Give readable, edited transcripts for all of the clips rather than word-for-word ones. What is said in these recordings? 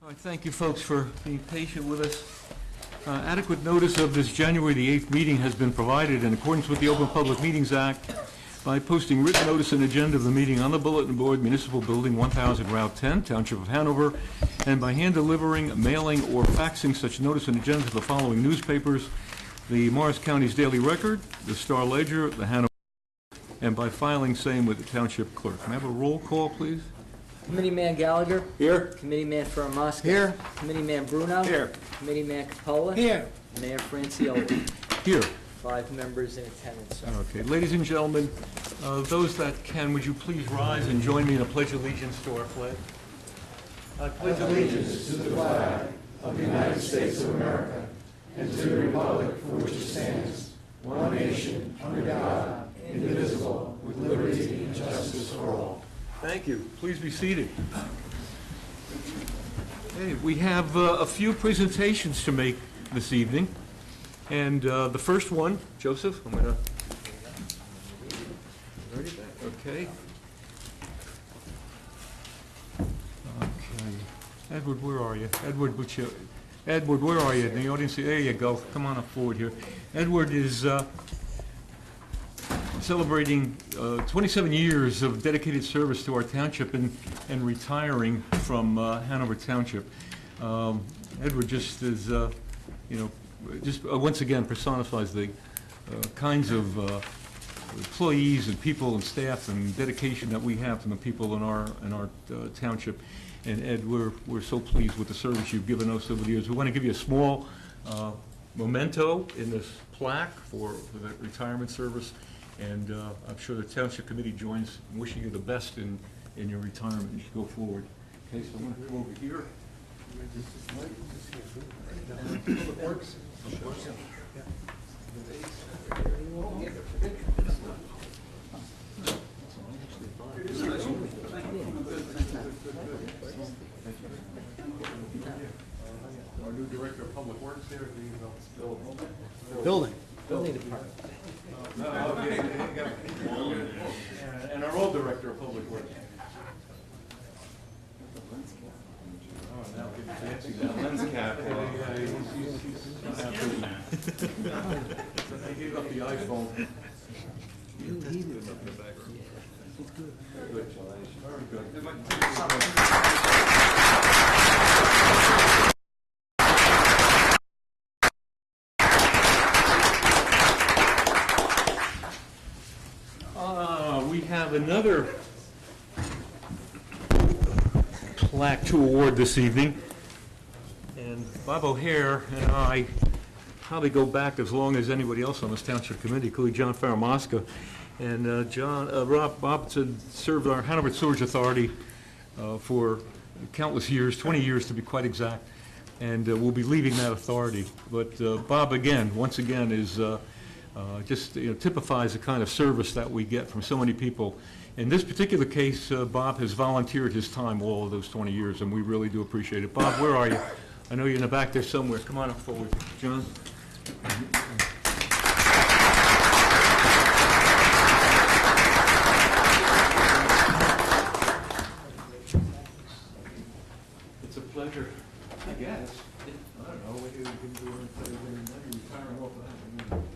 All right, thank you, folks, for being patient with us. Adequate notice of this January the 8th meeting has been provided in accordance with the Open Public Meetings Act by posting written notice and agenda of the meeting on the bulletin board, Municipal Building 1000, Route 10, Township of Hanover, and by hand delivering, mailing, or faxing such notice and agenda to the following newspapers: the Morris County's Daily Record, the Star Ledger, the Hanover, and by filing same with the Township Clerk. Can I have a roll call, please? Committeeman Gallagher. Here. Committeeman Faramusca. Here. Committeeman Bruno. Here. Committeeman Capola. Here. Mayor Francioli. Here. 5 members in attendance, sir. Okay, ladies and gentlemen, those that can, would you please rise and join me in a pledge of allegiance to our flag? I pledge allegiance to the flag of the United States of America and to the republic for which it stands, one nation, under God, indivisible, with liberty and justice for all. Thank you. Please be seated. Okay, we have a few presentations to make this evening. And the first one, Joseph, I'm going to... Okay. Okay. Edward, where are you? Edward, where are you? In the audience, there you go. Come on up forward here. Edward is celebrating 27 years of dedicated service to our township and retiring from Hanover Township. Edward just is, just once again personifies the kinds of employees and people and staff and dedication that we have from the people in our township. And Ed, we're so pleased with the service you've given us over the years. We want to give you a small memento in this plaque for that retirement service. And I'm sure the Township Committee joins in wishing you the best in your retirement as you go forward. Okay, so I'm going to go over here. Works. Our new Director of Public Works there, Building. Building department. And our old Director of Public Works. Oh, now get fancy now. Lens cap. I gave up the iPhone. Very good. We have another plaque to award this evening, and Bob O'Hare and I probably go back as long as anybody else on this Township Committee, including John Faramusca. And Bob served our Hanover Sewage Authority for countless years, 20 years to be quite exact, and we'll be leaving that authority. But Bob, once again, is just typifies the kind of service that we get from so many people. In this particular case, Bob has volunteered his time all of those 20 years, and we really do appreciate it. Bob, where are you? I know you're in the back there somewhere. Come on up forward, John. It's a pleasure, I guess. I don't know what you can do when you're retiring off of that.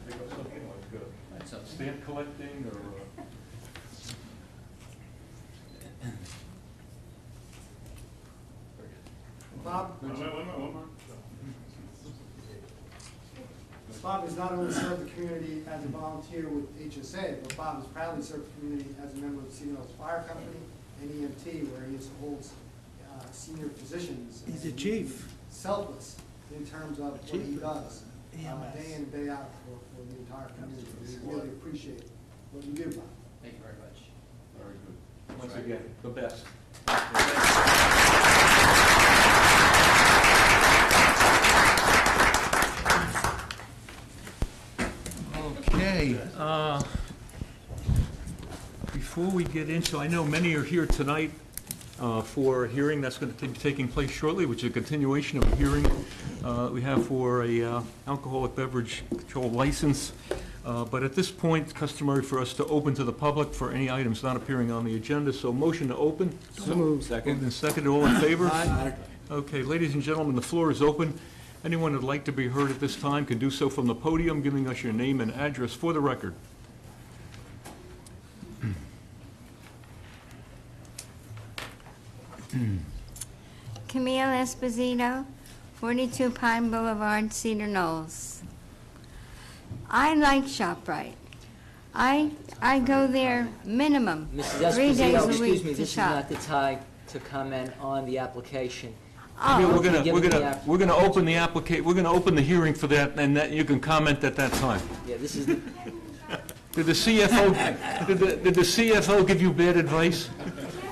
Pick up something like stamp collecting or... Bob? Bob has not only served the community as a volunteer with HSA, but Bob has proudly served the community as a member of the Seattle's Fire Company and EMT, where he holds senior positions. He's a chief. Selfless in terms of what he does, day in and day out for the entire community. We really appreciate what you do, Bob. Thank you very much. Very good. Once again, the best. Okay. Before we get into, I know many are here tonight for a hearing that's going to be taking place shortly, which is a continuation of a hearing we have for a alcoholic beverage control license. But at this point, it's customary for us to open to the public for any items not appearing on the agenda. So motion to open. So moved. Moved and seconded. All in favor? Aye. Okay, ladies and gentlemen, the floor is open. Anyone who'd like to be heard at this time can do so from the podium, giving us your name and address for the record. Camille Esposito, 42 Pine Boulevard, Cedar Knolls. I like ShopRite. I go there minimum Mrs. 3 days Esposito, a excuse week me, to this is shop. not the time to comment on the application. Oh, We're gonna, Given the we're gonna open the we're gonna open the hearing for that, and that you can comment at that time. Yeah, this is, the- Did the CFO, did the CFO give you bad advice?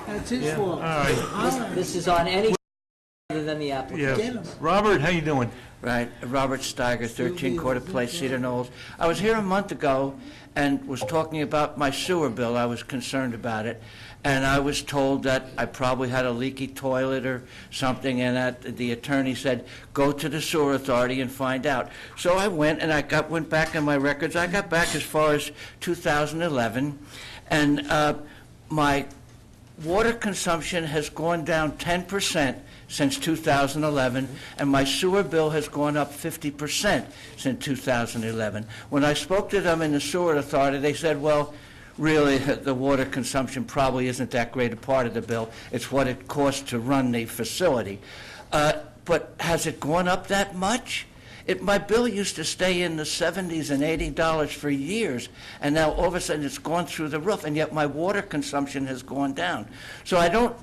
That's his Yeah, all fault. right, this is on any other than the application. yeah. Robert, how you doing? Right, Robert Steiger, 13 Quarter Place, Cedar Knolls. I was here a month ago and was talking about my sewer bill. I was concerned about it, and I was told that I probably had a leaky toilet or something, and that the attorney said, go to the sewer authority and find out. So I went, and went back in my records. I got back as far as 2011, and my water consumption has gone down 10% since 2011, and my sewer bill has gone up 50% since 2011. When I spoke to them in the sewer authority, they said, well, really, the water consumption probably isn't that great a part of the bill. It's what it costs to run the facility. But has it gone up that much? My bill used to stay in the $70s and $80 for years, and now all of a sudden it's gone through the roof, and yet my water consumption has gone down. So I don't,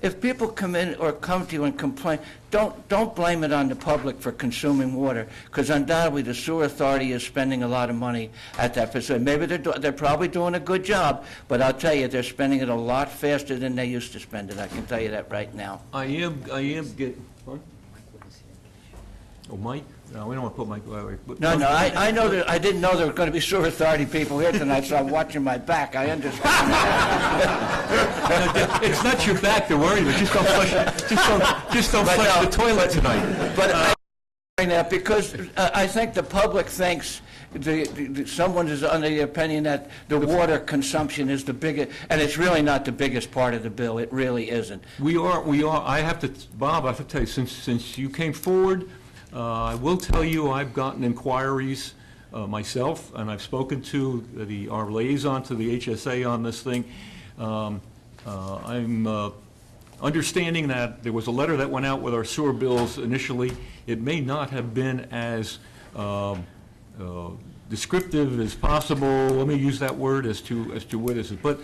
if people come in or come to you and complain, don't blame it on the public for consuming water, because undoubtedly the sewer authority is spending a lot of money at that facility. Maybe they're probably doing a good job, but I'll tell you, they're spending it a lot faster than they used to spend it. I can tell you that right now. I am getting, what? Oh, Mike? No, we don't want to put Mike, but- No, I know that, I didn't know there were going to be sewer authority people here tonight, so I'm watching my back. I understand. It's not your back to worry about, just don't flush the toilet tonight. But I bring that because I think the public thinks someone is under the opinion that the water consumption is the biggest, and it's really not the biggest part of the bill. It really isn't. We are, I have to, Bob, I have to tell you, since you came forward, I will tell you, I've gotten inquiries myself, and I've spoken to our liaison to the HSA on this thing. I'm understanding that there was a letter that went out with our sewer bills initially. It may not have been as descriptive as possible, let me use that word, as to where this is. But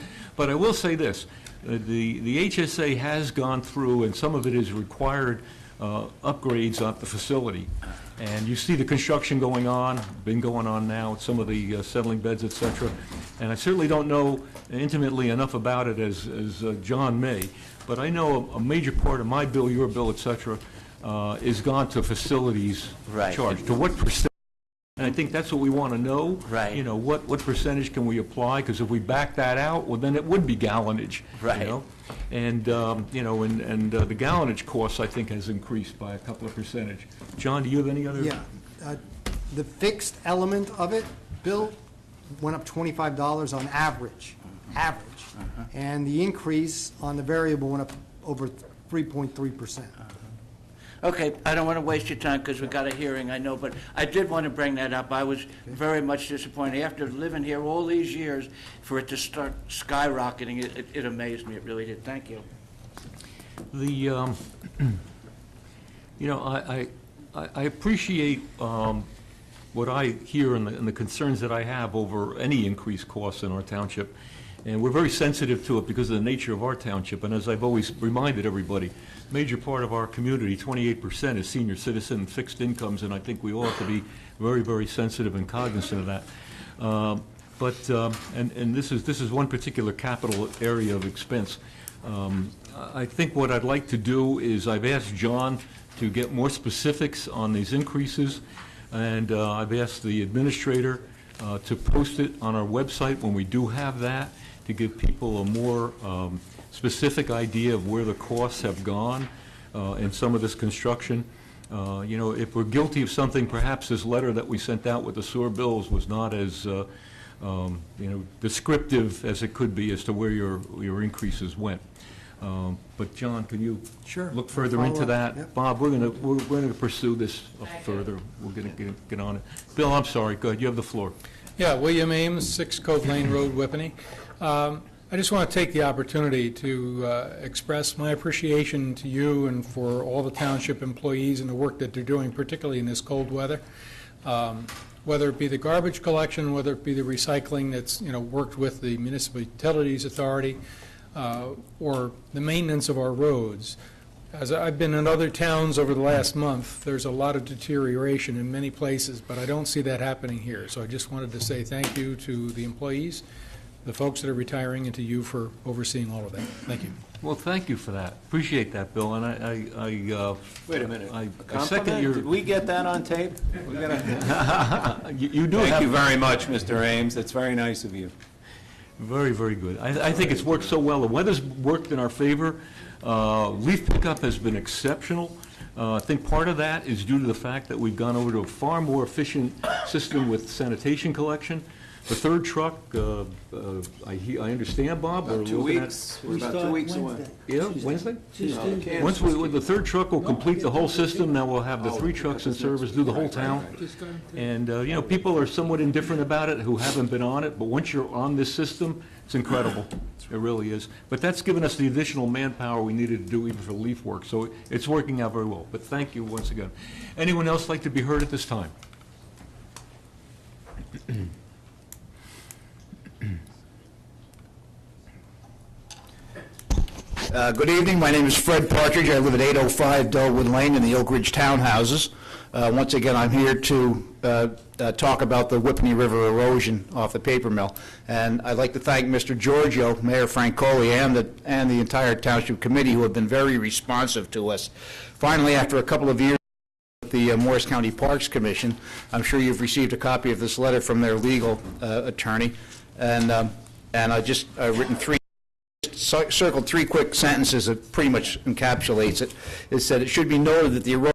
I will say this, the HSA has gone through, and some of it is required upgrades at the facility. And you see the construction going on, been going on now, some of the settling beds, et cetera. And I certainly don't know intimately enough about it as John may, but I know a major part of my bill, your bill, et cetera, is gone to facilities Right. charge. To what percent? And I think that's what we want to know. Right. You know, what percentage can we apply? Because if we back that out, well, then it would be gallonage. Right. You know? And, you know, the gallonage cost, I think, has increased by a couple of percentage. John, do you have any other? Yeah. The fixed element of it, Bill, went up $25 on average. And the increase on the variable went up over 3.3%. Okay, I don't want to waste your time because we've got a hearing, I know, but I did want to bring that up. I was very much disappointed. After living here all these years, for it to start skyrocketing, it amazed me. It really did. Thank you. You know, I appreciate what I hear and the concerns that I have over any increased costs in our township. And we're very sensitive to it because of the nature of our township. And as I've always reminded everybody, major part of our community, 28%, is senior citizen fixed incomes, and I think we all have to be very, very sensitive and cognizant of that. And this is one particular capital area of expense. I think what I'd like to do is I've asked John to get more specifics on these increases, and I've asked the administrator to post it on our website when we do have that, to give people a more specific idea of where the costs have gone in some of this construction. You know, if we're guilty of something, perhaps this letter that we sent out with the sewer bills was not as you know, descriptive as it could be as to where your increases went. But John, can you Sure. look further Follow into up. that? Yep. Bob, we're gonna pursue this further. We're gonna get on it. Bill, I'm sorry, go ahead, you have the floor. Yeah, William Ames, 6 Cove Lane Road, Whippany. I just want to take the opportunity to express my appreciation to you and for all the township employees and the work that they're doing, particularly in this cold weather. Whether it be the garbage collection, whether it be the recycling that's, worked with the Municipal Utilities Authority, or the maintenance of our roads. As I've been in other towns over the last month, there's a lot of deterioration in many places, but I don't see that happening here. So I just wanted to say thank you to the employees, the folks that are retiring, and to you for overseeing all of that. Thank you. Well, thank you for that. Appreciate that, Bill, and Wait a minute. I A second compliment? your... Did we get that on tape? We gotta... You do Thank have... you very much, Mr. Ames. That's very nice of you. Very, very good. I think it's worked so well. The weather's worked in our favor. Leaf pickup has been exceptional. I think part of that is due to the fact that we've gone over to a far more efficient system with sanitation collection. The third truck, I understand, Bob, we're About 2 looking at... weeks. We're about 2 weeks away. Yeah, Wednesday? Kansas. Once the third truck will complete the whole system, then we'll have the 3 trucks in service, do the whole town. And, people are somewhat indifferent about it who haven't been on it, but once you're on this system, it's incredible. It really is. But that's given us the additional manpower we needed to do even for leaf work, so it's working out very well. But thank you once again. Anyone else like to be heard at this time? Good evening. My name is Fred Partridge. I live at 805 Dellwood Lane in the Oak Ridge Townhouses. Once again, I'm here to talk about the Whippany River erosion off the paper mill. And I'd like to thank Mr. Giorgio, Mayor Francoli, and the entire Township Committee who have been very responsive to us. Finally, after a couple of years with the Morris County Parks Commission, I'm sure you've received a copy of this letter from their legal attorney. And I just circled 3 quick sentences that pretty much encapsulates it. It said, it should be noted that the erosion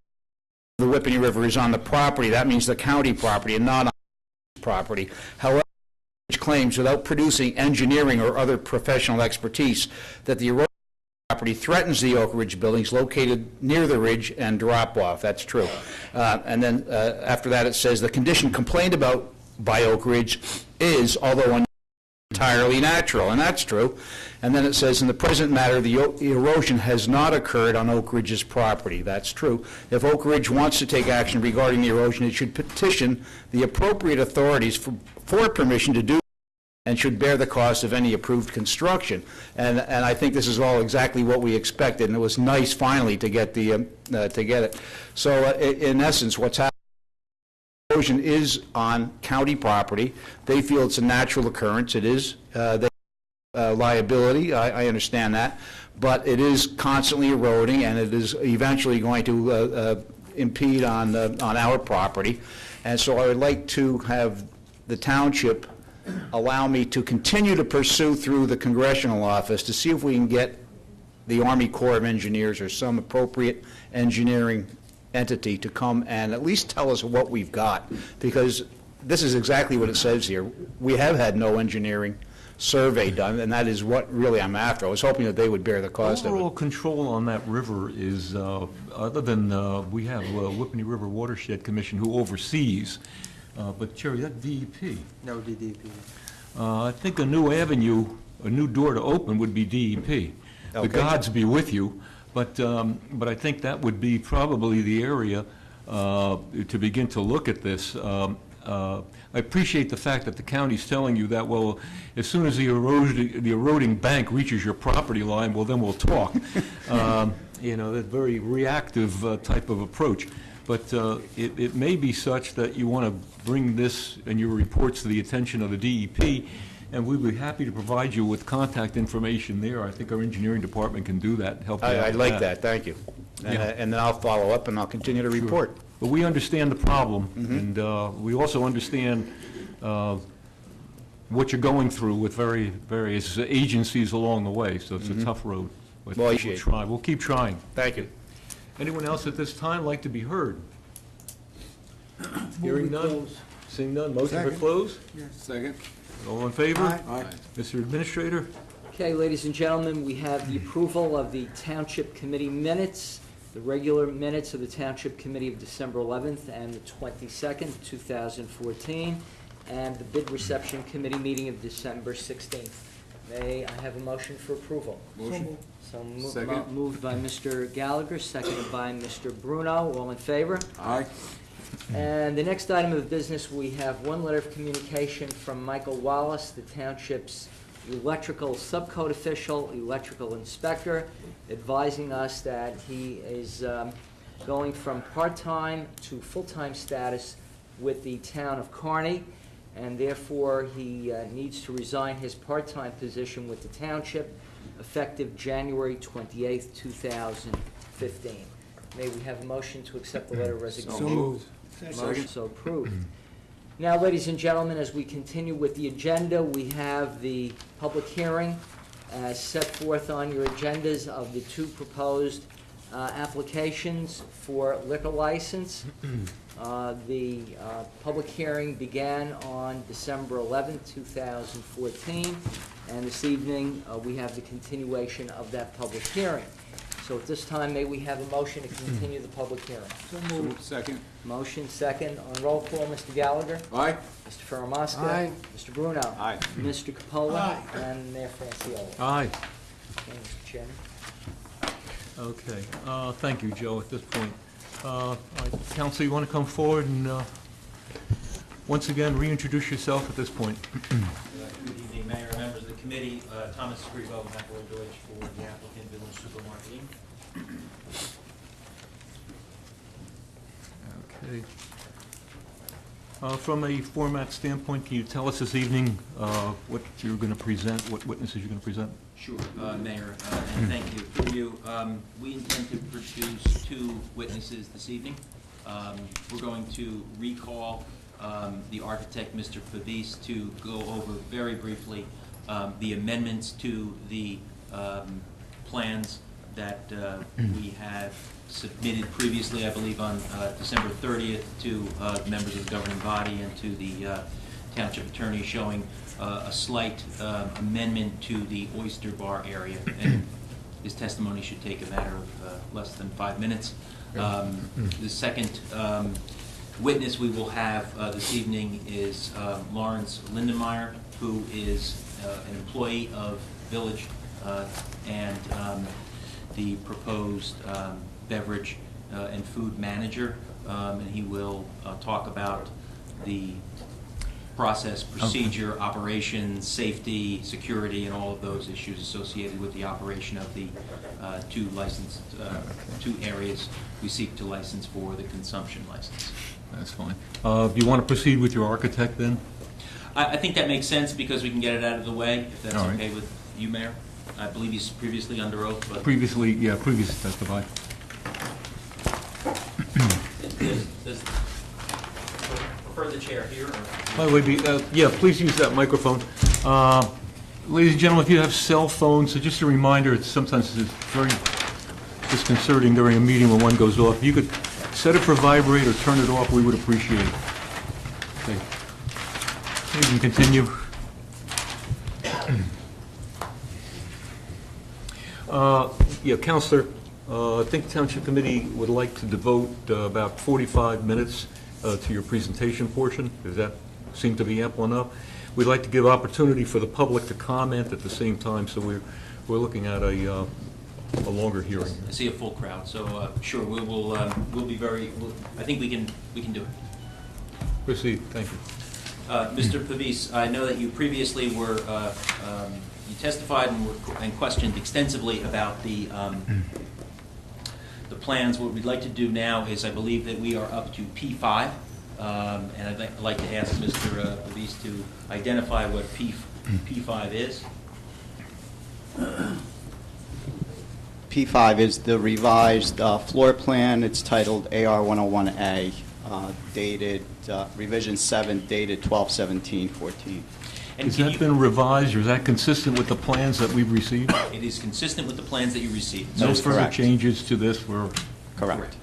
of the Whippany River is on the property, that means the county property, and not on the property. However, which claims without producing engineering or other professional expertise that the erosion of the property threatens the Oak Ridge buildings located near the ridge and drop off. That's true. And then after that it says the condition complained about by Oak Ridge is, although entirely natural, and that's true. And then it says, in the present matter, the erosion has not occurred on Oak Ridge's property. That's true. If Oak Ridge wants to take action regarding the erosion, it should petition the appropriate authorities for permission to do and should bear the cost of any approved construction. And I think this is all exactly what we expected, and it was nice finally to get it. So in essence, what's happening, erosion is on county property. They feel it's a natural occurrence. It is liability. I understand that, but it is constantly eroding, and it is eventually going to impede on our property. And so I would like to have the township allow me to continue to pursue through the congressional office to see if we can get the Army Corps of Engineers or some appropriate engineering entity to come and at least tell us what we've got, because this is exactly what it says here. We have had no engineering survey done, and that is what really I'm after. I was hoping that they would bear the cost of Overall it. control on that river is, other than we have Whippany River Watershed Commission who oversees, but Jerry, that DEP. No DDP. I think a new avenue, a new door to open would be DEP. The Okay. gods be with you. But I think that would be probably the area to begin to look at this. I appreciate the fact that the county's telling you that, well, as soon as the eroding bank reaches your property line, well, then we'll talk. That very reactive type of approach. But it may be such that you want to bring this and your reports to the attention of the DEP, and we'd be happy to provide you with contact information there. I think our engineering department can do that, help you out I'd with like that. Thank you. And then I'll follow up, and I'll continue to report. But we understand the problem, and we also understand what you're going through with various agencies along the way, so it's a tough road. But Well, I we'll appreciate it. try. We'll keep trying. Thank you. Anyone else at this time like to be heard? Hearing none? Seeing none? Motion for Second. close? Second. All in favor? Aye. Aye. Mr. Administrator? Okay, ladies and gentlemen, we have the approval of the Township Committee minutes, the regular minutes of the Township Committee of December 11th and the 22nd, 2014, and the Bid Reception Committee meeting of December 16th. May I have a motion for approval? Motion. So moved by Mr. Gallagher, seconded by Mr. Bruno. All in favor? Aye. And the next item of business, we have one letter of communication from Michael Wallace, the Township's electrical subcode official, electrical inspector, advising us that he is going from part-time to full-time status with the town of Kearney, and therefore he needs to resign his part-time position with the township effective January 28th, 2015. May we have a motion to accept the letter of resignation? So moved. Motion so approved. Now, ladies and gentlemen, as we continue with the agenda, we have the public hearing as set forth on your agendas of the two proposed applications for liquor license. The public hearing began on December 11th, 2014, and this evening we have the continuation of that public hearing. So at this time, may we have a motion to continue the public hearing? So moved. Second. Motion second on roll call, Mr. Gallagher, Aye. Mr. Ferramaska. Aye. Mr. Bruno. Aye. Mr. Capola. And Mayor Franciola. Aye. Okay, Mr. Chairman. Okay, thank you, Joe, at this point. All right, Counsel, you want to come forward and once again reintroduce yourself at this point? Good evening, Mayor, members of the committee. Thomas Scrivo, McElroy Deutsch for the applicant, Village Supermarketing. Okay. From a format standpoint, can you tell us this evening what you're going to present, what witnesses you're going to present? Sure, Mayor, and thank you. Through you, we intend to produce two witnesses this evening. We're going to recall the architect, Mr. Favis, to go over very briefly the amendments to the plans that we have submitted previously, I believe, on December 30th to members of the governing body and to the township attorney, showing a slight amendment to the Oyster Bar area. And his testimony should take a matter of less than 5 minutes. The second witness we will have this evening is Lawrence Lindenmeyer, who is an employee of Village and the proposed beverage and food manager, and he will talk about the process, procedure, operations, safety, security, and all of those issues associated with the operation of the two licensed, two areas we seek to license for the consumption license. That's fine. Do you want to proceed with your architect then? I think that makes sense because we can get it out of the way, if that's All right. okay with you, Mayor. I believe he's previously under oath, but Previously testified. does prefer the chair here, or? By the way, yeah, please use that microphone. Ladies and gentlemen, if you have cell phones, so just a reminder, sometimes it's very disconcerting during a meeting when one goes off. If you could set it for vibrate or turn it off, we would appreciate it. Okay. You can continue. Yeah, Counselor, I think the Township Committee would like to devote about 45 minutes to your presentation portion. Does that seem to be ample enough? We'd like to give opportunity for the public to comment at the same time, so we're looking at a longer hearing. I see a full crowd, so sure, we'll be very, I think we can do it. Proceed, thank you. Mr. Pavis, I know that you previously were, you testified and questioned extensively about the plans. What we'd like to do now is, I believe that we are up to P5, and I'd like to ask Mr. Pavis to identify what P5 is. P5 is the revised floor plan. It's titled AR 101A, dated, revision 7, dated 12/17/14. And Has can that you- been revised, or is that consistent with the plans that we've received? It is consistent with the plans that you received. That No is further correct. changes to this? We're Correct.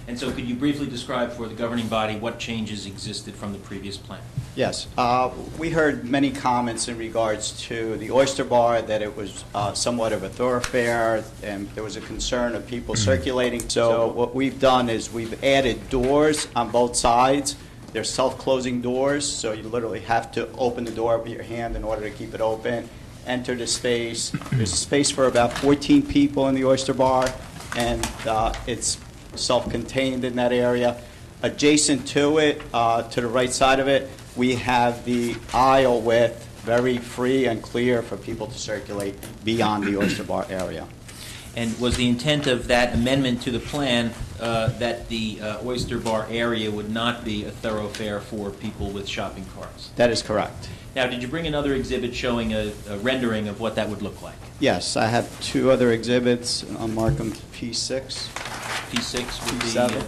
And so could you briefly describe for the governing body what changes existed from the previous plan? Yes. We heard many comments in regards to the Oyster Bar, that it was somewhat of a thoroughfare, and there was a concern of people circulating. So what we've done is we've added doors on both sides. They're self-closing doors, so you literally have to open the door with your hand in order to keep it open, enter the space. There's a space for about 14 people in the Oyster Bar, and it's self-contained in that area. Adjacent to it, to the right side of it, we have the aisle width very free and clear for people to circulate beyond the Oyster Bar area. And was the intent of that amendment to the plan that the Oyster Bar area would not be a thoroughfare for people with shopping carts? That is correct. Now, did you bring another exhibit showing a rendering of what that would look like? Yes, I have two other exhibits. I'll mark them P6. P6 would be... P7.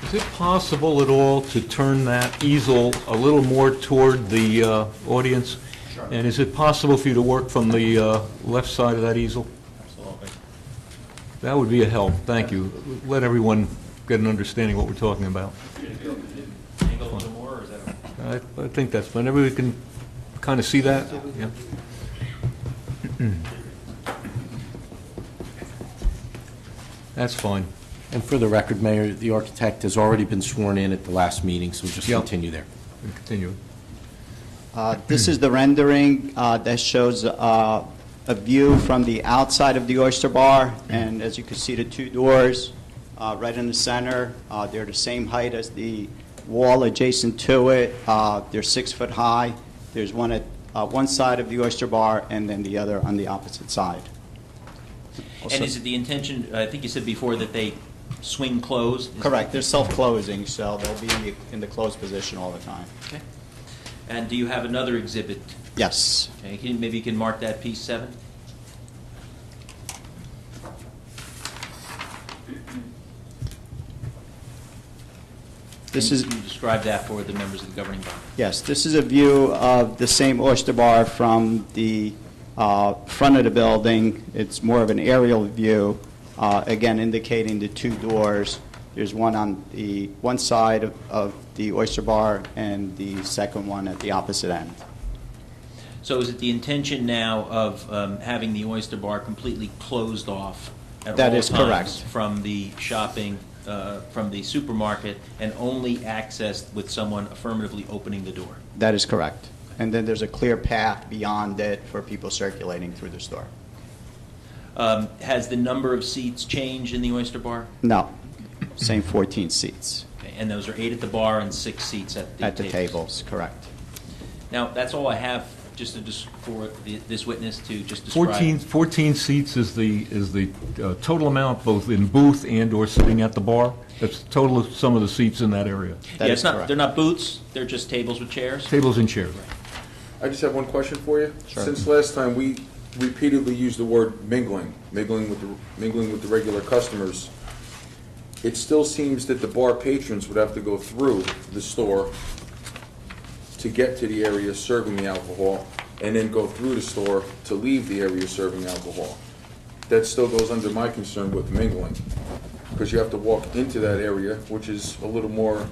Is it possible at all to turn that easel a little more toward the audience? Sure. And is it possible for you to work from the left side of that easel? Absolutely. That would be a help, thank you. Let everyone get an understanding of what we're talking about. Angle a little more, or is that... I think that's fine. Everybody can kind of see that? Yeah. That's fine. And for the record, Mayor, the architect has already been sworn in at the last meeting, so just Yep. continue there. Continue. This is the rendering that shows a view from the outside of the Oyster Bar, and as you can see, the two doors right in the center, they're the same height as the wall adjacent to it. They're 6 foot high. There's one at one side of the Oyster Bar and then the other on the opposite side. And is it the intention, I think you said before, that they swing closed? Is- Correct. They're self-closing, so they'll be in the closed position all the time. Okay. And do you have another exhibit? Yes. Okay, maybe you can mark that P7? This Can is, you describe that for the members of the governing body? yes, this is a view of the same Oyster Bar from the front of the building. It's more of an aerial view, again indicating the two doors. There's one on the one side of the Oyster Bar and the second one at the opposite end. So is it the intention now of having the Oyster Bar completely closed off at all That times is correct. from the shopping, from the supermarket, and only accessed with someone affirmatively opening the door? That is correct. And then there's a clear path beyond it for people circulating through the store. Has the number of seats changed in the Oyster Bar? No, same 14 seats Okay, and those are 8 at the bar and 6 seats at the tables, correct. Now, that's all I have just to for this witness to just describe. 14 seats is the total amount, both in booth and/or sitting at the bar? That's the total of some of the seats in that area? That Yeah, is it's not, correct. they're not booths, they're just tables with chairs? Tables and chairs. I just have one question for you. Sure. Since last time, we repeatedly used the word mingling with the regular customers. It still seems that the bar patrons would have to go through the store to get to the area serving the alcohol, and then go through the store to leave the area serving alcohol. That still goes under my concern with mingling, because you have to walk into that area, which is a little more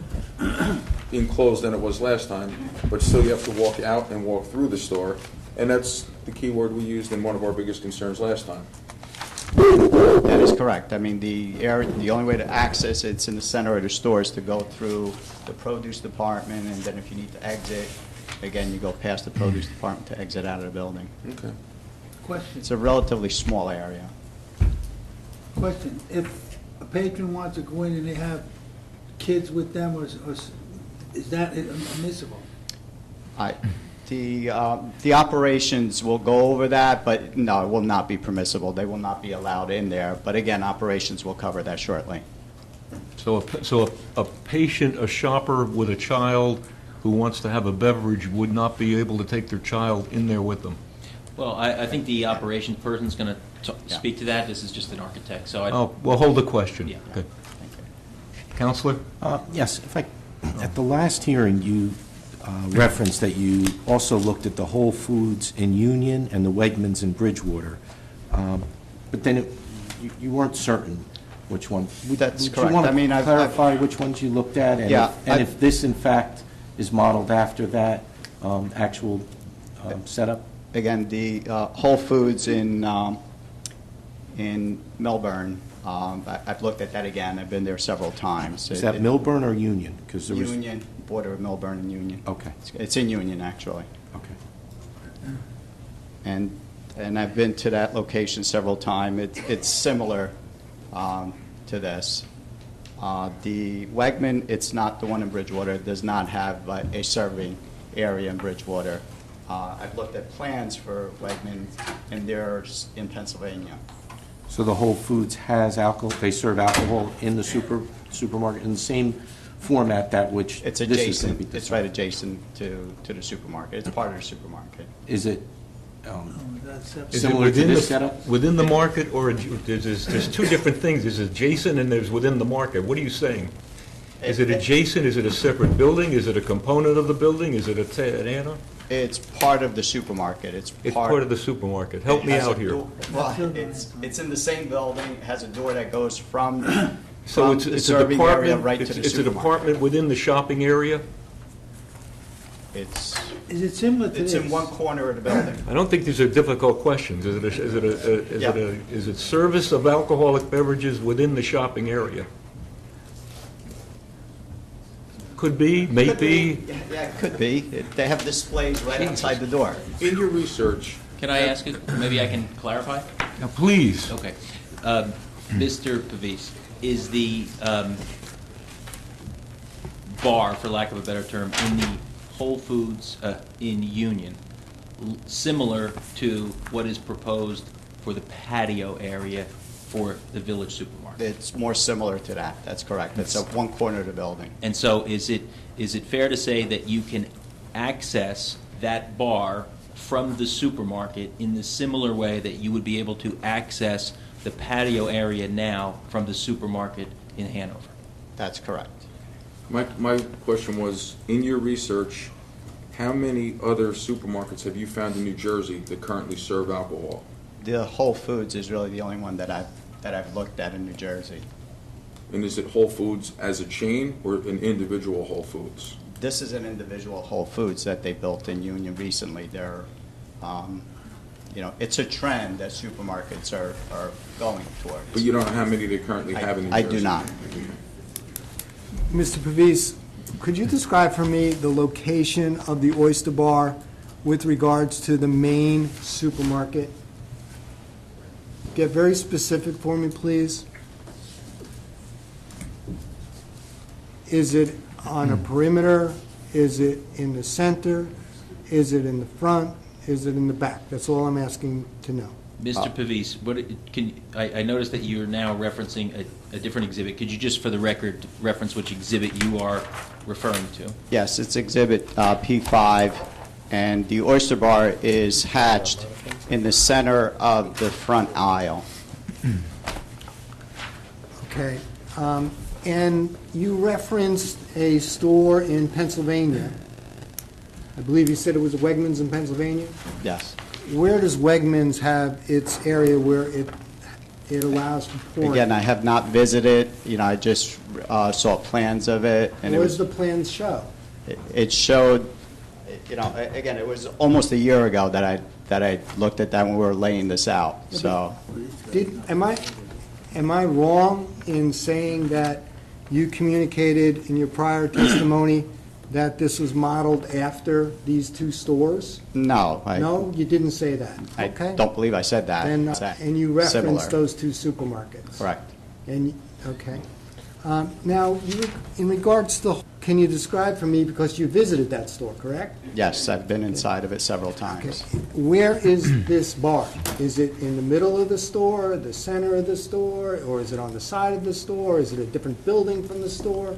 enclosed than it was last time, but still you have to walk out and walk through the store, and that's the key word we used in one of our biggest concerns last time. That is correct. I mean, the only way to access it's in the center of the store is to go through the produce department, and then if you need to exit, again, you go past the produce department to exit out of the building. Okay. Question, It's a relatively small area. if a patron wants to go in and they have kids with them, or is that admissible? The operations will go over that, but no, it will not be permissible. They will not be allowed in there. But again, operations will cover that shortly. So a patient, a shopper with a child who wants to have a beverage would not be able to take their child in there with them? Well, I think the operations person's going to Yeah. speak to that. This is just an architect, so I... Oh, well, hold the question. Yeah. Good. Counselor? Yes, at the last hearing, you referenced that you also looked at the Whole Foods in Union and the Wegmans in Bridgewater. But then you weren't certain which one. That's correct. Would you want I mean, to I've- clarify which ones you looked at? And Yeah, and I've- if this, in fact, is modeled after that actual setup? Again, the Whole Foods in Melbourne, I've looked at that again. I've been there several times. Is that Milburn or Union? 'Cause there was- Union, border of Melbourne and Union. Okay. It's in Union, actually. Okay. And I've been to that location several times. It's similar to this. The Wegman, it's not the one in Bridgewater. It does not have a serving area in Bridgewater. I've looked at plans for Wegman, and they're in Pennsylvania. So the Whole Foods has alcohol, they serve alcohol in the supermarket in the same format that which It's this is going adjacent, to be it's right adjacent to the supermarket. It's part of the supermarket. Is it That's separate. Is it similar to within this the- setup? Within the market, or there's two different things. There's adjacent and there's within the market. What are you saying? Is it adjacent? Is it a separate building? Is it a component of the building? Is it an add-on? It's part of the supermarket. It's part of the supermarket. Help me It has out a here. door- Well, it's in the same building, it has a door that goes from So from it's the a serving area department, right to the it's a supermarket. department within the shopping area? It's Is it similar to this? in one corner of the building. I don't think these are difficult questions. Is it service of alcoholic beverages within the shopping area? Could be, may Could be. Yeah, it could be. They have displays right outside the door. In your research, Can I ask, maybe I can clarify? Now, please. Okay. Mr. Pavis, is the bar, for lack of a better term, in the Whole Foods in Union similar to what is proposed for the patio area for the Village Supermarket? It's more similar to that, that's correct. It's at one corner of the building. And so is it fair to say that you can access that bar from the supermarket in the similar way that you would be able to access the patio area now from the supermarket in Hanover? That's correct. my question was, in your research, how many other supermarkets have you found in New Jersey that currently serve alcohol? The Whole Foods is really the only one that I've looked at in New Jersey. And is it Whole Foods as a chain or an individual Whole Foods? This is an individual Whole Foods that they built in Union recently. They're, it's a trend that supermarkets are going towards. But you don't know how many they currently have in New Jersey? I do not. Mr. Pavis, could you describe for me the location of the Oyster Bar with regards to the main supermarket? Get very specific for me, please. Is it on a perimeter? Is it in the center? Is it in the front? Is it in the back? That's all I'm asking to know. Mr. Pavis, I noticed that you're now referencing a different exhibit. Could you just, for the record, reference which exhibit you are referring to? Yes, it's Exhibit P5, and the Oyster Bar is hatched in the center of the front aisle. Okay. And you referenced a store in Pennsylvania. I believe you said it was Wegmans in Pennsylvania? Yes. Where does Wegmans have its area where it allows for pouring? Again, I have not visited, I just saw plans of it. And What does the plans show? It showed, again, it was almost a year ago that I looked at that when we were laying this out, so. Am I wrong in saying that you communicated in your prior testimony that this was modeled after these two stores? No. No, you didn't say that? I Okay. don't believe I said that. And you Similar. referenced those two supermarkets? Correct. Okay. Now, in regards to, can you describe for me, because you visited that store, correct? Yes, I've been inside of it several Okay. times. Where is this bar? Is it in the middle of the store, the center of the store, or is it on the side of the store? Is it a different building from the store?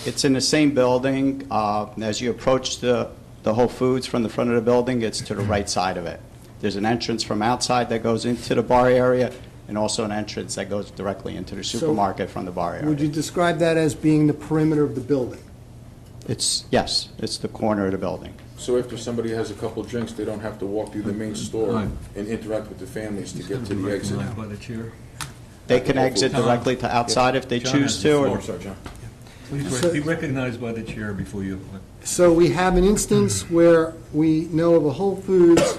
It's in the same building. As you approach the Whole Foods from the front of the building, it's to the right side of it. There's an entrance from outside that goes into the bar area, and also an entrance that goes directly into the supermarket from the bar area. Would you describe that as being the perimeter of the building? Yes, it's the corner of the building. So after somebody has a couple of drinks, they don't have to walk through the main store and interact with the families to get to the exit? By the chair. They can exit directly to outside if they John choose has the to, floor. or Sorry, John. Please be recognized by the chair before you. So we have an instance where we know of a Whole Foods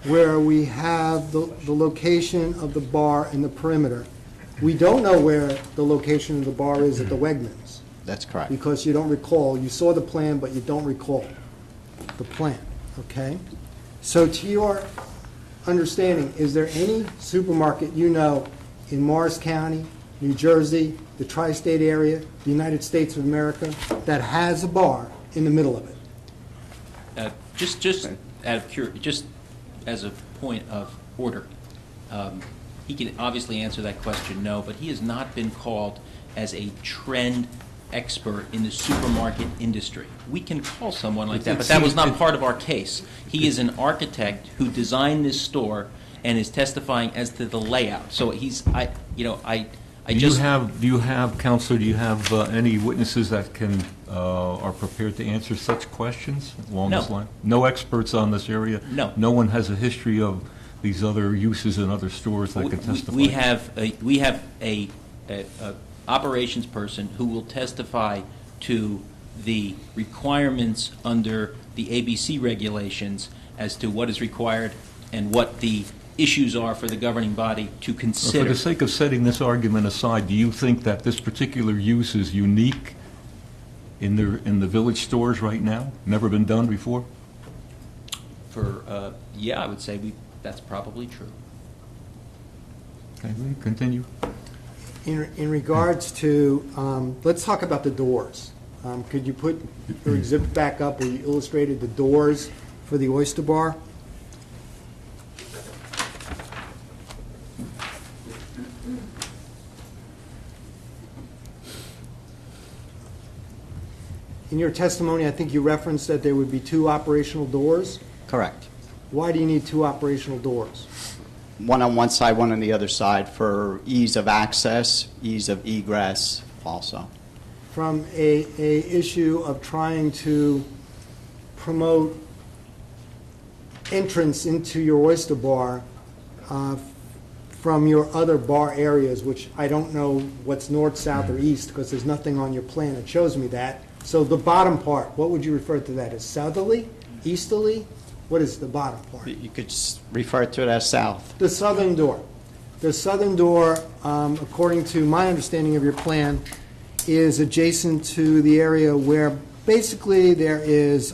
where we have the location of the bar in the perimeter. We don't know where the location of the bar is at the Wegmans, that's correct. because you don't recall. You saw the plan, but you don't recall the plan, okay? So to your understanding, is there any supermarket you know in Morris County, New Jersey, the tri-state area, the United States of America, that has a bar in the middle of it? Just out of just as a point of order, he can obviously answer that question, no, but he has not been called as a trend expert in the supermarket industry. We can call someone like that, but that was not part of our case. He is an architect who designed this store and is testifying as to the layout. So he's, Do you have, Counselor, do you have any witnesses that are prepared to answer such questions along this No. line? No experts on this area? No. No one has a history of these other uses in other stores that can testify? We have a operations person who will testify to the requirements under the ABC regulations as to what is required and what the issues are for the governing body to For consider. the sake of setting this argument aside, do you think that this particular use is unique in the village stores right now? Never been done before? Yeah, I would say that's probably true. Okay, we continue. In regards to, let's talk about the doors. Could you put your exhibit back up where you illustrated the doors for the Oyster Bar? In your testimony, I think you referenced that there would be 2 operational doors. Correct. Why do you need 2 operational doors? One on one side, one on the other side, for ease of access, ease of egress also. From a issue of trying to promote entrance into your Oyster Bar from your other bar areas, which I don't know what's north, south, or east, because there's nothing on your plan that shows me that. So the bottom part, what would you refer to that as? Southerly? Easterly? What is the bottom part? You could just refer to it as south. The southern door. The southern door, according to my understanding of your plan, is adjacent to the area where basically there is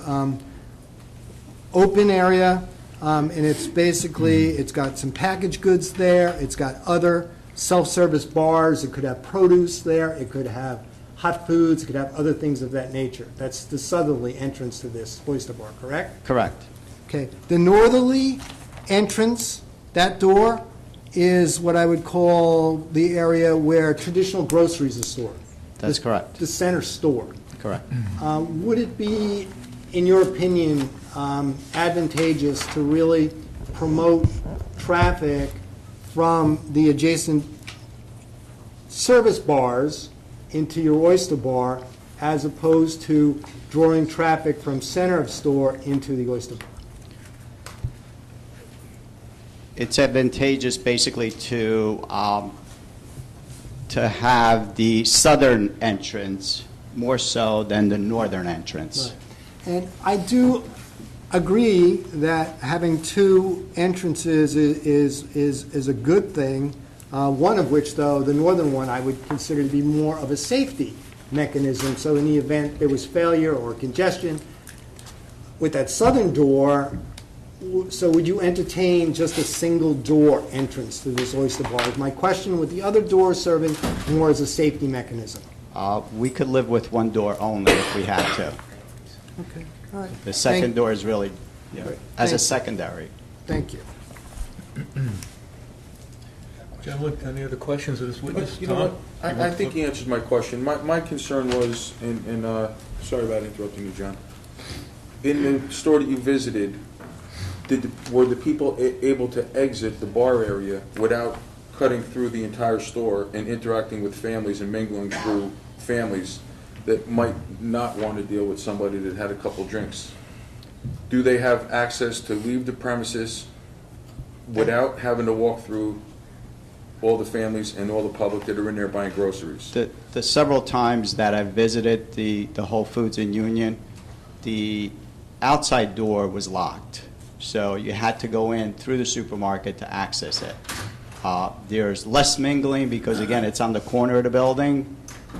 open area, and it's basically, it's got some packaged goods there, it's got other self-service bars, it could have produce there, it could have hot foods, it could have other things of that nature. That's the southerly entrance to this Oyster Bar, correct? Correct. Okay. The northerly entrance, that door, is what I would call the area where traditional groceries are stored. That's correct. The center store. Correct. Would it be, in your opinion, advantageous to really promote traffic from the adjacent service bars into your Oyster Bar as opposed to drawing traffic from center of store into the Oyster Bar? It's advantageous basically to have the southern entrance more so than the northern entrance. Right. And I do agree that having 2 entrances is a good thing, one of which, though, the northern one, I would consider to be more of a safety mechanism. So in the event there was failure or congestion, with that southern door, so would you entertain just a single door entrance to this Oyster Bar? Is my question, with the other doors serving more as a safety mechanism? We could live with 1 door only if we had to. Okay, all right. The second door is really as a Thank- secondary. Thank you. Gentlemen, any other questions of this witness? You know Tom? what? I think he answered my question. My concern was, and sorry about interrupting you, John. In the store that you visited, were the people able to exit the bar area without cutting through the entire store and interacting with families and mingling through families that might not want to deal with somebody that had a couple drinks? Do they have access to leave the premises without having to walk through all the families and all the public that are in there buying groceries? The several times that I've visited the Whole Foods in Union, the outside door was locked. So you had to go in through the supermarket to access it. There's less mingling because, again, it's on the corner of the building.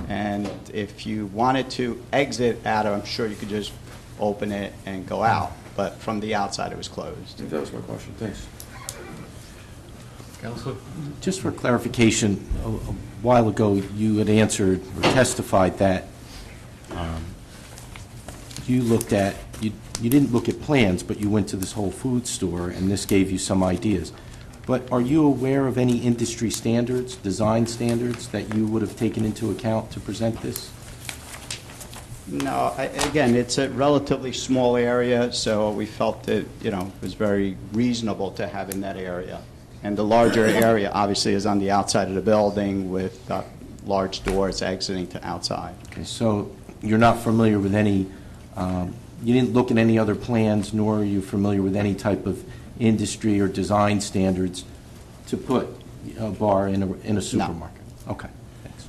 And if you wanted to exit out of, I'm sure you could just open it and go out. But from the outside, it was closed. That was my question. Thanks. Counselor? Just for clarification, a while ago, you had answered or testified that you looked at, you didn't look at plans, but you went to this Whole Foods store, and this gave you some ideas. But are you aware of any industry standards, design standards, that you would have taken into account to present this? No, again, it's a relatively small area, so we felt that, it was very reasonable to have in that area. And the larger area, obviously, is on the outside of the building with large doors exiting to outside. Okay, so you're not familiar with any, you didn't look at any other plans, nor are you familiar with any type of industry or design standards to put a bar in a supermarket? No. Okay, thanks.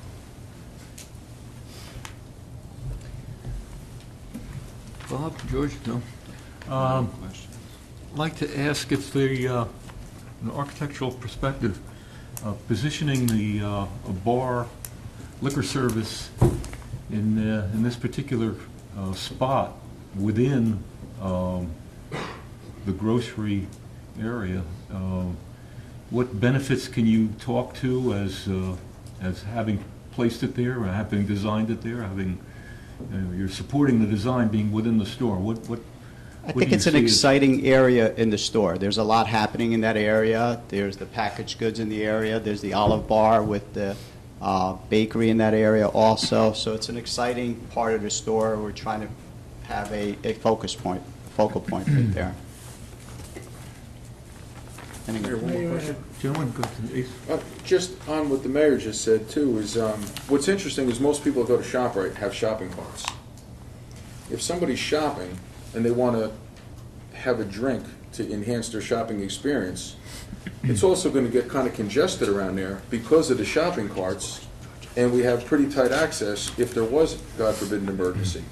Bob, George, no? I'd like to ask if the, an architectural perspective, positioning the a bar liquor service in this particular spot within the grocery area, what benefits can you talk to as having placed it there, or having designed it there, having you're supporting the design being within the store? I think it's an exciting area in the store. There's a lot happening in that area. There's the packaged goods in the area. There's the olive bar with the bakery in that area also. So it's an exciting part of the store. We're trying to have a focal point right there. Mayor, one more question. Gentlemen, go to Ace. Just on what the mayor just said, too, is what's interesting is most people that go to ShopRite have shopping carts. If somebody's shopping and they want to have a drink to enhance their shopping experience, it's also going to get kind of congested around there because of the shopping carts, and we have pretty tight access if there was, God forbid, an emergency.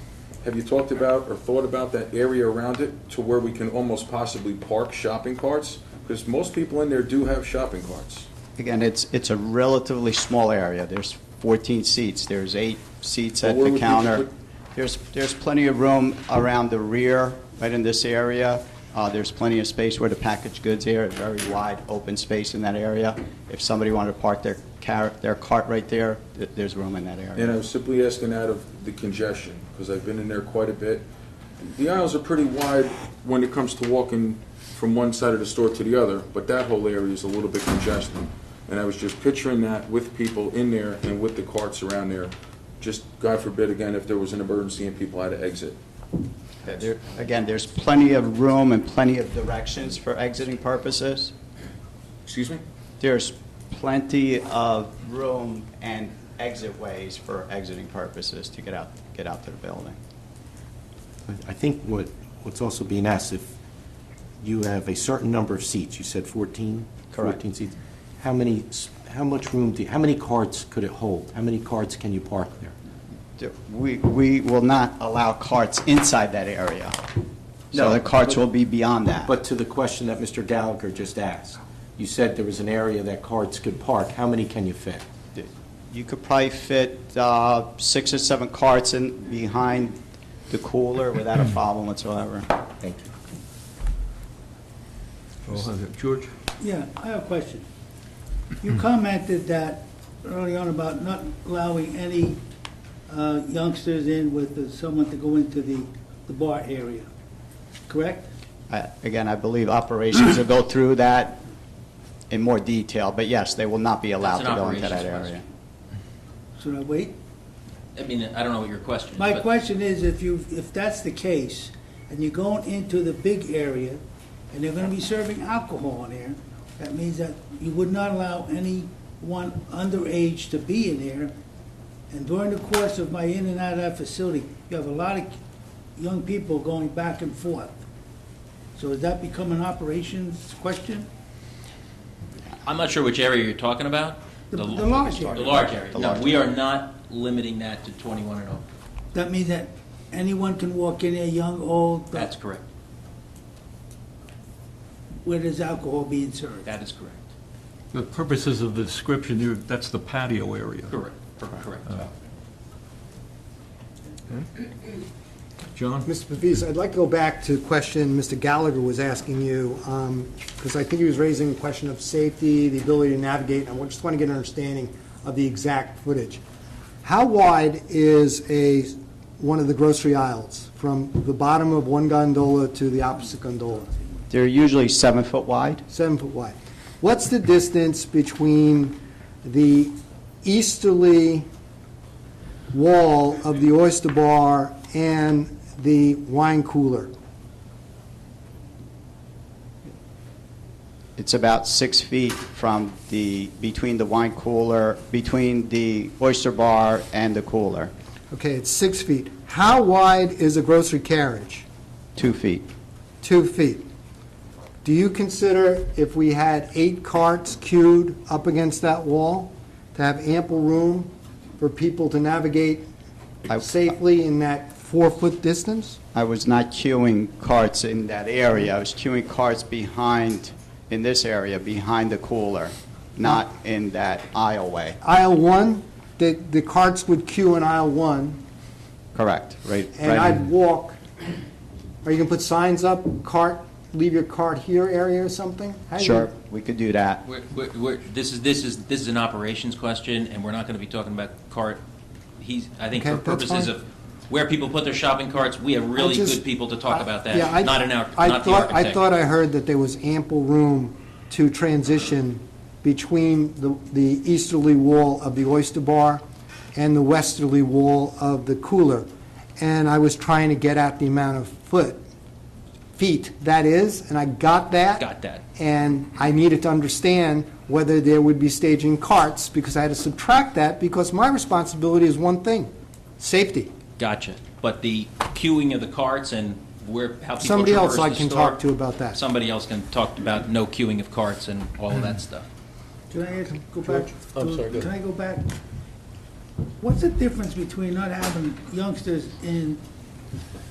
Have you talked about or thought about that area around it to where we can almost possibly park shopping carts? Because most people in there do have shopping carts. Again, it's a relatively small area. There's 14 seats. There's 8 seats at the counter. There's plenty of room around the rear, right in this area. There's plenty of space where the packaged goods are, very wide open space in that area. If somebody wanted to park their cart right there, there's room in that area. And I was simply asking out of the congestion, because I've been in there quite a bit. The aisles are pretty wide when it comes to walking from one side of the store to the other, but that whole area is a little bit congested. And I was just picturing that with people in there and with the carts around there. Just, God forbid, again, if there was an emergency and people had to exit. Again, there's plenty of room and plenty of directions for exiting purposes. Excuse me? There's plenty of room and exit ways for exiting purposes to get out to the building. I think what's also being asked, if you have a certain number of seats, you said 14? Correct. 14 seats. How much room how many carts could it hold? How many carts can you park there? We will not allow carts inside that area. So the carts will be beyond that. But to the question that Mr. Gallagher just asked, you said there was an area that carts could park. How many can you fit? You could probably fit 6 or 7 carts in behind the cooler without a problem whatsoever. Thank you. George? Yeah, I have a question. You commented that early on about not allowing any youngsters in with someone to go into the bar area, correct? Again, I believe operations will go through that in more detail, but yes, they will not be allowed to go into that area. Should I wait? I mean, I don't know what your question is. My but- question is, if that's the case, and you're going into the big area, and they're gonna be serving alcohol in there, that means that you would not allow anyone underage to be in there. And during the course of my in and out of that facility, you have a lot of young people going back and forth. So does that become an operations question? I'm not sure which area you're talking about. The large area. The large area. The No, large we are not limiting that to 21 and over. That means that anyone can walk in there, young, old, That's correct. where there's alcohol being served. That is correct. The purposes of the description, that's the patio area. Correct. Correct. John? Mr. Pavese, I'd like to go back to a question Mr. Gallagher was asking you, because I think he was raising a question of safety, the ability to navigate, and I just want to get an understanding of the exact footage. How wide is one of the grocery aisles, from the bottom of one gondola to the opposite gondola? They're usually 7 foot wide. 7 foot wide. What's the distance between the easterly wall of the oyster bar and the wine cooler? It's about 6 feet from between the wine cooler, between the oyster bar and the cooler. Okay, it's 6 feet. How wide is a grocery carriage? 2 feet. 2 feet. Do you consider if we had 8 carts queued up against that wall to have ample room for people to navigate safely in that 4-foot distance? I was not queuing carts in that area. I was queuing carts in this area, behind the cooler, not in that aisleway. Aisle 1, the carts would queue in aisle 1, Correct, right. and I'd walk. Are you going to put signs up, leave your cart here area or something? How do you- Sure, we could do that. This is an operations question, and we're not going to be talking about cart. I think Okay, for that's purposes fine. of where people put their shopping carts, we have really just- good people to talk about that. Yeah, Not the I architect. thought I heard that there was ample room to transition between the easterly wall of the oyster bar and the westerly wall of the cooler. And I was trying to get at the amount of feet that is, and I got that. Got that. And I needed to understand whether there would be staging carts, because I had to subtract that, because my responsibility is one thing, safety. Gotcha. But the queuing of the carts and how people Somebody else traverse I the can store, talk to about that. somebody else can talk about no queuing of carts and all of that stuff. Can I go back? I'm sorry, go Can I go back? What's the difference between not having youngsters in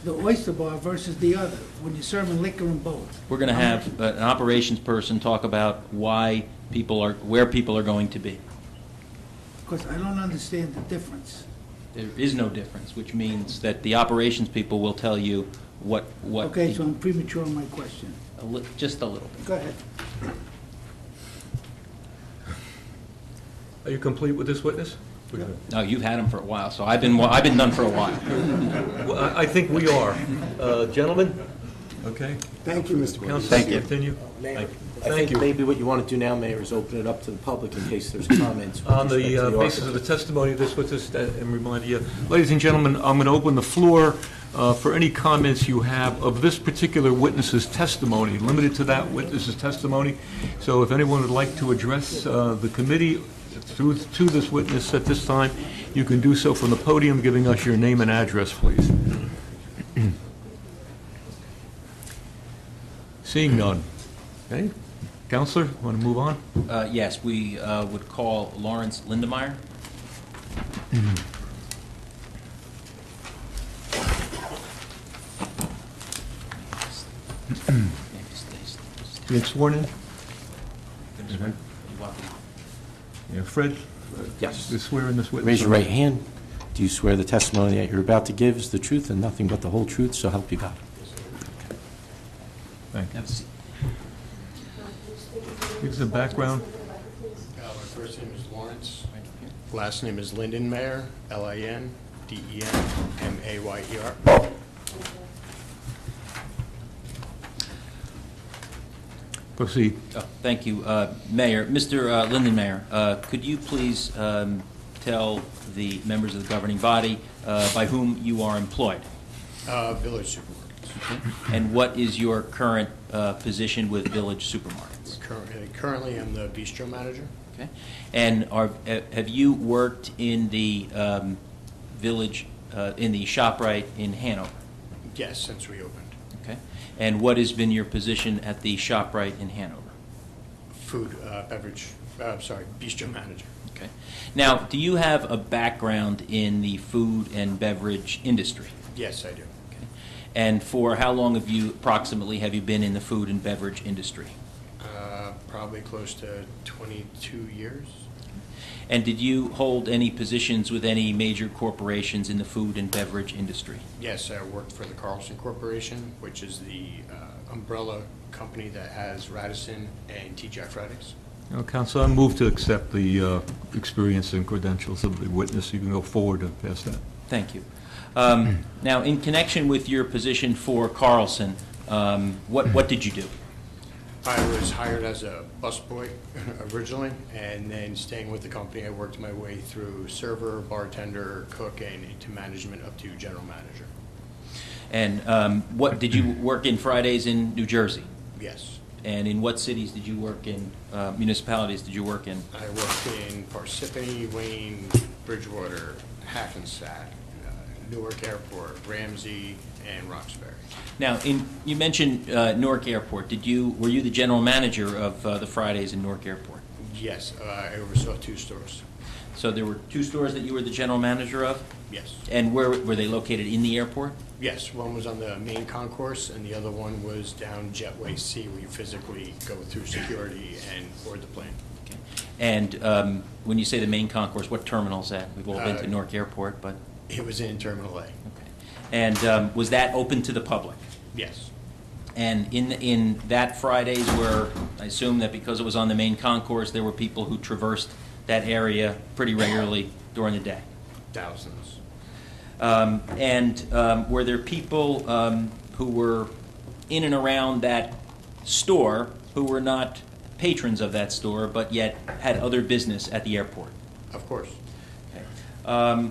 the oyster bar versus the other, when you're serving liquor in both? We're going to have an operations person talk about where people are going to be. Because I don't understand the difference. There is no difference, which means that the operations people will tell you what. Okay, so I'm premature on my question. Just a little bit. Go ahead. Are you complete with this witness? No, you've had him for a while, so I've been done for a while. Well, I think we are. Gentlemen? Okay. Thank you, Mr. President. Counsel, Thank you. continue. I Thank think you. maybe what you want to do now, Mayor, is open it up to the public in case there's comments. with On respect to the basis of the architect. testimony of this witness, and remind you, ladies and gentlemen, I'm going to open the floor for any comments you have of this particular witness's testimony, limited to that witness's testimony. So if anyone would like to address the committee to this witness at this time, you can do so from the podium, giving us your name and address, please. Seeing none. Okay. Counselor, want to move on? Yes, we would call Lawrence Lindemeyer. You get sworn in? Yeah, Fred? Yes. You swear in this witness? Raise your right hand. Do you swear the testimony that you're about to give is the truth and nothing but the whole truth, so help you God? Thank you. Have a seat. Give us a background. My first name is Lawrence. Last name is Lindenmayer, Lindenmayer. Proceed. Oh, thank you, Mayor. Mr. Lindenmayer, could you please tell the members of the governing body by whom you are employed? Village Supermarkets. And what is your current position with Village Supermarkets? Currently, I'm the bistro manager. Okay. And have you worked in the Village, in the ShopRite in Hanover? Yes, since we opened. Okay. And what has been your position at the ShopRite in Hanover? food, beverage, bistro manager. Okay. Now, do you have a background in the food and beverage industry? Yes, I do. Okay. And for how long approximately have you been in the food and beverage industry? Probably close to 22 years. And did you hold any positions with any major corporations in the food and beverage industry? Yes, I worked for the Carlson Corporation, which is the umbrella company that has Radisson and TGI Fridays. Counsel, I move to accept the experience and credentials of the witness. You can go forward and pass that. Thank you. Now, in connection with your position for Carlson, what did you do? I was hired as a busboy originally, and then staying with the company, I worked my way through server, bartender, cook, and into management up to general manager. And what did you work in Fridays in New Jersey? Yes. And in what cities did you work in, municipalities did you work in? I worked in Parsippany, Wayne, Bridgewater, Hackensack, Newark Airport, Ramsey, and Roxbury. Now, you mentioned Newark Airport. Were you the general manager of the Fridays in Newark Airport? Yes, I oversaw 2 stores. So there were 2 stores that you were the general manager of? Yes. And where were they located, in the airport? Yes, one was on the main concourse, and the other one was down Jetway C, where you physically go through security and board the plane. Okay. And when you say the main concourse, what terminal is that? We've all been to Newark Airport, but... It was in Terminal A. Okay. And was that open to the public? Yes. And in that Fridays where, I assume that because it was on the main concourse, there were people who traversed that area pretty regularly during the day? Thousands. And were there people who were in and around that store who were not patrons of that store, but yet had other business at the airport? Of course. Okay.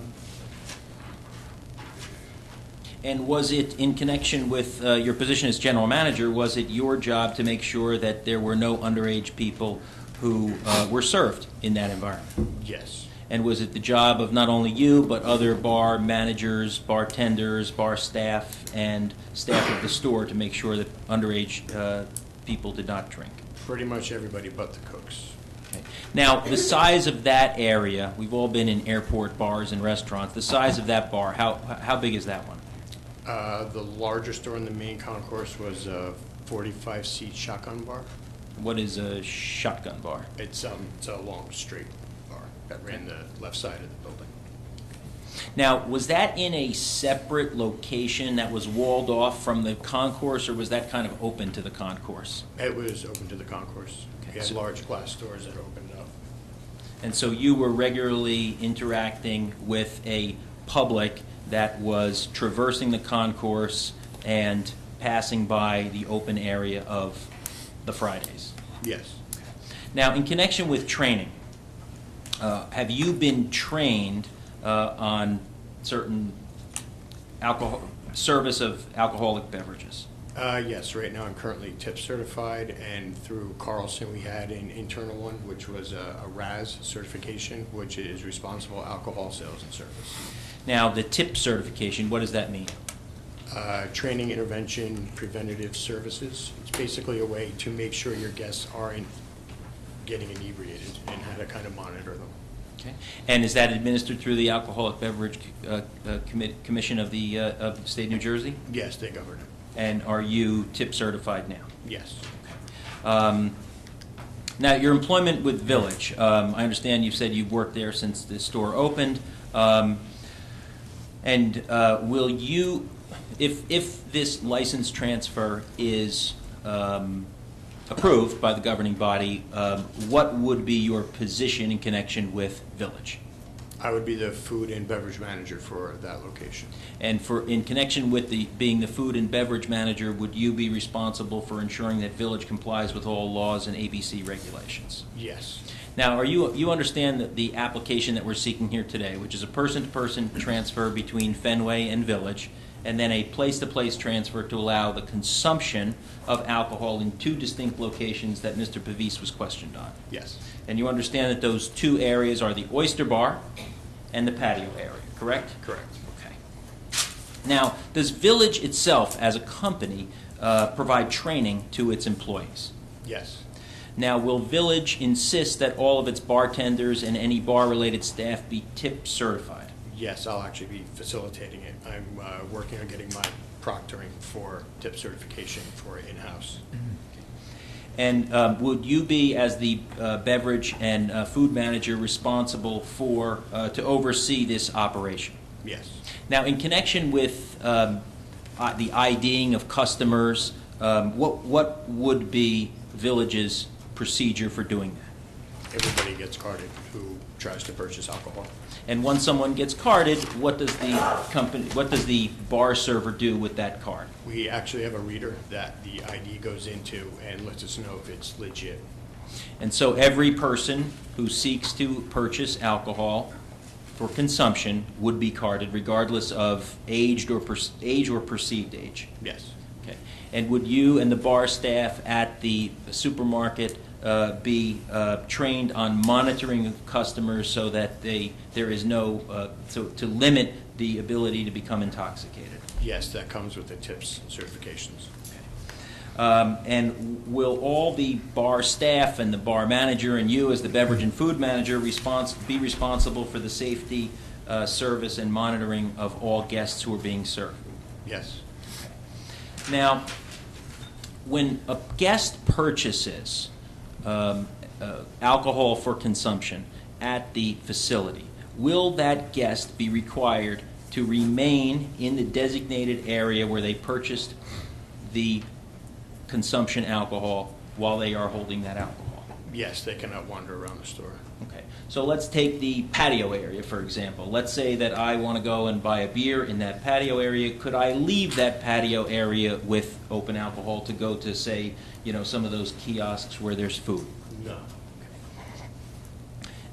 And was it, in connection with your position as general manager, was it your job to make sure that there were no underage people who were served in that environment? Yes. And was it the job of not only you, but other bar managers, bartenders, bar staff, and staff of the store to make sure that underage people did not drink? Pretty much everybody but the cooks. Okay. Now, the size of that area, we've all been in airport bars and restaurants, the size of that bar, how big is that one? The larger store in the main concourse was a 45-seat shotgun bar. What is a shotgun bar? It's a long, straight bar that ran the left side of the building. Now, was that in a separate location that was walled off from the concourse, or was that kind of open to the concourse? It was open to the concourse. Okay, We had so- large glass doors that opened up. And so you were regularly interacting with a public that was traversing the concourse and passing by the open area of the Fridays. Yes. Now, in connection with training, have you been trained on certain service of alcoholic beverages? Yes, right now I'm currently tip certified, and through Carlson we had an internal one, which was a RAS certification, which is responsible alcohol sales and service. Now, the tip certification, what does that mean? Training, intervention, preventative services. It's basically a way to make sure your guests aren't getting inebriated and how to kind of monitor them. Okay. And is that administered through the Alcoholic Beverage Commission of the state of New Jersey? Yes, they govern it. And are you tip certified now? Yes. Now, your employment with Village, I understand you've said you've worked there since the store opened. And will you, if this license transfer is approved by the governing body, what would be your position in connection with Village? I would be the food and beverage manager for that location. And in connection with being the food and beverage manager, would you be responsible for ensuring that Village complies with all laws and ABC regulations? Yes. Now, you understand that the application that we're seeking here today, which is a person-to-person transfer between Fenway and Village, and then a place-to-place transfer to allow the consumption of alcohol in 2 distinct locations that Mr. Pavis was questioned on. Yes. And you understand that those 2 areas are the oyster bar and the patio area, correct? Correct. Okay. Now, does Village itself, as a company, provide training to its employees? Yes. Now, will Village insist that all of its bartenders and any bar-related staff be tip certified? Yes, I'll actually be facilitating it. I'm working on getting my proctoring for tip certification for in-house. And would you be, as the beverage and food manager, responsible for, to oversee this operation? Yes. Now, in connection with the IDing of customers, what would be Village's procedure for doing that? Everybody gets carded who tries to purchase alcohol. And once someone gets carded, what does the bar server do with that card? We actually have a reader that the ID goes into and lets us know if it's legit. And so every person who seeks to purchase alcohol for consumption would be carded, regardless of age or perceived age. Yes. Okay. And would you and the bar staff at the supermarket be trained on monitoring customers so that there is no to limit the ability to become intoxicated? Yes, that comes with the tips certifications. And will all the bar staff and the bar manager and you as the beverage and food manager be responsible for the safety, service, and monitoring of all guests who are being served? Yes. Now, when a guest purchases alcohol for consumption at the facility, will that guest be required to remain in the designated area where they purchased the consumption alcohol while they are holding that alcohol? Yes, they cannot wander around the store. Okay. So let's take the patio area, for example. Let's say that I want to go and buy a beer in that patio area. Could I leave that patio area with open alcohol to go to, say, some of those kiosks where there's food? No.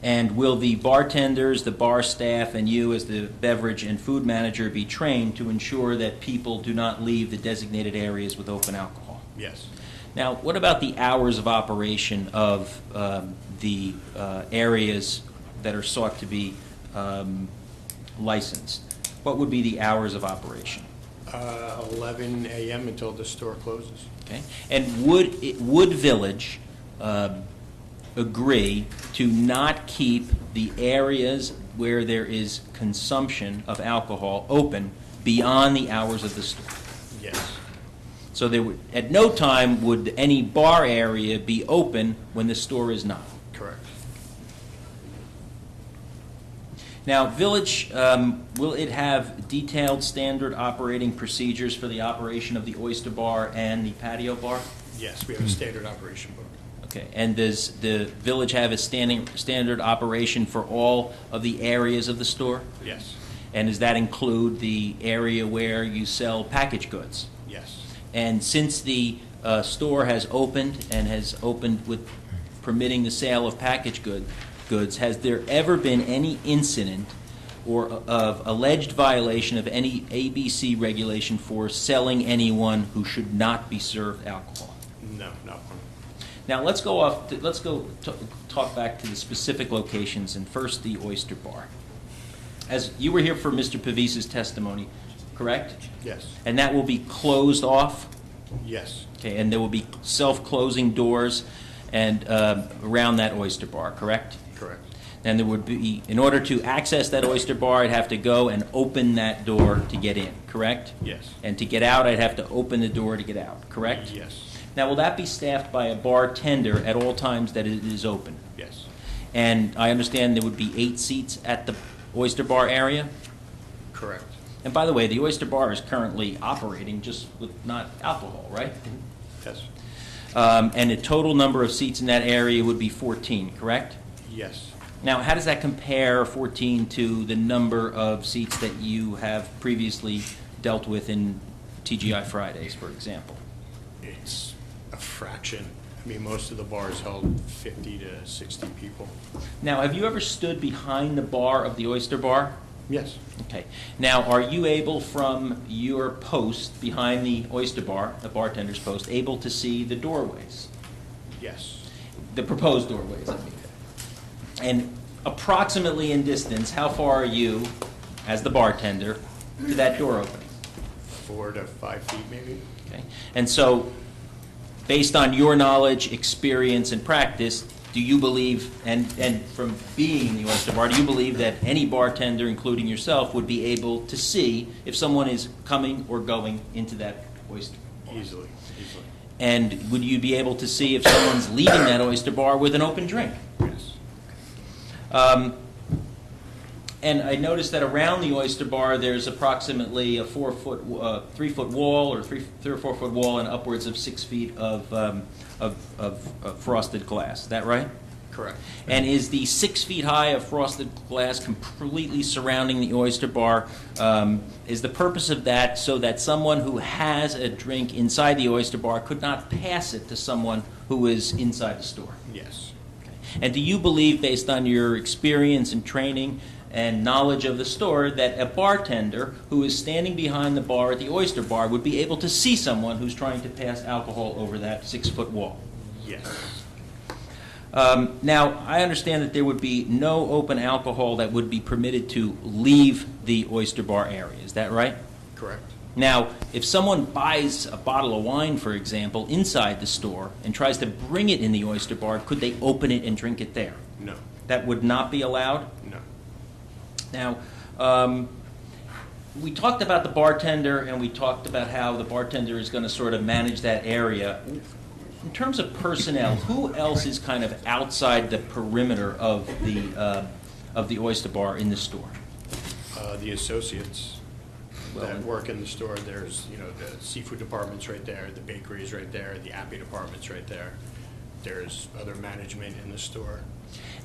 And will the bartenders, the bar staff, and you as the beverage and food manager be trained to ensure that people do not leave the designated areas with open alcohol? Yes. Now, what about the hours of operation of the areas that are sought to be licensed? What would be the hours of operation? 11 a.m. until the store closes. Okay. And would Village agree to not keep the areas where there is consumption of alcohol open beyond the hours of the store? Yes. So there would, at no time would any bar area be open when the store is not? Correct. Now, Village, will it have detailed standard operating procedures for the operation of the oyster bar and the patio bar? Yes, we have a standard operation book. Okay, and does the Village have a standard operation for all of the areas of the store? Yes. And does that include the area where you sell packaged goods? Yes. And since the store has opened with permitting the sale of packaged goods, has there ever been any incident or of alleged violation of any ABC regulation for selling anyone who should not be served alcohol? No, not one. Now let's talk back to the specific locations, and first the oyster bar. As you were here for Mr. Pavise's testimony, correct? Yes. And that will be closed off? Yes. Okay, and there will be self-closing doors and around that oyster bar, correct? Correct. And there would be, in order to access that oyster bar, I'd have to go and open that door to get in, correct? Yes. And to get out, I'd have to open the door to get out, correct? Yes. Now, will that be staffed by a bartender at all times that it is open? Yes. And I understand there would be 8 seats at the oyster bar area? Correct. And by the way, the oyster bar is currently operating just with not alcohol, right? Yes. And the total number of seats in that area would be 14, correct? Yes. Now, how does that compare, 14, to the number of seats that you have previously dealt with in TGI Fridays, for example? It's a fraction. I mean, most of the bars held 50 to 60 people. Now, have you ever stood behind the bar of the oyster bar? Yes. Okay. Now, are you able, from your post behind the oyster bar, the bartender's post, able to see the doorways? Yes. The proposed doorways, I mean. And approximately in distance, how far are you, as the bartender, to that door opening? 4 to 5 feet, maybe. Okay. And so, based on your knowledge, experience, and practice, do you believe, and from being in the oyster bar, do you believe that any bartender, including yourself, would be able to see if someone is coming or going into that oyster bar? Easily. And would you be able to see if someone's leaving that oyster bar with an open drink? Yes. And I noticed that around the oyster bar, there's approximately a 3-foot wall, or 3 or 4 foot wall, and upwards of 6 feet of frosted glass. Is that right? Correct. And is the 6 feet high of frosted glass completely surrounding the oyster bar? Is the purpose of that so that someone who has a drink inside the oyster bar could not pass it to someone who is inside the store? Yes. Okay. And do you believe, based on your experience and training and knowledge of the store, that a bartender who is standing behind the bar at the oyster bar would be able to see someone who's trying to pass alcohol over that 6-foot wall? Yes. Now, I understand that there would be no open alcohol that would be permitted to leave the oyster bar area. Is that right? Correct. Now, if someone buys a bottle of wine, for example, inside the store and tries to bring it in the oyster bar, could they open it and drink it there? No. That would not be allowed? No. Now, we talked about the bartender, and we talked about how the bartender is going to sort of manage that area. In terms of personnel, who else is kind of outside the perimeter of the oyster bar in the store? The associates that work in the store. There's, the seafood department's right there, the bakery's right there, the appy department's right there. There's other management in the store.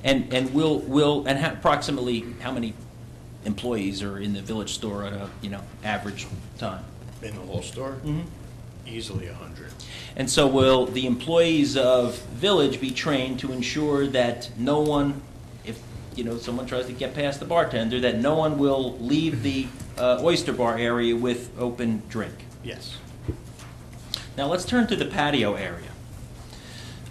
And approximately how many employees are in the village store at a average time? In the whole store? Mm-hmm. Easily 100. And so will the employees of Village be trained to ensure that no one, if someone tries to get past the bartender, that no one will leave the oyster bar area with open drink? Yes. Now let's turn to the patio area.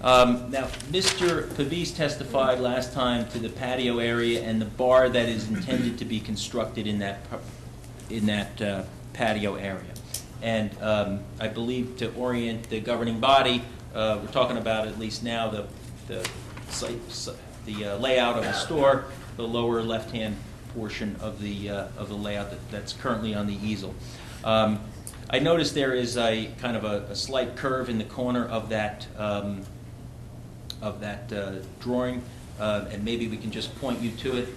Now, Mr. Pavis testified last time to the patio area and the bar that is intended to be constructed in that patio area. And I believe, to orient the governing body, we're talking about, at least now, the layout of the store, the lower left-hand portion of the layout that's currently on the easel. I noticed there is a kind of a slight curve in the corner of that drawing, and maybe we can just point you to it.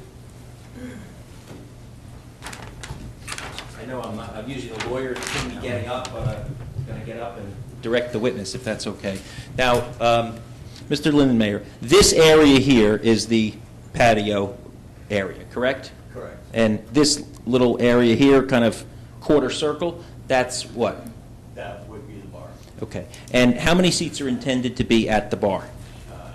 I know I'm usually the lawyer to see me getting up, but I'm going to get up and direct the witness, if that's okay. Now, Mr. Lindenmayer, this area here is the patio area, correct? Correct. And this little area here, kind of quarter circle, that's what? That would be the bar. Okay. And how many seats are intended to be at the bar?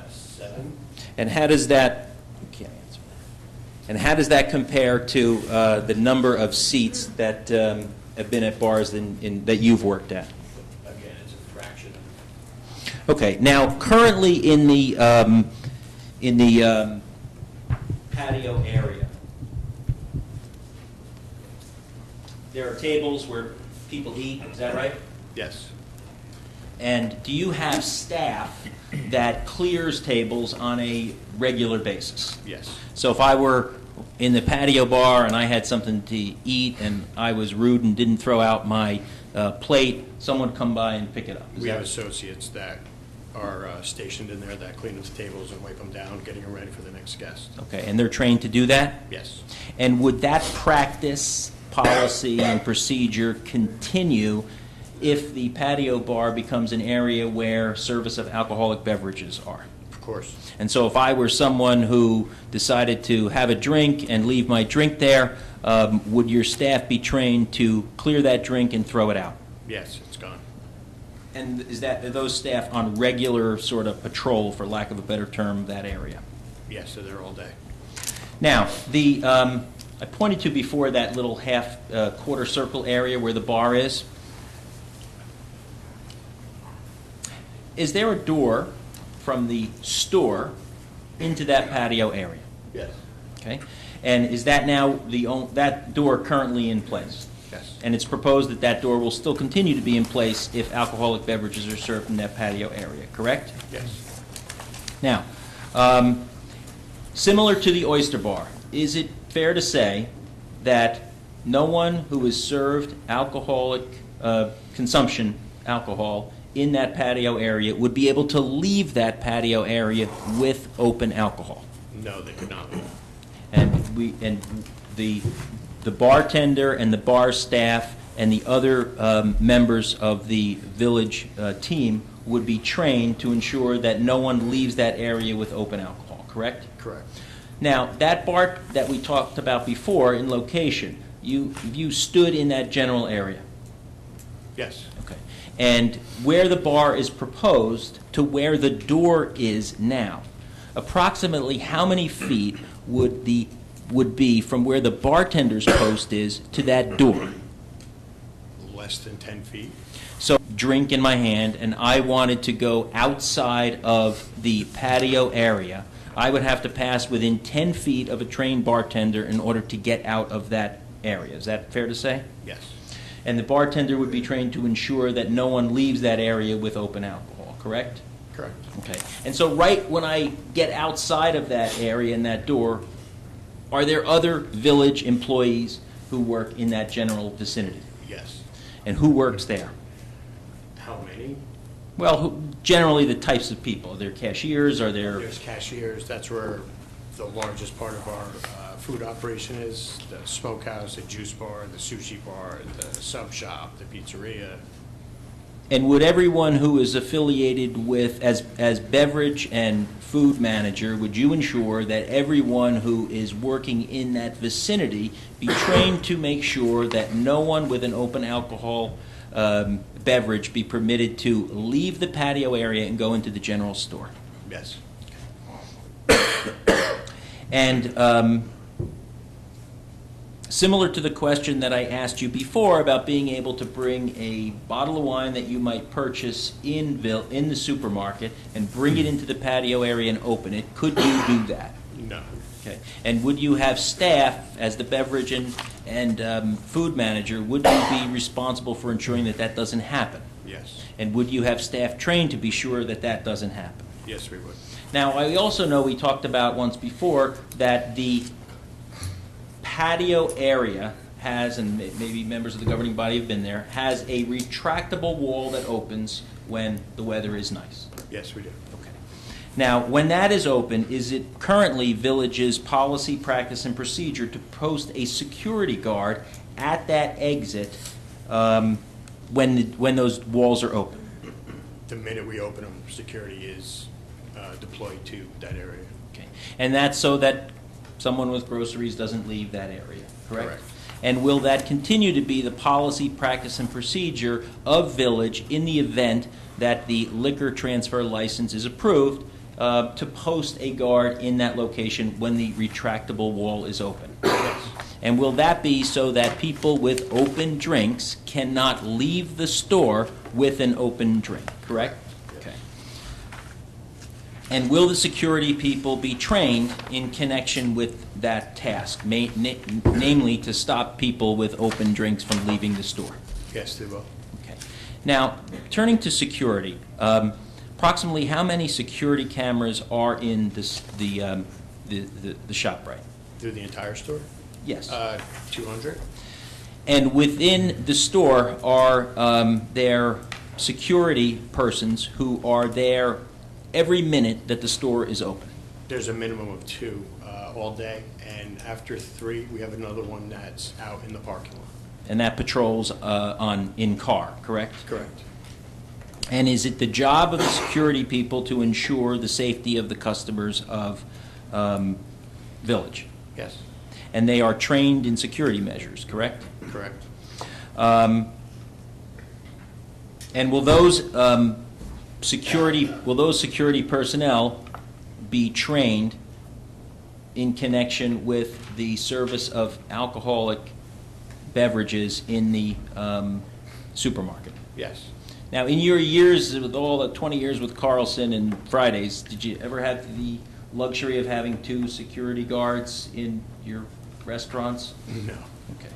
7. And how does that, you can't answer that. And how does that compare to the number of seats that have been at bars that you've worked at? Again, it's a fraction. Okay. Now, currently in the patio area, there are tables where people eat. Is that right? Yes. And do you have staff that clears tables on a regular basis? Yes. So if I were in the patio bar and I had something to eat and I was rude and didn't throw out my plate, someone would come by and pick it up. We have associates that are stationed in there that clean up the tables and wipe them down, getting them ready for the next guest. Okay, and they're trained to do that? Yes. And would that practice, policy, and procedure continue if the patio bar becomes an area where service of alcoholic beverages are? Of course. And so if I were someone who decided to have a drink and leave my drink there, would your staff be trained to clear that drink and throw it out? Yes, it's gone. And are those staff on regular sort of patrol, for lack of a better term, that area? Yes, they're there all day. Now, I pointed to before that little quarter circle area where the bar is. Is there a door from the store into that patio area? Yes. Okay. And is that now that door currently in place? Yes. And it's proposed that that door will still continue to be in place if alcoholic beverages are served in that patio area, correct? Yes. Now, similar to the oyster bar, is it fair to say that no one who is served alcoholic consumption alcohol in that patio area would be able to leave that patio area with open alcohol? No, they could not. And the bartender and the bar staff and the other members of the village team would be trained to ensure that no one leaves that area with open alcohol, correct? Correct. Now, that bar that we talked about before in location, you stood in that general area. Yes. Okay. And where the bar is proposed to where the door is now, approximately how many feet would be from where the bartender's post is to that door? Less than 10 feet. So, drink in my hand, and I wanted to go outside of the patio area, I would have to pass within 10 feet of a trained bartender in order to get out of that area. Is that fair to say? Yes. And the bartender would be trained to ensure that no one leaves that area with open alcohol, correct? Correct. Okay. And so right when I get outside of that area and that door, are there other village employees who work in that general vicinity? Yes. And who works there? How many? Well, generally the types of people. Are there cashiers? Are there... There's cashiers. That's where the largest part of our food operation is. The smokehouse, the juice bar, the sushi bar, the sub shop, the pizzeria. And would everyone who is affiliated with, as beverage and food manager, would you ensure that everyone who is working in that vicinity be trained to make sure that no one with an open alcohol beverage be permitted to leave the patio area and go into the general store? Yes. And similar to the question that I asked you before about being able to bring a bottle of wine that you might purchase in the supermarket and bring it into the patio area and open it, could you do that? No. Okay. And would you have staff, as the beverage and food manager, would you be responsible for ensuring that that doesn't happen? Yes. And would you have staff trained to be sure that that doesn't happen? Yes, we would. Now, I also know we talked about once before that the patio area has, and maybe members of the governing body have been there, has a retractable wall that opens when the weather is nice. Yes, we do. Okay. Now, when that is open, is it currently Village's policy, practice, and procedure to post a security guard at that exit when those walls are open? The minute we open them, security is deployed to that area. Okay. And that's so that someone with groceries doesn't leave that area, correct? Correct. And will that continue to be the policy, practice, and procedure of Village in the event that the liquor transfer license is approved to post a guard in that location when the retractable wall is open? Yes. And will that be so that people with open drinks cannot leave the store with an open drink, correct? Okay. And will the security people be trained in connection with that task, namely to stop people with open drinks from leaving the store? Yes, they will. Okay. Now, turning to security, approximately how many security cameras are in the ShopRite? Through the entire store? Yes. 200. And within the store are there security persons who are there every minute that the store is open? There's a minimum of 2 all day, and after 3, we have another one that's out in the parking lot. And that patrols in car, correct? Correct. And is it the job of the security people to ensure the safety of the customers of Village? Yes. And they are trained in security measures, correct? Correct. And will those security personnel be trained in connection with the service of alcoholic beverages in the supermarket? Yes. Now, in your years, with all the 20 years with Carlson and Fridays, did you ever have the luxury of having 2 security guards in your restaurants? No. Okay.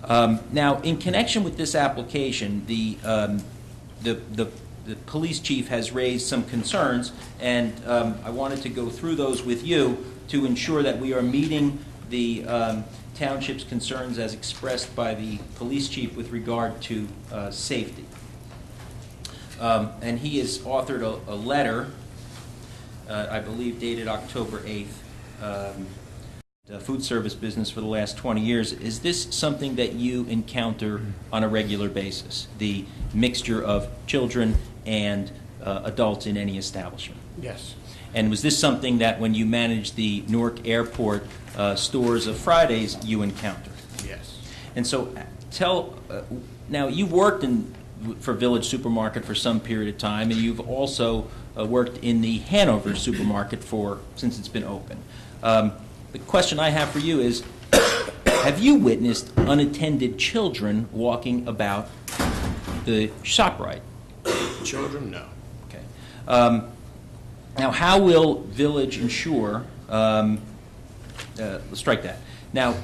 Now, in connection with this application, the police chief has raised some concerns, and I wanted to go through those with you to ensure that we are meeting the township's concerns as expressed by the police chief with regard to safety. And he has authored a letter, I believe dated October 8th, the food service business for the last 20 years. Is this something that you encounter on a regular basis, the mixture of children and adults in any establishment? Yes. And was this something that when you managed the Newark Airport stores of Fridays, you encountered? Yes. And so now you've worked for Village Supermarket for some period of time, and you've also worked in the Hanover supermarket since it's been open. The question I have for you is, have you witnessed unattended children walking about the ShopRite? Children, no. Okay. Now, how will Village ensure, let's strike that. Now,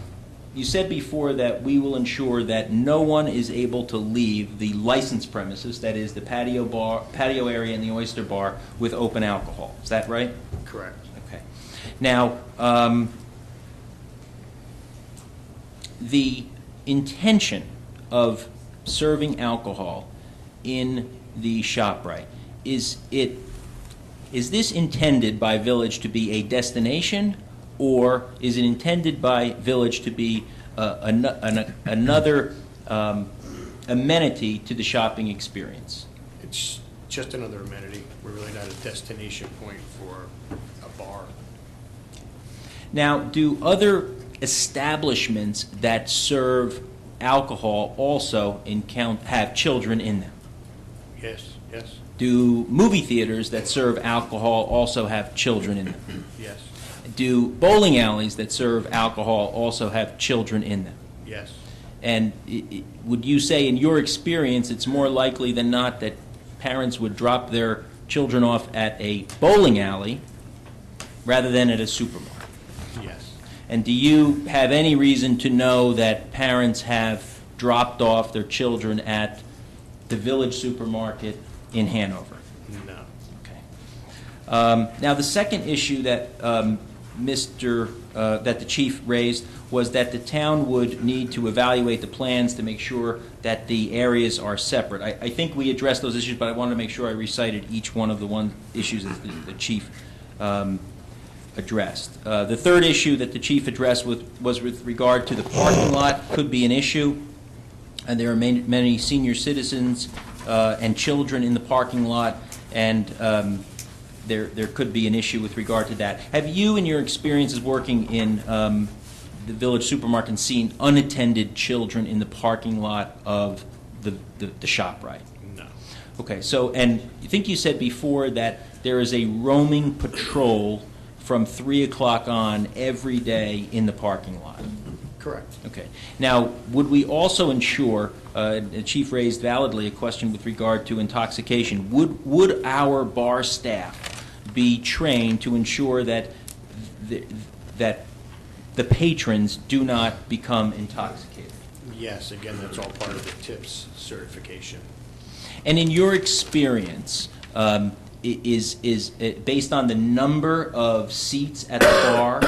you said before that we will ensure that no one is able to leave the licensed premises, that is the patio area and the oyster bar, with open alcohol. Is that right? Correct. Okay. Now, the intention of serving alcohol in the ShopRite, is this intended by Village to be a destination, or is it intended by Village to be another amenity to the shopping experience? It's just another amenity. We're really not a destination point for a bar. Now, do other establishments that serve alcohol also have children in them? Yes, yes, Do movie theaters that serve alcohol also have children in them? yes, Do bowling alleys that serve alcohol also have children in them? yes. And would you say, in your experience, it's more likely than not that parents would drop their children off at a bowling alley rather than at a supermarket? Yes. And do you have any reason to know that parents have dropped off their children at the Village Supermarket in Hanover? No. Okay. Now, the second issue that that the chief raised was that the town would need to evaluate the plans to make sure that the areas are separate. I think we addressed those issues, but I wanted to make sure I recited each one of the issues that the chief addressed. The third issue that the chief addressed was with regard to the parking lot. Could be an issue, and there are many senior citizens and children in the parking lot, and there could be an issue with regard to that. Have you, in your experiences working in the Village Supermarket, seen unattended children in the parking lot of the ShopRite? No. Okay, so, and I think you said before that there is a roaming patrol from 3 o'clock on every day in the parking lot. Correct. Okay. Now, would we also ensure, the chief raised validly a question with regard to intoxication, would our bar staff be trained to ensure that the patrons do not become intoxicated? Yes, again, that's all part of the TIPS certification. And in your experience, is it based on the number of seats at the bar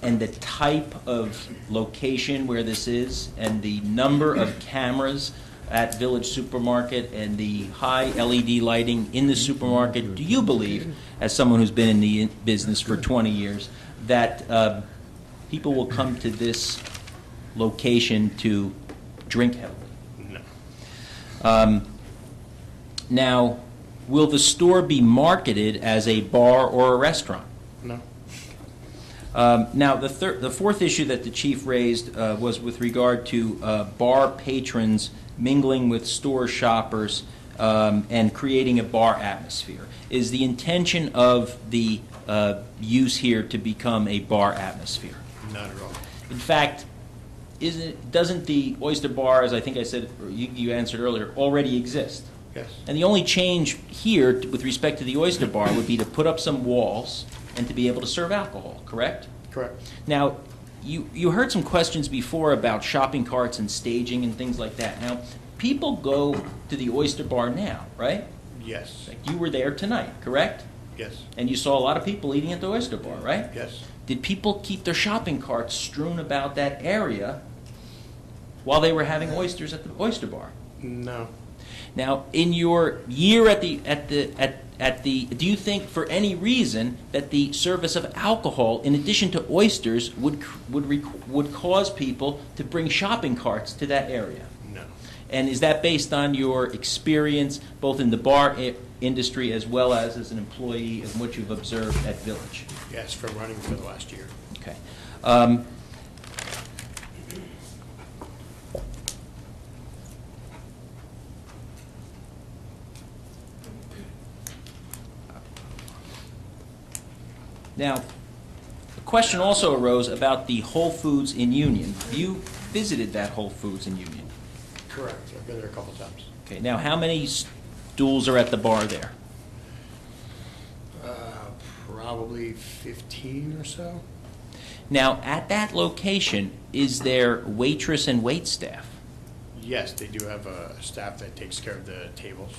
and the type of location where this is and the number of cameras at Village Supermarket and the high LED lighting in the supermarket, do you believe, as someone who's been in the business for 20 years, that people will come to this location to drink heavily? No. Now, will the store be marketed as a bar or a restaurant? No. Now, the fourth issue that the chief raised was with regard to bar patrons mingling with store shoppers and creating a bar atmosphere. Is the intention of the use here to become a bar atmosphere? Not at all. In fact, doesn't the oyster bar, as I think I said, or you answered earlier, already exist? Yes. And the only change here with respect to the oyster bar would be to put up some walls and to be able to serve alcohol, correct? Correct. Now, you heard some questions before about shopping carts and staging and things like that. Now, people go to the Oyster Bar now, right? Yes, Like you were there tonight, correct? yes, And you saw a lot of people eating at the Oyster Bar, right? yes. Did people keep their shopping carts strewn about that area while they were having oysters at the Oyster Bar? No. Now, in your year at the, do you think for any reason that the service of alcohol, in addition to oysters, would cause people to bring shopping carts to that area? No. And is that based on your experience both in the bar industry as well as an employee and what you've observed at Village? Yes, from running for the last year. Okay. Now, a question also arose about the Whole Foods in Union. You visited that Whole Foods in Union. Correct. I've been there a couple times. Okay, now how many stools are at the bar there? Probably 15 or so. Now, at that location, is there waitress and wait staff? Yes, they do have a staff that takes care of the tables.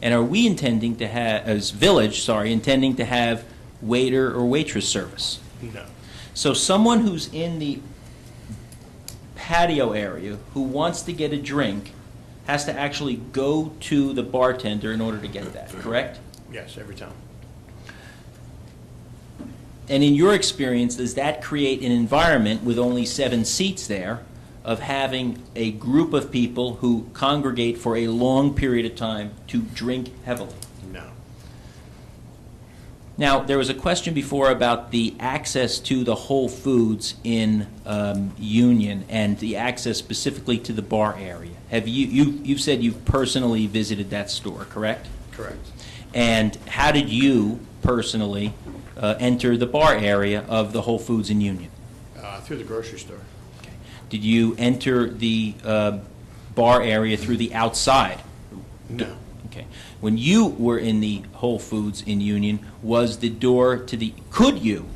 And are we intending to have, as Village, intending to have waiter or waitress service? No. So someone who's in the patio area who wants to get a drink has to actually go to the bartender in order to get that, correct? Yes, every time. And in your experience, does that create an environment with only 7 seats there of having a group of people who congregate for a long period of time to drink heavily? No. Now, there was a question before about the access to the Whole Foods in Union and the access specifically to the bar area. Have you've said you've personally visited that store, correct? Correct. And how did you personally enter the bar area of the Whole Foods in Union? Through the grocery store. Okay. Did you enter the bar area through the outside? No. Okay. When you were in the Whole Foods in Union, was the door to the, could you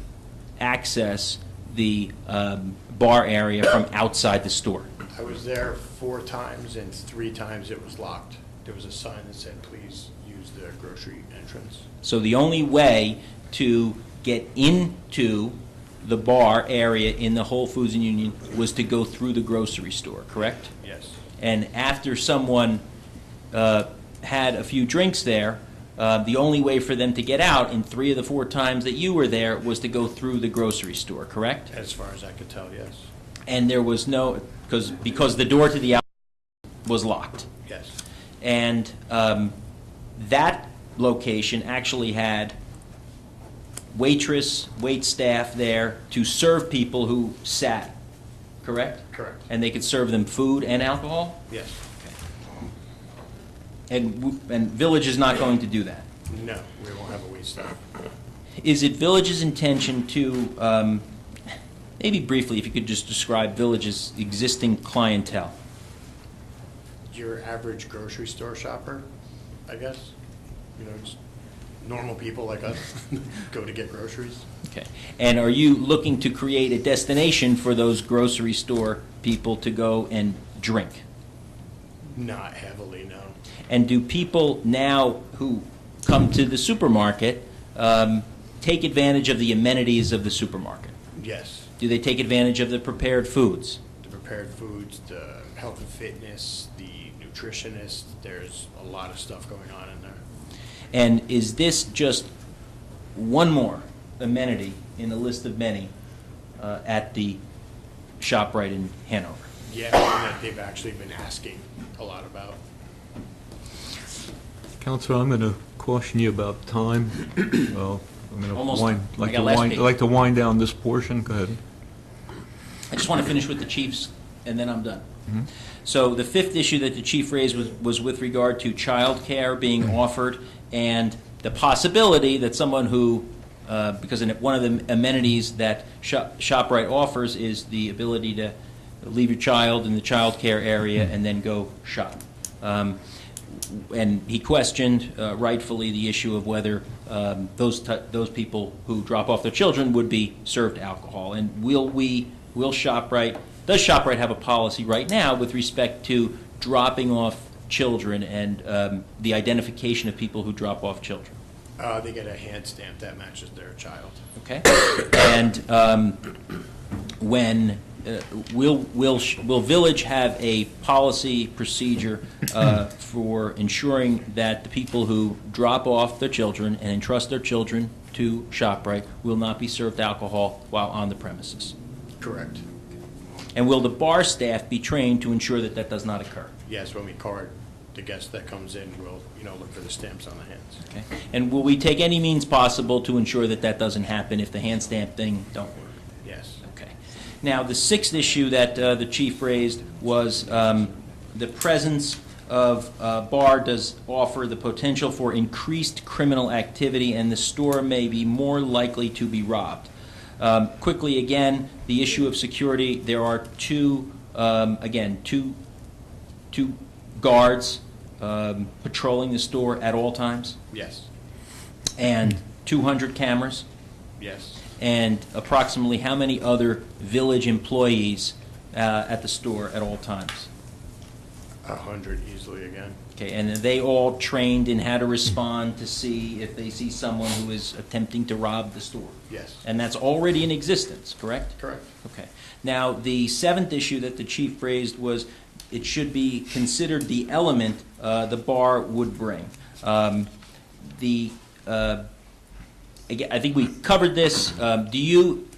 access the bar area from outside the store? I was there 4 times, and 3 times it was locked. There was a sign that said, please use the grocery entrance. So the only way to get into the bar area in the Whole Foods in Union was to go through the grocery store, correct? Yes. And after someone had a few drinks there, the only way for them to get out in 3 of the 4 times that you were there was to go through the grocery store, correct? As far as I could tell, yes. And there was no, because the door to the outside was locked. Yes. And that location actually had wait staff there to serve people who sat, correct? Correct. And they could serve them food and alcohol? Yes. And Village is not going to do that? No, we won't have a wait staff. Is it Village's intention to, maybe briefly, if you could just describe Village's existing clientele? Your average grocery store shopper, I guess. You know, just normal people like us go to get groceries. Okay. And are you looking to create a destination for those grocery store people to go and drink? Not heavily, no. And do people now who come to the supermarket take advantage of the amenities of the supermarket? Yes. Do they take advantage of the prepared foods? The prepared foods, the health and fitness, the nutritionist, there's a lot of stuff going on in there. And is this just one more amenity in a list of many at the ShopRite in Hanover? Yeah, that they've actually been asking a lot about. Counselor, I'm going to caution you about time. Well, I'm going Almost. to like to wind down this portion. Go ahead. I just want to finish with the chiefs, and then I'm done. Mm-hmm. So the 5th issue that the chief raised was with regard to child care being offered and the possibility that someone who, because one of the amenities that ShopRite offers is the ability to leave your child in the child care area and then go shop. And he questioned rightfully the issue of whether those people who drop off their children would be served alcohol. And will we does ShopRite have a policy right now with respect to dropping off children and the identification of people who drop off children? They get a hand stamp that matches their child. Okay. And will Village have a policy procedure for ensuring that the people who drop off their children and entrust their children to ShopRite will not be served alcohol while on the premises? Correct. And will the bar staff be trained to ensure that that does not occur? Yes, when we card the guest that comes in, we'll, look for the stamps on the hands. Okay. And will we take any means possible to ensure that that doesn't happen if the hand stamp thing don't work? Yes. Okay. Now, the sixth issue that the chief raised was the presence of bar does offer the potential for increased criminal activity, and the store may be more likely to be robbed. Quickly, again, the issue of security. There are two guards patrolling the store at all times, Yes. and 200 cameras, Yes. and approximately how many other village employees at the store at all times? 100 easily again. Okay, and are they all trained in how to respond to see if they see someone who is attempting to rob the store? Yes. And that's already in existence, correct? Correct. Okay. Now, the seventh issue that the chief raised was it should be considered the element the bar would bring. Again, I think we covered this. Do you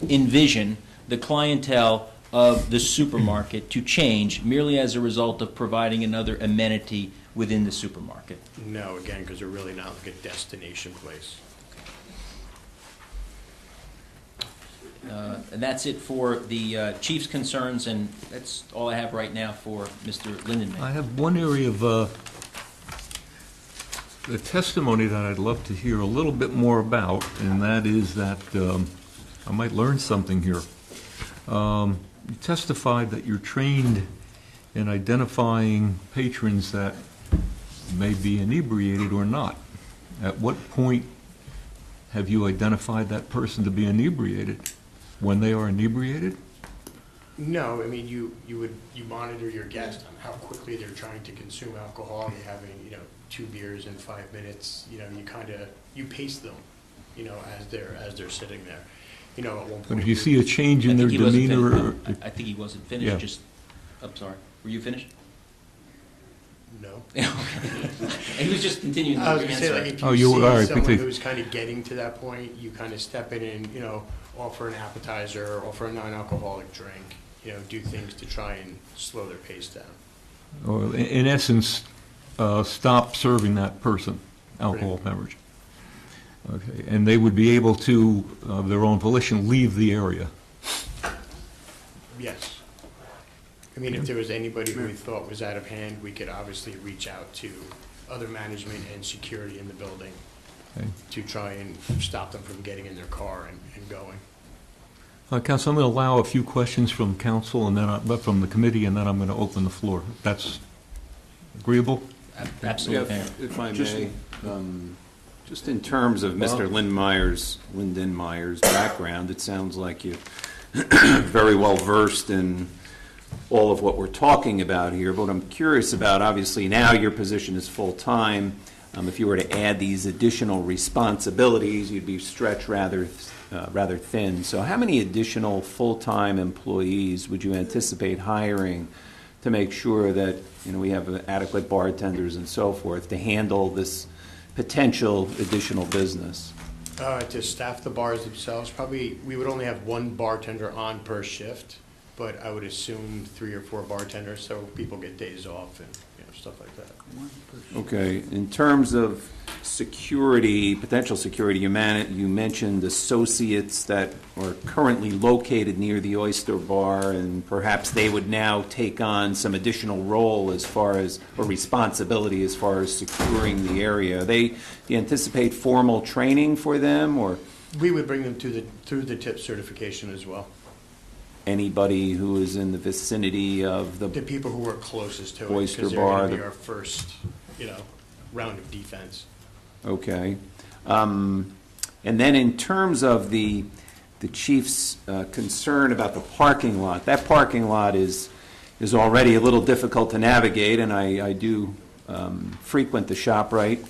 envision the clientele of the supermarket to change merely as a result of providing another amenity within the supermarket? No, again, because they're really not like a destination place. And that's it for the chief's concerns, and that's all I have right now for Mr. Lindenman. I have one area of the testimony that I'd love to hear a little bit more about, and that is that I might learn something here. You testified that you're trained in identifying patrons that may be inebriated or not. At what point have you identified that person to be inebriated? When they are inebriated? No, I mean, you monitor your guest on how quickly they're trying to consume alcohol. They're having, 2 beers in 5 minutes. You pace them, as they're sitting there. At one point. But if you see a change in their demeanor, I think he wasn't finished. Yeah. I'm sorry. Were you finished? No. He was just continuing. I was going to say, like, if Oh, you you see are, someone please. who's kind of getting to that point, you kind of step in and, offer an appetizer, offer a non-alcoholic drink, do things to try and slow their pace down. or in essence, stop serving that person alcohol beverage. Okay, and they would be able to, of their own volition, leave the area. Yes. I mean, if there was anybody who we thought was out of hand, we could obviously reach out to other management and security in the building Okay. to try and stop them from getting in their car and going. Council, I'm going to allow a few questions from council and then, from the committee, and then I'm going to open the floor. That's agreeable? Absolutely. If I may, just in terms of Mr. Lindenmeyer's background, it sounds like you're very well versed in all of what we're talking about here. But what I'm curious about, obviously now your position is full-time. If you were to add these additional responsibilities, you'd be stretched rather thin. So how many additional full-time employees would you anticipate hiring to make sure that we have adequate bartenders and so forth to handle this potential additional business? To staff the bars themselves, probably we would only have 1 bartender on per shift, but I would assume 3 or 4 bartenders, so people get days off and stuff like that. Okay. In terms of security, potential security, you mentioned associates that are currently located near the Oyster Bar, and perhaps they would now take on some additional role as far as, or responsibility as far as securing the area. Do you anticipate formal training for them, or? We would bring them through the tip certification as well. Anybody who is in the vicinity of the people who are closest to it, Oyster because they're Bar, going to be our first, round of defense. Okay. And then in terms of the the chief's concern about the parking lot. That parking lot is already a little difficult to navigate, and I do frequent the ShopRite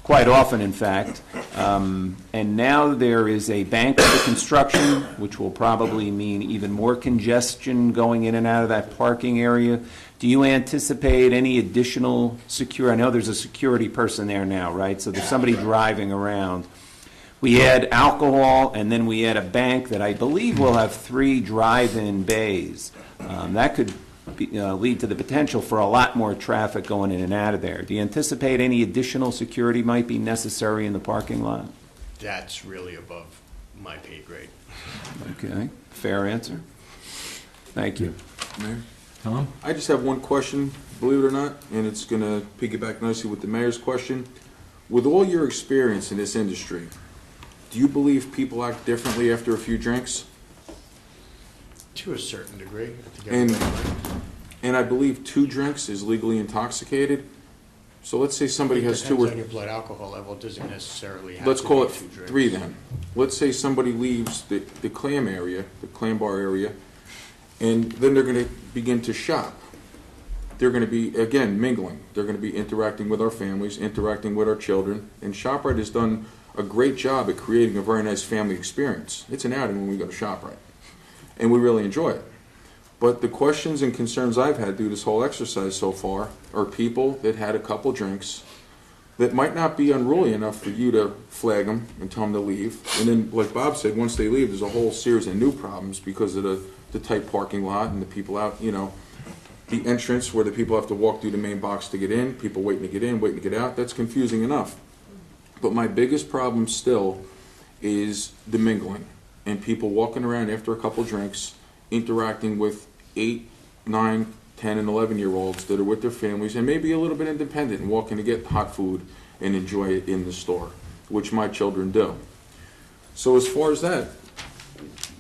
quite often, in fact. And now there is a bank under construction, which will probably mean even more congestion going in and out of that parking area. Do you anticipate any additional security? I know there's a security person there now, right? So there's somebody driving around. We add alcohol, and then we add a bank that I believe will have 3 drive-in bays. That could lead to the potential for a lot more traffic going in and out of there. Do you anticipate any additional security might be necessary in the parking lot? That's really above my pay grade. Okay, fair answer. Thank you. Mayor? Tom? I just have one question, believe it or not, and it's going to piggyback nicely with the mayor's question. With all your experience in this industry, do you believe people act differently after a few drinks? To a certain degree. I think And, everybody might. and I believe 2 drinks is legally intoxicated. So let's say somebody It has 2 depends or... on your blood alcohol level. It doesn't necessarily have Let's to call be it 2 drinks. 3 then. Let's say somebody leaves the clam area, the clam bar area, and then they're going to begin to shop. They're going to be, again, mingling. They're going to be interacting with our families, interacting with our children, and ShopRite has done a great job at creating a very nice family experience. It's an outing when we go to ShopRite, and we really enjoy it. But the questions and concerns I've had through this whole exercise so far are people that had a couple drinks that might not be unruly enough for you to flag them and tell them to leave. And then, like Bob said, once they leave, there's a whole series of new problems because of the tight parking lot and the people out, the entrance where the people have to walk through the main box to get in, people waiting to get in, waiting to get out. That's confusing enough. But my biggest problem still is the mingling and people walking around after a couple drinks, interacting with 8, 9, 10, and 11-year-olds that are with their families and maybe a little bit independent and walking to get hot food and enjoy it in the store, which my children do. So as far as that,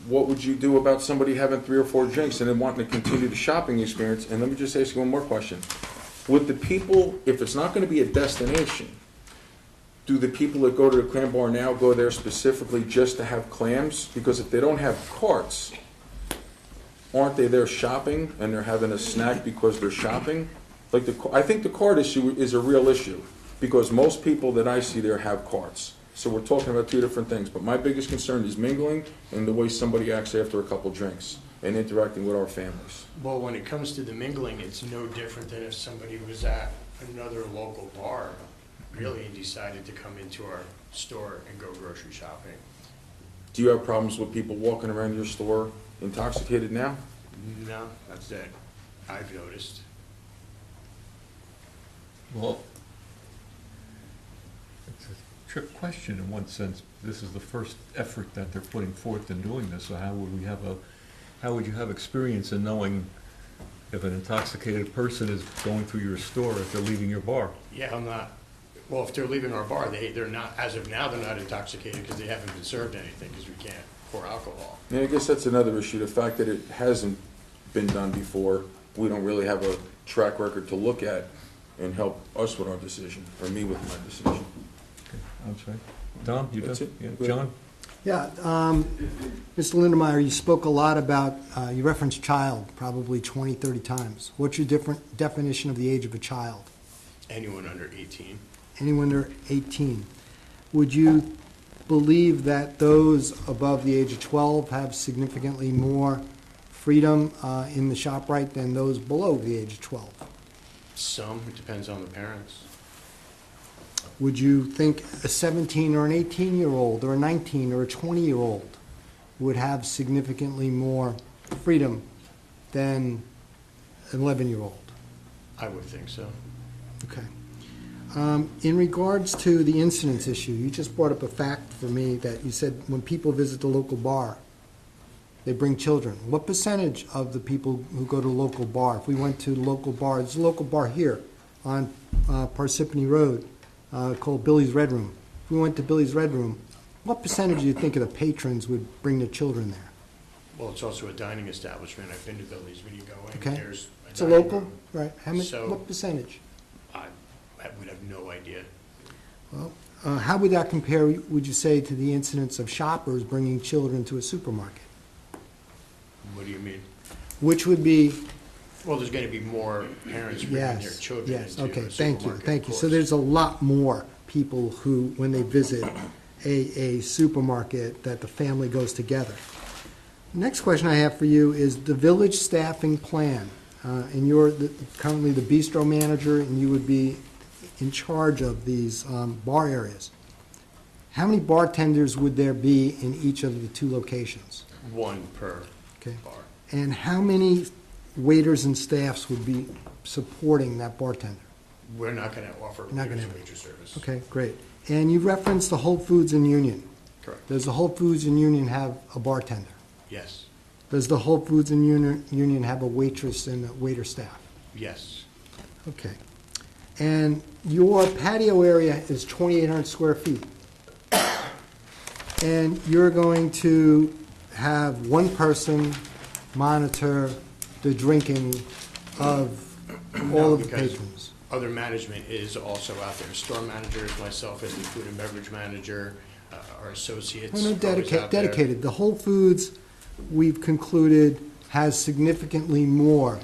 what would you do about somebody having 3 or 4 drinks and then wanting to continue the shopping experience? And let me just ask you one more question. Would the people, if it's not going to be a destination, do the people that go to the clam bar now go there specifically just to have clams? Because if they don't have carts, aren't they there shopping and they're having a snack because they're shopping? I think the cart issue is a real issue because most people that I see there have carts. So we're talking about 2 different things. But my biggest concern is mingling and the way somebody acts after a couple drinks and interacting with our families. Well, when it comes to the mingling, it's no different than if somebody was at another local bar, really, and decided to come into our store and go grocery shopping. Do you have problems with people walking around your store intoxicated now? No, that's it. I've noticed. Well, it's a trick question in one sense. This is the first effort that they're putting forth in doing this, so how would you have experience in knowing if an intoxicated person is going through your store if they're leaving your bar? Yeah, I'm not. Well, if they're leaving our bar, they're not, as of now, they're not intoxicated because they haven't been served anything because we can't pour alcohol. Yeah, I guess that's another issue. The fact that it hasn't been done before, we don't really have a track record to look at and help us with our decision, or me with my decision. I'm sorry. Tom, you That's done? it. Yeah. John? Yeah, Mr. Lindemeyer, you spoke a lot about, you referenced child probably 20, 30 times. What's your different definition of the age of a child? Anyone under 18. Anyone under 18. Would you believe that those above the age of 12 have significantly more freedom in the ShopRite than those below the age of 12? Some, it depends on the parents. Would you think a 17 or an 18-year-old or a 19 or a 20-year-old would have significantly more freedom than an 11-year-old? I would think so. Okay. In regards to the incidence issue, you just brought up a fact for me that you said when people visit the local bar, they bring children. What percentage of the people who go to the local bar, if we went to the local bar, there's a local bar here on Parsippany Road called Billy's Red Room. If we went to Billy's Red Room, what percentage do you think of the patrons would bring their children there? Well, it's also a dining establishment. I've been to Billy's when you go in. Okay. There's It's a dining local, room. right? How much? So- What percentage? I would have no idea. Well, how would that compare, would you say, to the incidence of shoppers bringing children to a supermarket? What do you mean? Which would be, Well, there's going to be more parents bringing their yes, children yes, into okay, a thank you, supermarket, thank of you. So course. there's a lot more people who, when they visit a supermarket, that the family goes together. Next question I have for you is the village staffing plan. And you're currently the bistro manager, and you would be in charge of these bar areas. How many bartenders would there be in each of the 2 locations? One per Okay. bar. And how many waiters and staffs would be supporting that bartender? We're not going to offer Not gonna waiters and have- waitress service. Okay, great. And you referenced the Whole Foods and Union. Correct. Does the Whole Foods and Union have a bartender? Yes. Does the Whole Foods and Union have a waitress and a waiter staff? Yes. Okay. And your patio area is 2,800 square feet. And you're going to have one person monitor the drinking of all No, of the because patrons. Other management is also out there. Store managers, myself as the food and beverage manager, our associates. No, no, are always out there. dedicated. The Whole Foods, we've concluded, has significantly more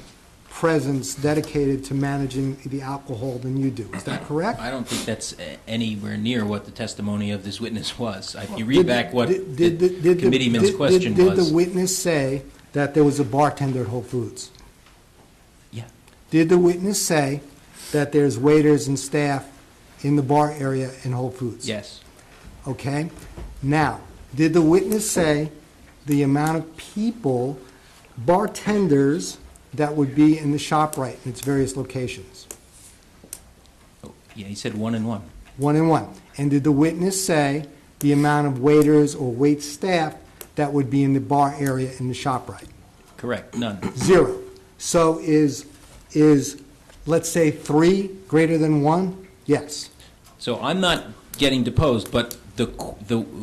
presence dedicated to managing the alcohol than you do. Is that correct? I don't think that's anywhere near what the testimony of this witness was. If you read back what the committeeman's question Did was. the witness say that there was a bartender at Whole Foods? Yeah. Did the witness say that there's waiters and staff in the bar area in Whole Foods? Yes. Okay? Now, did the witness say the amount of people, bartenders, that would be in the ShopRite in its various locations? Yeah, he said 1 and 1. 1 and 1. And did the witness say the amount of waiters or wait staff that would be in the bar area in the ShopRite? Correct, none. 0. So is, let's say, 3 greater than 1? Yes. So I'm not getting deposed, but the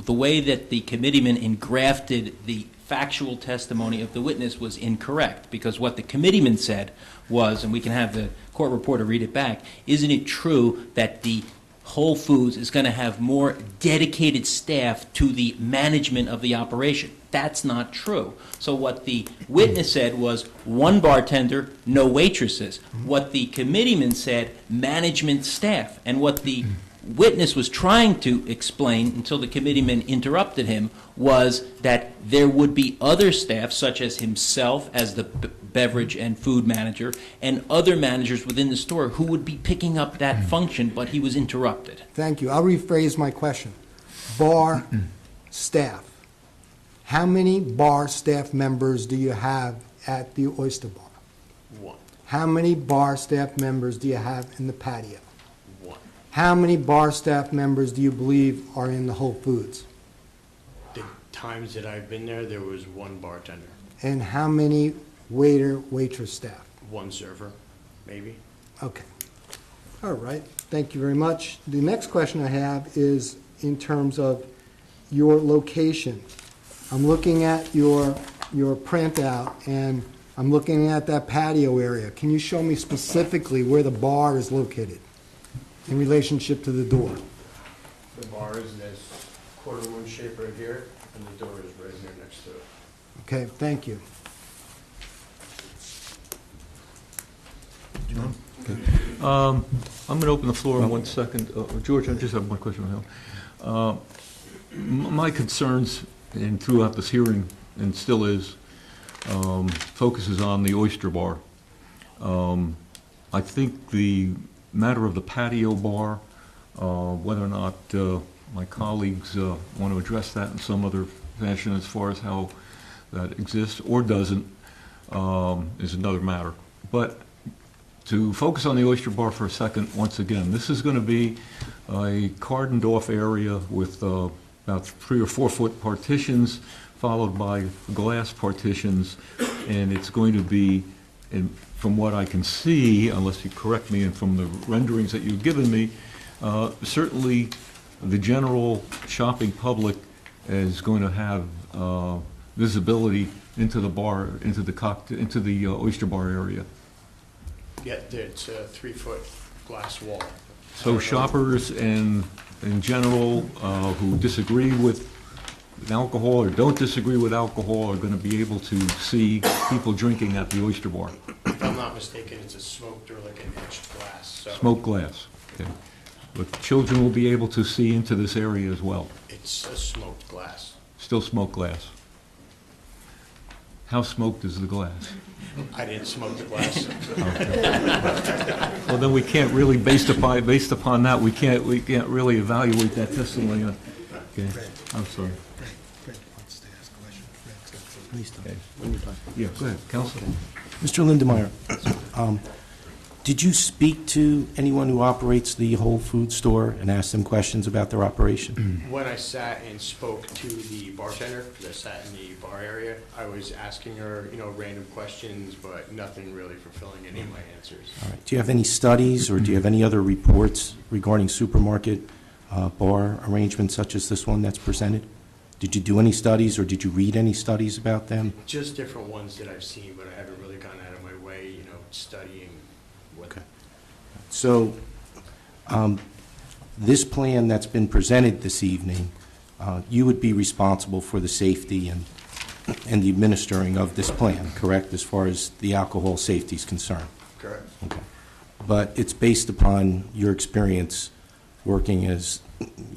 way that the committeeman engrafted the factual testimony of the witness was incorrect, because what the committeeman said was, and we can have the court reporter read it back, isn't it true that the Whole Foods is going to have more dedicated staff to the management of the operation? That's not true. So what the witness said was 1 bartender, no waitresses. What the committeeman said, management staff. And what the witness was trying to explain, until the committeeman interrupted him, was that there would be other staff, such as himself as the beverage and food manager, and other managers within the store who would be picking up that function, but he was interrupted. Thank you. I'll rephrase my question. Bar staff. How many bar staff members do you have at the Oyster Bar? 1. How many bar staff members do you have in the patio? 1. How many bar staff members do you believe are in the Whole Foods? The times that I've been there was 1 bartender, And how many waiter, waitress staff? 1 server, maybe. Okay. All right. Thank you very much. The next question I have is in terms of your location. I'm looking at your printout, and I'm looking at that patio area. Can you show me specifically where the bar is located in relationship to the door? The bar is this quarter moon shape right here, and the door is right here next to it. Okay, thank you. I'm going to open the floor in 1 second. George, I just have one question on him. My concerns, and throughout this hearing, and still is, focuses on the Oyster Bar. I think the matter of the patio bar, whether or not my colleagues want to address that in some other fashion as far as how that exists or doesn't, is another matter. But to focus on the Oyster Bar for a second, once again, this is going to be a cordoned-off area with about 3 or 4 foot partitions, followed by glass partitions, and it's going to be, from what I can see, unless you correct me, and from the renderings that you've given me, certainly the general shopping public is going to have visibility into the bar, into the Oyster Bar area. Yeah, it's a 3-foot glass wall. So shoppers and in general who disagree with alcohol or don't disagree with alcohol are going to be able to see people drinking at the Oyster Bar. If I'm not mistaken, it's a smoked or like an etched glass, so. Smoked glass. Okay. But children will be able to see into this area as well. It's a smoked glass. Still smoked glass. How smoked is the glass? I didn't smoke the glass. Well, then we can't really, based upon that, we can't really evaluate that testimony. Okay, I'm sorry. Okay. Yeah, go ahead, Counsel. Mr. Lindemeyer, did you speak to anyone who operates the Whole Food store and ask them questions about their operation? When I sat and spoke to the bartender that sat in the bar area, I was asking her, random questions, but nothing really fulfilling any of my answers. All right. Do you have any studies or do you have any other reports regarding supermarket bar arrangements such as this one that's presented? Did you do any studies or did you read any studies about them? Just different ones that I've seen, but I haven't really gone out of my way, studying what. Okay. So, this plan that's been presented this evening, you would be responsible for the safety and the administering of this plan, correct, as far as the alcohol safety is concerned? Correct. Okay. But it's based upon your experience working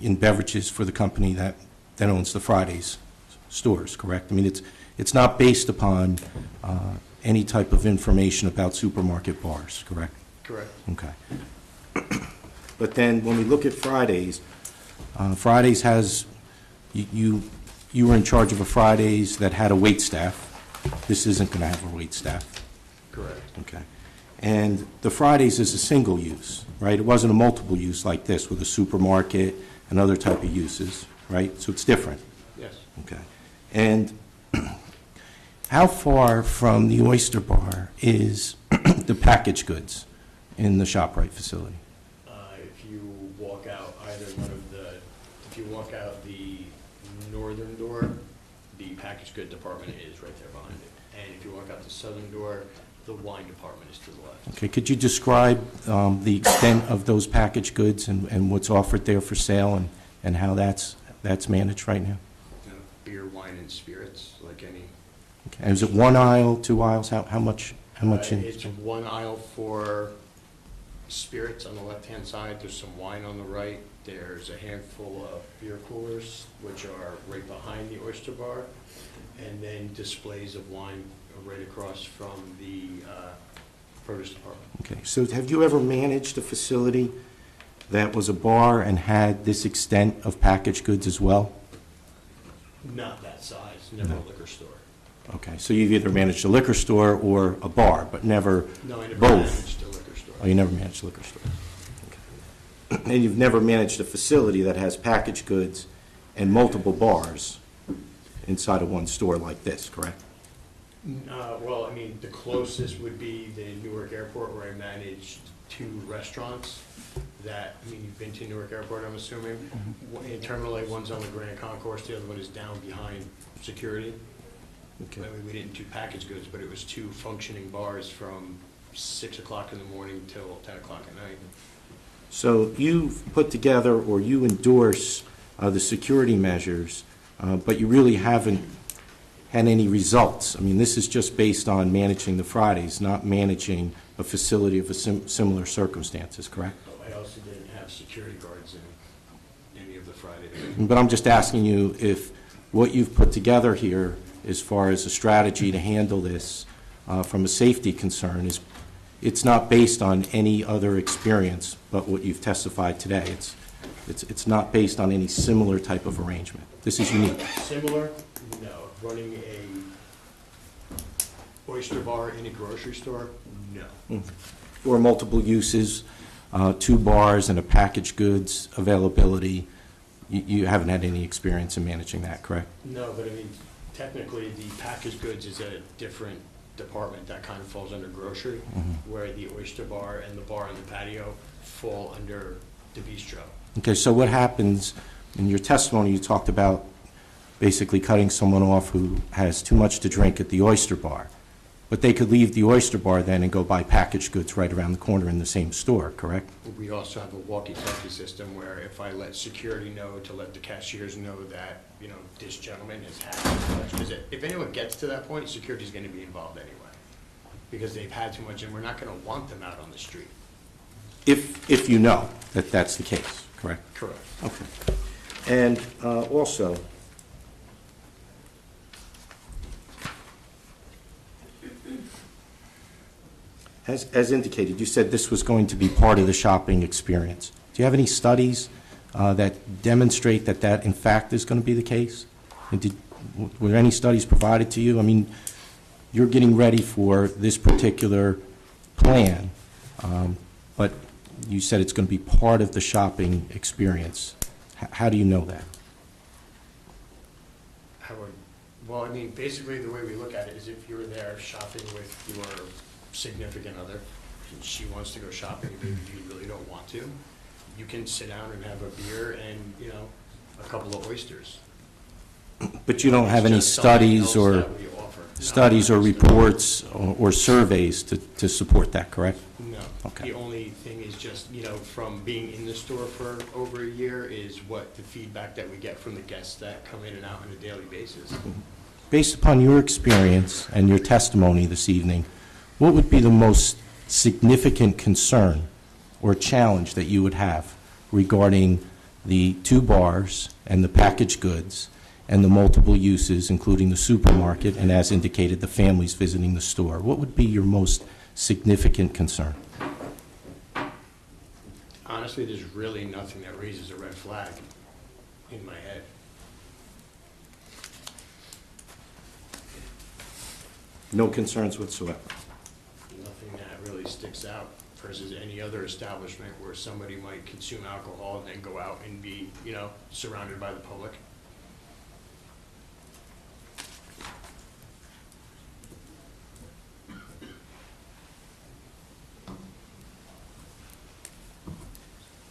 in beverages for the company that owns the Fridays stores, correct? I mean, it's not based upon any type of information about supermarket bars, correct? Correct. Okay. But then, when we look at Fridays, Fridays has, you were in charge of a Fridays that had a wait staff. This isn't going to have a wait staff. Correct. Okay. And the Fridays is a single use, right? It wasn't a multiple use like this with a supermarket and other type of uses, right? So it's different. Yes. Okay. And how far from the Oyster Bar is the packaged goods in the ShopRite facility? If you walk out if you walk out the northern door, the packaged good department is right there behind it. And if you walk out the southern door, the wine department is to the left. Okay, could you describe the extent of those packaged goods and what's offered there for sale and how that's managed right now? Beer, wine, and spirits, like any. Okay. And is it one aisle, two aisles? How much in? It's one aisle for spirits on the left-hand side. There's some wine on the right. There's a handful of beer coolers, which are right behind the Oyster Bar, and then displays of wine right across from the produce department. Okay, so have you ever managed a facility that was a bar and had this extent of packaged goods as well? Not that size, never a liquor store. Okay, so you've either managed a liquor store or a bar, but never No, I never both? managed a liquor store. Oh, you never managed a liquor store. Okay. And you've never managed a facility that has packaged goods and multiple bars inside of one store like this, correct? Well, I mean, the closest would be the Newark Airport, where I managed 2 restaurants that, I mean, you've been to Newark Airport, I'm assuming. In Terminal A, one's on the Grand Concourse, the other one is down behind security. Okay. I mean, we didn't do packaged goods, but it was 2 functioning bars from 6 o'clock in the morning till 10 o'clock at night. So you've put together or you endorse the security measures, but you really haven't had any results. I mean, this is just based on managing the Fridays, not managing a facility of a similar circumstances, correct? I also didn't have security guards in any of the Fridays. But I'm just asking you if what you've put together here as far as a strategy to handle this from a safety concern it's not based on any other experience but what you've testified today. It's not based on any similar type of arrangement. This is unique. Similar? No. Running a oyster bar in a grocery store? No. Or multiple uses, 2 bars and a packaged goods availability. You haven't had any experience in managing that, correct? No, but I mean, technically, the packaged goods is a different department that kind of falls under grocery, where the oyster bar and the bar on the patio fall under the bistro. Okay, so what happens, in your testimony, you talked about basically cutting someone off who has too much to drink at the oyster bar. But they could leave the Oyster Bar then and go buy packaged goods right around the corner in the same store, correct? We also have a walkie-talkie system where if I let security know to let the cashiers know that, you know, this gentleman has had too much, because if anyone gets to that point, security's gonna be involved anyway, because they've had too much, and we're not gonna want them out on the street. If you know that that's the case, correct? Correct. Okay. And also, as indicated, you said this was going to be part of the shopping experience. Do you have any studies that demonstrate that that in fact is going to be the case? And were any studies provided to you? I mean, you're getting ready for this particular plan, but you said it's going to be part of the shopping experience. How do you know that? Well, I mean, basically, the way we look at it is if you're there shopping with your significant other, and she wants to go shopping, and maybe you really don't want to, you can sit down and have a beer and, you know, a couple of oysters. But you don't have any studies or reports or surveys to support that, correct? No. Okay. The only thing is just, you know, from being in the store for over a year is what the feedback that we get from the guests that come in and out on a daily basis. Based upon your experience and your testimony this evening, what would be the most significant concern or challenge that you would have regarding the two bars and the packaged goods and the multiple uses, including the supermarket, and as indicated, the families visiting the store? What would be your most significant concern? Honestly, there's really nothing that raises a red flag in my head. No concerns whatsoever? Nothing that really sticks out versus any other establishment where somebody might consume alcohol and then go out and be, you know, surrounded by the public.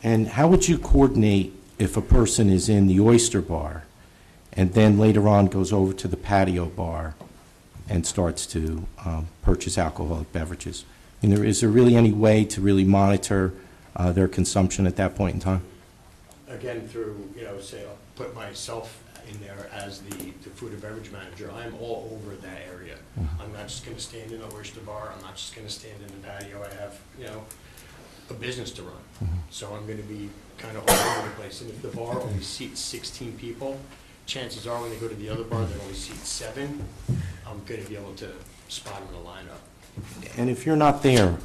And how would you coordinate if a person is in the Oyster Bar and then later on goes over to the patio bar and starts to purchase alcoholic beverages? I mean, is there really any way to really monitor their consumption at that point in time? Again, through, you know, say, I'll put myself in there as the food and beverage manager. I'm all over that area. I'm not just gonna stand in the Oyster Bar. I'm not just gonna stand in the patio. I have, you know, a business to run. So I'm gonna be kind of all over the place. And if the bar only seats 16 people, chances are when they go to the other bar, they only seat 7. I'm gonna be able to spot them in the lineup. And if you're not there,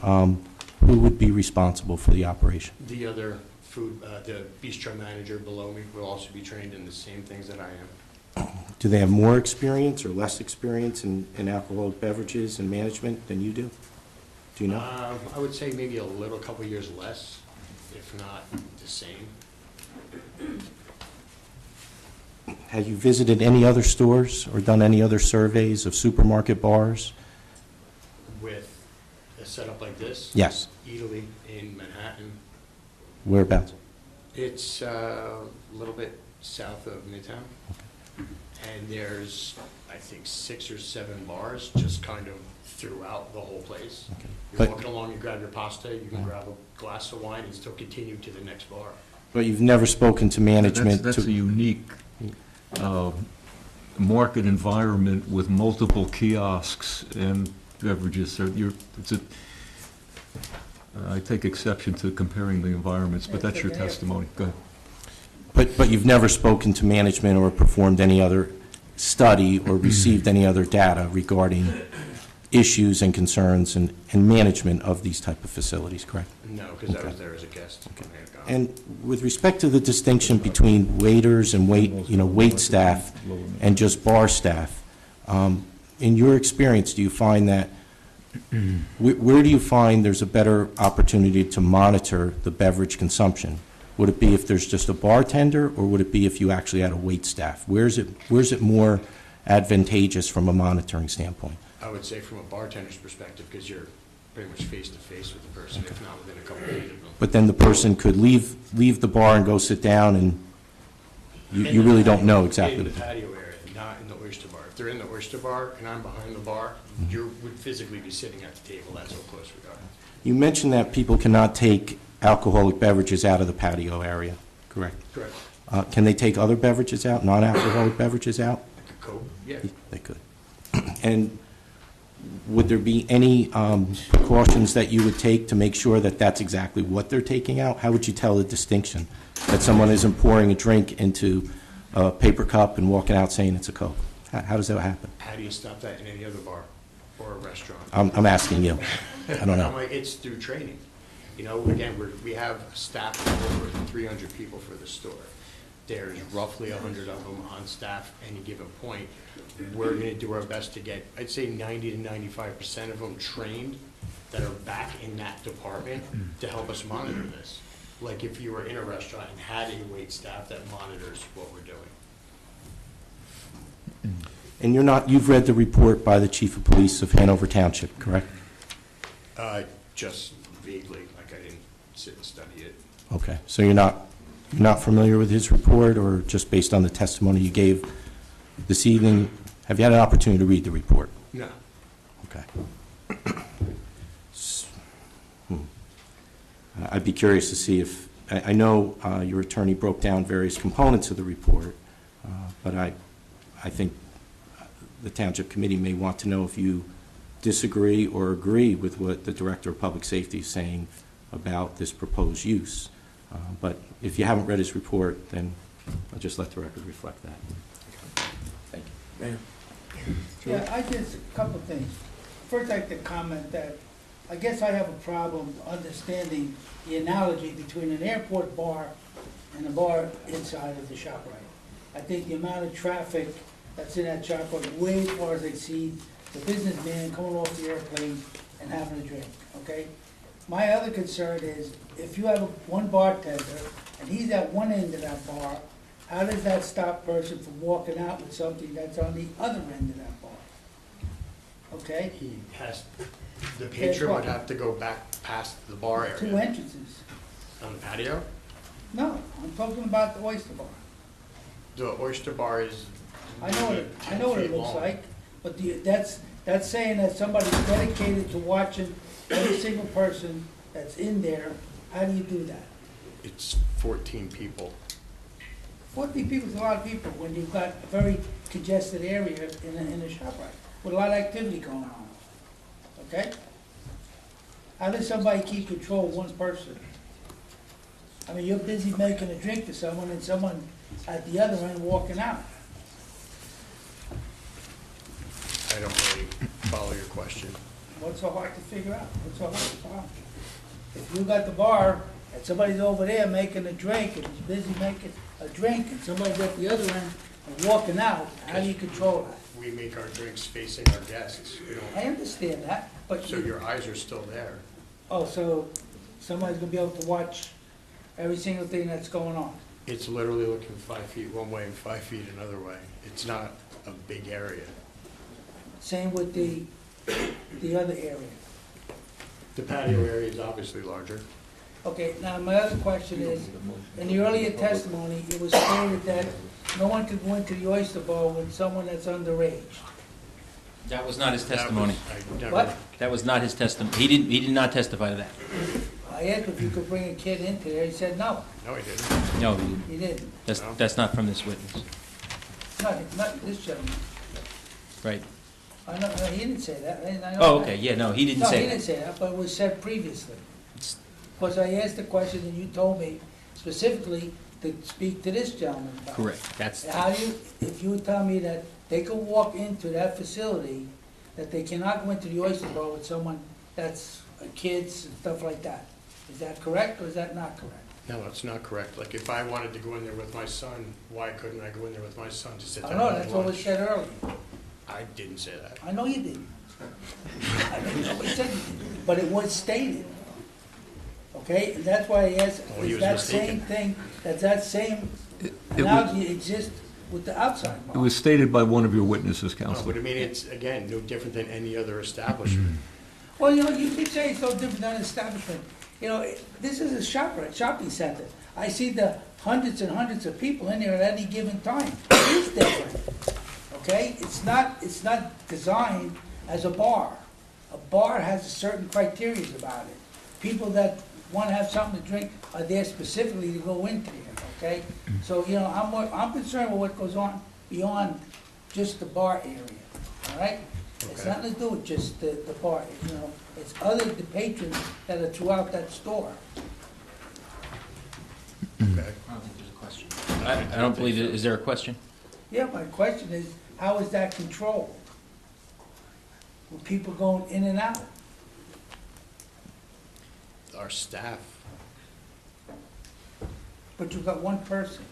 who would be responsible for the operation? The other food, the bistro manager below me will also be trained in the same things that I am. Do they have more experience or less experience in alcoholic beverages and management than you do? Do you know? I would say maybe a little, couple years less, if not the same. Have you visited any other stores or done any other surveys of supermarket bars? With a setup like this? Yes. Italy in Manhattan. Whereabouts? It's a little bit south of Midtown. And there's, I think, 6 or 7 bars just kind of throughout the whole place. Okay. You're But- walking along, you grab your pasta, you can grab a glass of wine and still continue to the next bar. But you've never spoken to management? That's a unique market environment with multiple kiosks and beverages. So I take exception to comparing the environments, but that's your testimony. Go ahead. But you've never spoken to management or performed any other study or received any other data regarding issues and concerns and management of these type of facilities, correct? No, because I Okay. was there as a guest. Okay. And with respect to the distinction between waiters and wait staff and just bar staff, in your experience, do you find that, where do you find there's a better opportunity to monitor the beverage consumption? Would it be if there's just a bartender, or would it be if you actually had a wait staff? Where's it more advantageous from a monitoring standpoint? I would say from a bartender's perspective, because you're pretty much face-to-face with the person, if not within a couple of feet of them. But then the person could leave the bar and go sit down, and you really don't know exactly. In the patio area, not in the oyster bar. If they're in the oyster bar and I'm behind the bar, you would physically be sitting at the table, that's how close we are. You mentioned that people cannot take alcoholic beverages out of the patio area, correct? Correct. Can they take other beverages out, non-alcoholic beverages out? Like a Coke? Yeah. They could. And would there be any precautions that you would take to make sure that that's exactly what they're taking out? How would you tell the distinction that someone isn't pouring a drink into a paper cup and walking out saying it's a Coke? How does that happen? How do you stop that in any other bar or a restaurant? I'm asking you. I don't know. I'm like, it's through training. You know, again, we have a staff of over 300 people for the store. There's roughly 100 of them on staff at any given point. We're going to do our best to get, I'd say 90 to 95% of them trained that are back in that department to help us monitor this. Like if you were in a restaurant and had a wait staff that monitors what we're doing. And you've read the report by the Chief of Police of Hanover Township, correct? Just vaguely, like I didn't sit and study it. Okay, so you're not familiar with his report, or just based on the testimony you gave this evening? Have you had an opportunity to read the report? No. Okay. I'd be curious to see if, I know your attorney broke down various components of the report, but I think the Township Committee may want to know if you disagree or agree with what the Director of Public Safety is saying about this proposed use. But if you haven't read his report, then I'll just let the record reflect that. Thank you. Mayor? Yeah, I just, a couple of things. First, I'd like to comment that I guess I have a problem understanding the analogy between an airport bar and a bar inside of the ShopRite. I think the amount of traffic that's in that ShopRite way far exceeds the businessman coming off the airplane and having a drink, okay? My other concern is, if you have one bartender, and he's at one end of that bar, how does that stop person from walking out with something that's on the other end of that bar? Okay? He has, the patron would have to go back past the bar area. Two entrances. On the patio? No, I'm talking about the oyster bar. The oyster bar is I know what it looks long. like, but that's saying that somebody's dedicated to watching every single person that's in there. How do you do that? It's 14 people. 40 people is a lot of people when you've got a very congested area in a ShopRite with a lot of activity going on. Okay? How does somebody keep control of one person? I mean, you're busy making a drink to someone and someone at the other end walking out. I don't really follow your question. What's so hard to figure out? What's so hard to follow? If you got the bar and somebody's over there making a drink and he's busy making a drink and somebody's at the other end and walking out, how do you control that? We make our drinks facing our guests. We don't, I understand that, but so your eyes are still there. oh, so somebody's gonna be able to watch every single thing that's going on. It's literally looking 5 feet one way and 5 feet another way. It's not a big area. Same with the other area. The patio area is obviously larger. Okay, now my other question is, in the earlier testimony, it was stated that no one could go into the oyster bar with someone that's underage. That was not his testimony. What? That was not his testimony. He did not testify to that. I asked if you could bring a kid into there, he said no, No, he didn't. No, he didn't. he didn't. That's not from this witness. Not this gentleman. Right. I know, no, he didn't say that. I know Oh, that. okay, yeah, no, he didn't No, say he that. didn't say that, but it was said previously. Because I asked the question and you told me specifically to speak to this gentleman about it. Correct. That's, How do you, if you would tell me that they could walk into that facility, that they cannot go into the oyster bar with someone that's kids and stuff like that, is that correct or is that not correct? No, it's not correct. Like, if I wanted to go in there with my son, why couldn't I go in there with my son to sit I down know, and that's what was watch? said earlier. I didn't say that. I know you didn't. I know what you said you didn't, but it was stated. Okay, and that's why I asked, Well, he is was that mistaken. same thing, does that same It analogy exist with the outside It bar? was stated by one of your witnesses, No, Counselor. but I mean, it's, again, no different than any other establishment. Well, you know, you keep saying it's no different than an establishment. You know, this is a shopping center. I see the hundreds and hundreds of people in there at any given time. It is different. okay? It's not designed as a bar. A bar has a certain criteria about it. People that want to have something to drink are there specifically to go into here, okay? So, you know, I'm concerned with what goes on beyond just the bar area, all right? It's nothing to do with just the bar, you know, it's the patrons that are throughout that store. I don't think there's a question. I don't believe it. Is there a question? Yeah, my question is, how is that controlled? With people going in and out? Our staff But you've got one person.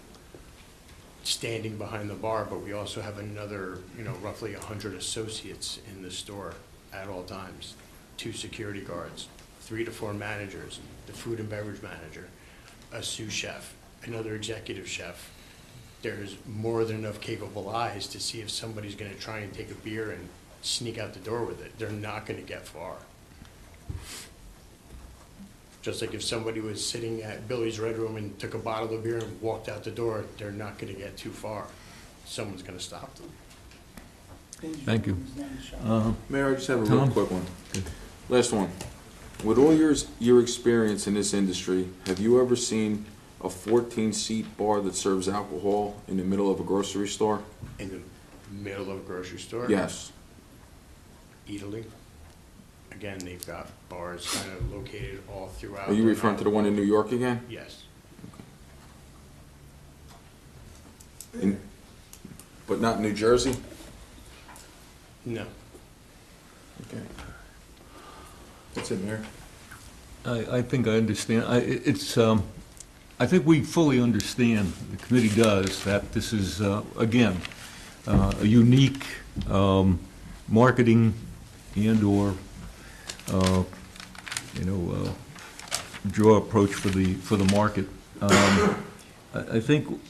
standing behind the bar, but we also have another, roughly 100 associates in the store at all times. 2 security guards, 3 to 4 managers, the food and beverage manager, a sous chef, another executive chef. There's more than enough capable eyes to see if somebody's going to try and take a beer and sneak out the door with it. They're not going to get far. Just like if somebody was sitting at Billy's Red Room and took a bottle of beer and walked out the door, they're not going to get too far. Someone's going to stop them. Thank you. Mayor, I just have a Tom? real quick one. Last one. With all your experience in this industry, have you ever seen a 14-seat bar that serves alcohol in the middle of a grocery store? In the middle of a grocery store? Yes. Italy. Again, they've got bars kind of located all throughout. Are you referring to the one in New York again? Yes. But not New Jersey? No. Okay. That's it, Mayor. I think I understand. I think we fully understand, the committee does, that this is, again, a unique marketing and/or, draw approach for the market. I think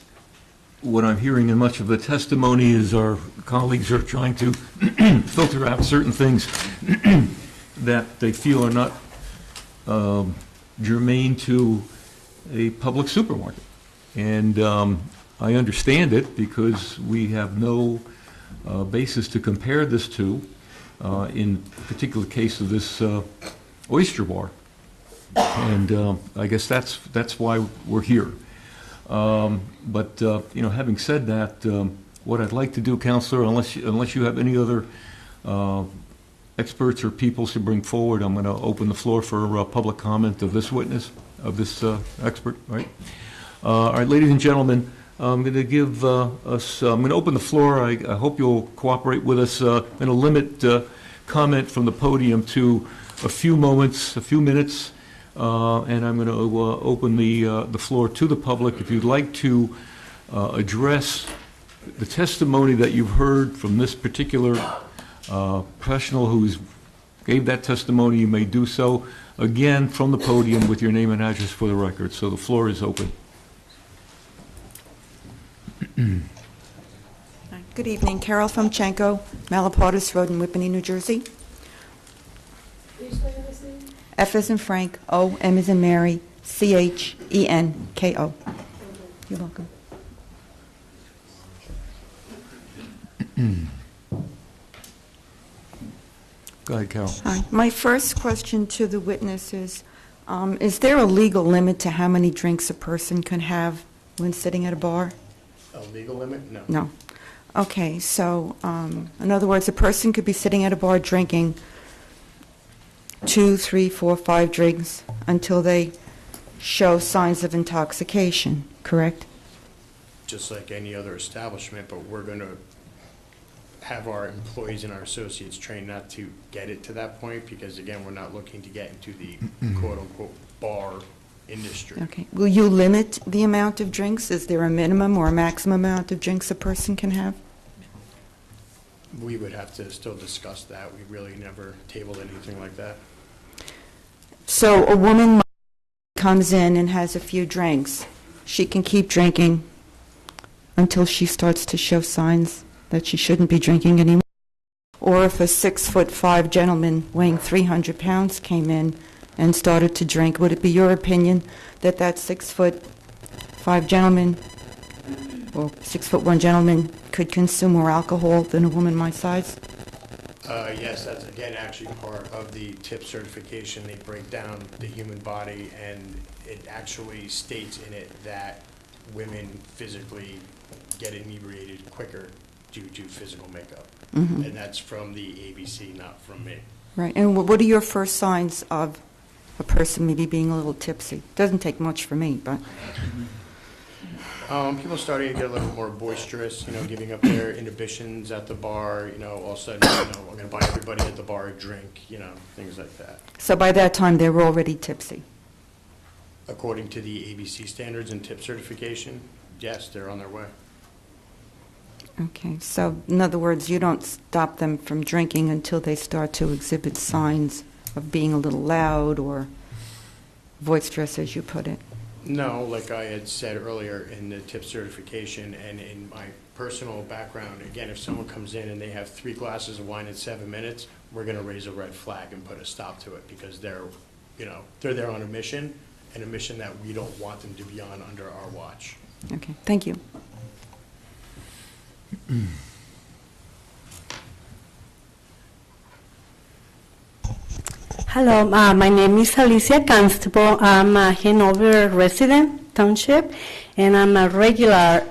what I'm hearing in much of the testimony is our colleagues are trying to filter out certain things that they feel are not germane to a public supermarket. And I understand it because we have no basis to compare this to in particular case of this oyster bar. And I guess that's why we're here. But having said that, what I'd like to do, Counselor, unless you have any other experts or people to bring forward, I'm going to open the floor for public comment of this witness, of this expert, right? All right, ladies and gentlemen, I'm going to give I'm going to open the floor. I hope you'll cooperate with us. I'm going to limit comment from the podium to a few minutes, and I'm going to open the floor to the public. If you'd like to address the testimony that you've heard from this particular professional who gave that testimony, you may do so, again, from the podium with your name and address for the record. So the floor is open. Good evening. Carol Fomchenko, Malapartis Road in Whippany, New Jersey. F as in Frank, O, M as in Mary, C-H-E-N-K-O. You're welcome. Go ahead, Carol. Hi. My first question to the witness is there a legal limit to how many drinks a person can have when sitting at a bar? A legal limit? No. No. Okay, so in other words, a person could be sitting at a bar drinking 2, 3, 4, 5 drinks until they show signs of intoxication, correct? Just like any other establishment, but we're going to have our employees and our associates trained not to get it to that point because, again, we're not looking to get into the quote-unquote bar industry. Okay. Will you limit the amount of drinks? Is there a minimum or a maximum amount of drinks a person can have? We would have to still discuss that. We really never tabled anything like that. So a woman comes in and has a few drinks. She can keep drinking until she starts to show signs that she shouldn't be drinking anymore. Or if a 6'5" gentleman weighing 300 pounds came in and started to drink, would it be your opinion that that 6'5" gentleman or 6'1" gentleman could consume more alcohol than a woman my size? Yes, that's again actually part of the tip certification. They break down the human body, and it actually states in it that women physically get inebriated quicker due to physical makeup. Mhm. And that's from the ABC, not from me. Right, and what are your first signs of a person maybe being a little tipsy? Doesn't take much for me, but... People starting to get a little more boisterous, giving up their inhibitions at the bar, all of a sudden, I'm going to buy everybody at the bar a drink, things like that. So by that time, they were already tipsy? According to the ABC standards and tip certification, yes, they're on their way. Okay, so in other words, you don't stop them from drinking until they start to exhibit signs of being a little loud or boisterous, as you put it? No, like I had said earlier in the tip certification and in my personal background, again, if someone comes in and they have 3 glasses of wine in 7 minutes, we're going to raise a red flag and put a stop to it because they're there on a mission, and a mission that we don't want them to be on under our watch. Okay, thank you. Hello, my name is Alicia Constable. I'm a Hanover resident, Township, and I'm a regular,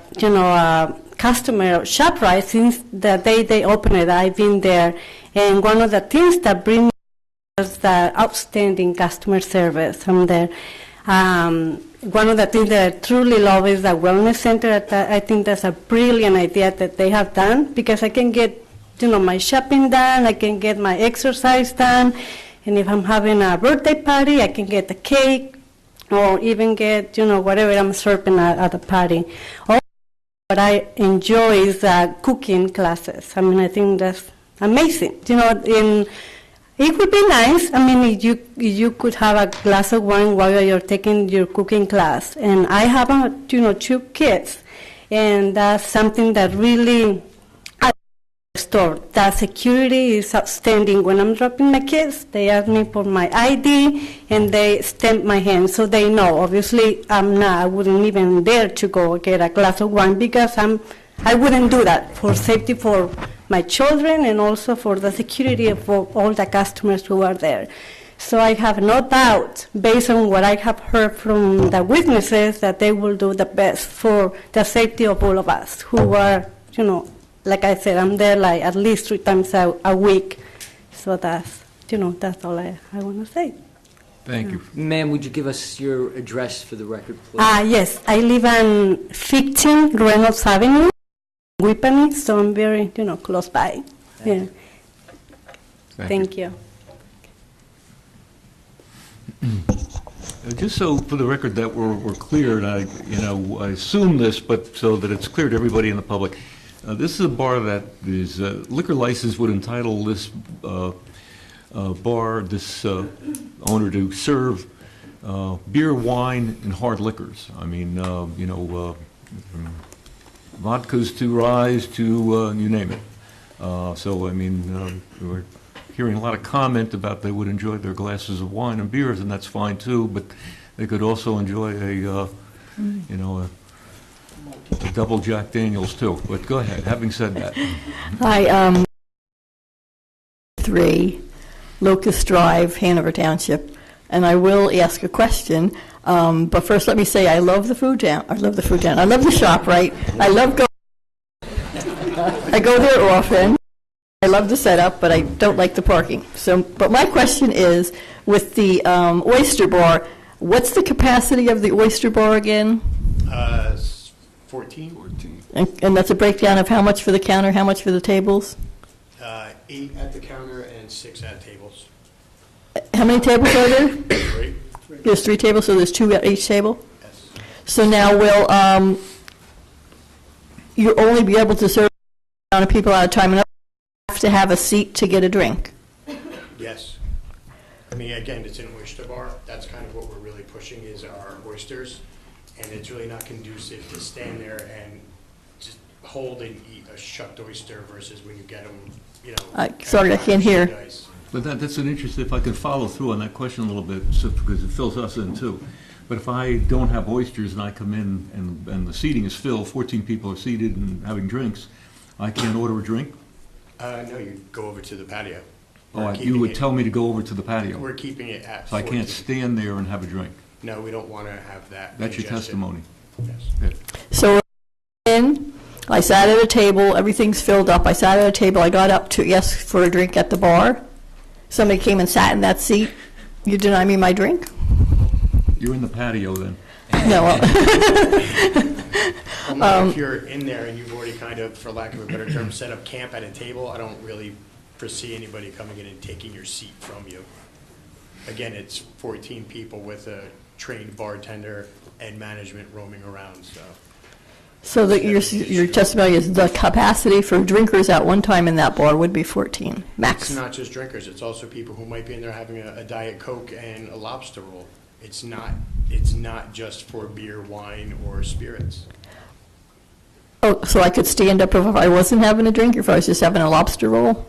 customer of ShopRite since the day they opened it. I've been there, and one of the things that bring me was the outstanding customer service from there. One of the things that I truly love is the wellness center. I think that's a brilliant idea that they have done because I can get, my shopping done, I can get my exercise done. And if I'm having a birthday party, I can get the cake or even get, whatever I'm serving at the party. Also, what I enjoy is cooking classes. I mean, I think that's amazing. It would be nice. I mean, you could have a glass of wine while you're taking your cooking class. And I have, 2 kids. And that's something that really... store. The security is outstanding. When I'm dropping my kids, they ask me for my ID and they stamp my hand so they know. Obviously, I wouldn't even dare to go get a glass of wine because I wouldn't do that for safety for my children and also for the security of all the customers who are there. So I have no doubt, based on what I have heard from the witnesses, that they will do the best for the safety of all of us who are, like I said, I'm there like at least 3 times a week. So that's all I want to say. Thank you. Ma'am, would you give us your address for the record, please? Yes, I live on 15 Reynolds Avenue, Whippany, so I'm very, close by. Thank you. Thank you. Just so for the record that we're clear, and I assume this, but so that it's clear to everybody in the public, this is a bar that is liquor license would entitle this bar, this owner to serve beer, wine, and hard liquors. I mean, from vodkas to rye to you name it. So I mean, we're hearing a lot of comment about they would enjoy their glasses of wine and beers, and that's fine too. But they could also enjoy a double Jack Daniels too. But go ahead. Having said that, Hi, 3 Locust Drive, Hanover Township, and I will ask a question. But first, let me say I love the food town. I love the food town. I love the ShopRite. I love going. I go there often. I love the setup, but I don't like the parking. So, but my question is, with the oyster bar, what's the capacity of the oyster bar again? 14. And that's a breakdown of how much for the counter, how much for the tables? 8 at the counter and 6 at tables. How many tables are there? 3. There's 3 tables, so there's 2 at each table? Yes. So now will you only be able to serve a amount of people at a time, and have to have a seat to get a drink? Yes. I mean, again, it's an oyster bar. That's kind of what we're really pushing is our oysters. And it's really not conducive to stand there and just hold and eat a shucked oyster versus when you get them, Sorry, I can't hear. but that's an interest. If I could follow through on that question a little bit, so, because it fills us in too. But if I don't have oysters and I come in and the seating is filled, 14 people are seated and having drinks, I can't order a drink? No, you go over to the patio. Oh, you would tell me to go over to the patio? We're keeping it at So I 14. can't stand there and have a drink? No, we don't want to have that. That's your congestion. testimony? Yes. Good. So I sat at a table, everything's filled up. I sat at a table, I got up to ask for a drink at the bar. Somebody came and sat in that seat. You deny me my drink? You're in the patio then? No. Well, if you're in there and you've already kind of, for lack of a better term, set up camp at a table, I don't really foresee anybody coming in and taking your seat from you. Again, it's 14 people with a trained bartender and management roaming around, so. So that your testimony is the capacity for drinkers at one time in that bar would be 14, max? It's not just drinkers, it's also people who might be in there having a Diet Coke and a lobster roll. It's not just for beer, wine, or spirits. Oh, so I could stand up if I wasn't having a drink, or if I was just having a lobster roll?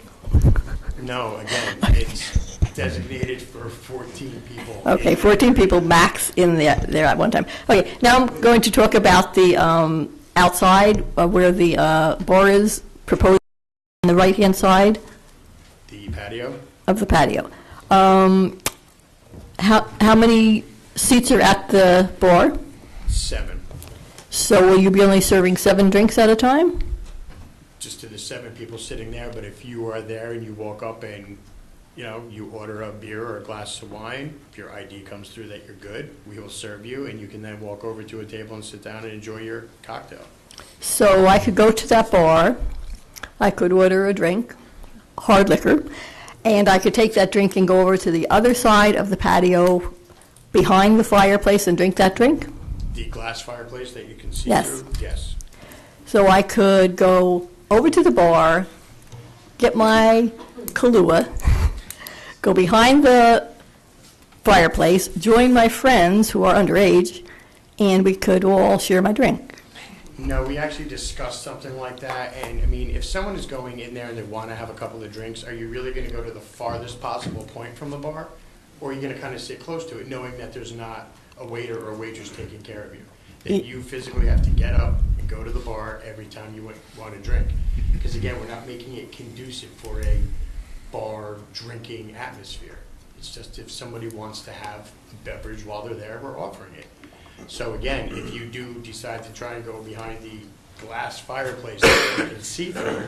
No, again, it's designated for 14 people. Okay, 14 people max in there at one time. Okay, now I'm going to talk about the outside where the bar is proposed on the right-hand side. The patio? Of the patio. How many seats are at the bar? 7. So will you be only serving 7 drinks at a time? Just to the 7 people sitting there, but if you are there and you walk up and, you order a beer or a glass of wine, if your ID comes through that you're good, we will serve you, and you can then walk over to a table and sit down and enjoy your cocktail. So I could go to that bar, I could order a drink, hard liquor, and I could take that drink and go over to the other side of the patio behind the fireplace and drink that drink? The glass fireplace that you can see Yes. through? Yes. So I could go over to the bar, get my Kahlua, go behind the fireplace, join my friends who are underage, and we could all share my drink. No, we actually discussed something like that, and I mean, if someone is going in there and they want to have a couple of drinks, are you really going to go to the farthest possible point from the bar? Or are you going to kind of sit close to it, knowing that there's not a waiter or a waitress taking care of you? That you physically have to get up and go to the bar every time you want to drink. Because again, we're not making it conducive for a bar drinking atmosphere. It's just if somebody wants to have a beverage while they're there, we're offering it. So again, if you do decide to try and go behind the glass fireplace that you can see through,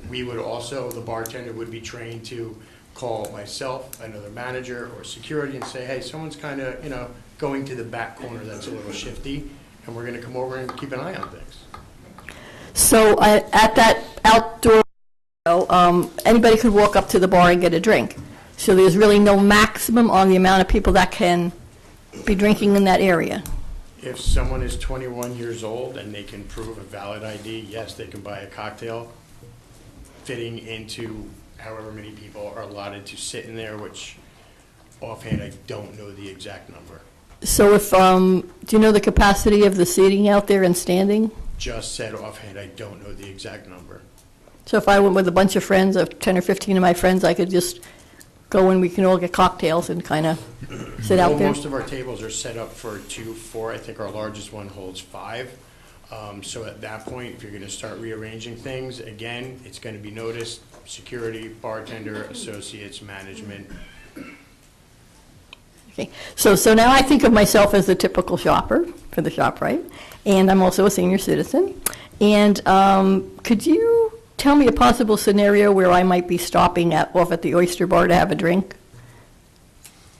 we would also, the bartender would be trained to call myself, another manager, or security and say, hey, someone's kind of, going to the back corner that's a little shifty, and we're going to come over and keep an eye on things. So at that outdoor, anybody could walk up to the bar and get a drink. So there's really no maximum on the amount of people that can be drinking in that area. If someone is 21 years old and they can prove a valid ID, yes, they can buy a cocktail fitting into however many people are allotted to sit in there, which offhand, I don't know the exact number. So if, do you know the capacity of the seating out there and standing? Just said offhand, I don't know the exact number. So if I went with a bunch of friends, of 10 or 15 of my friends, I could just go and we can all get cocktails and kind of sit out there? Most of our tables are set up for 2, 4. I think our largest one holds 5. So at that point, if you're going to start rearranging things, again, it's going to be noticed, security, bartender, associates, management. Okay, so now I think of myself as a typical shopper for the ShopRite, and I'm also a senior citizen. And could you tell me a possible scenario where I might be stopping off at the Oyster Bar to have a drink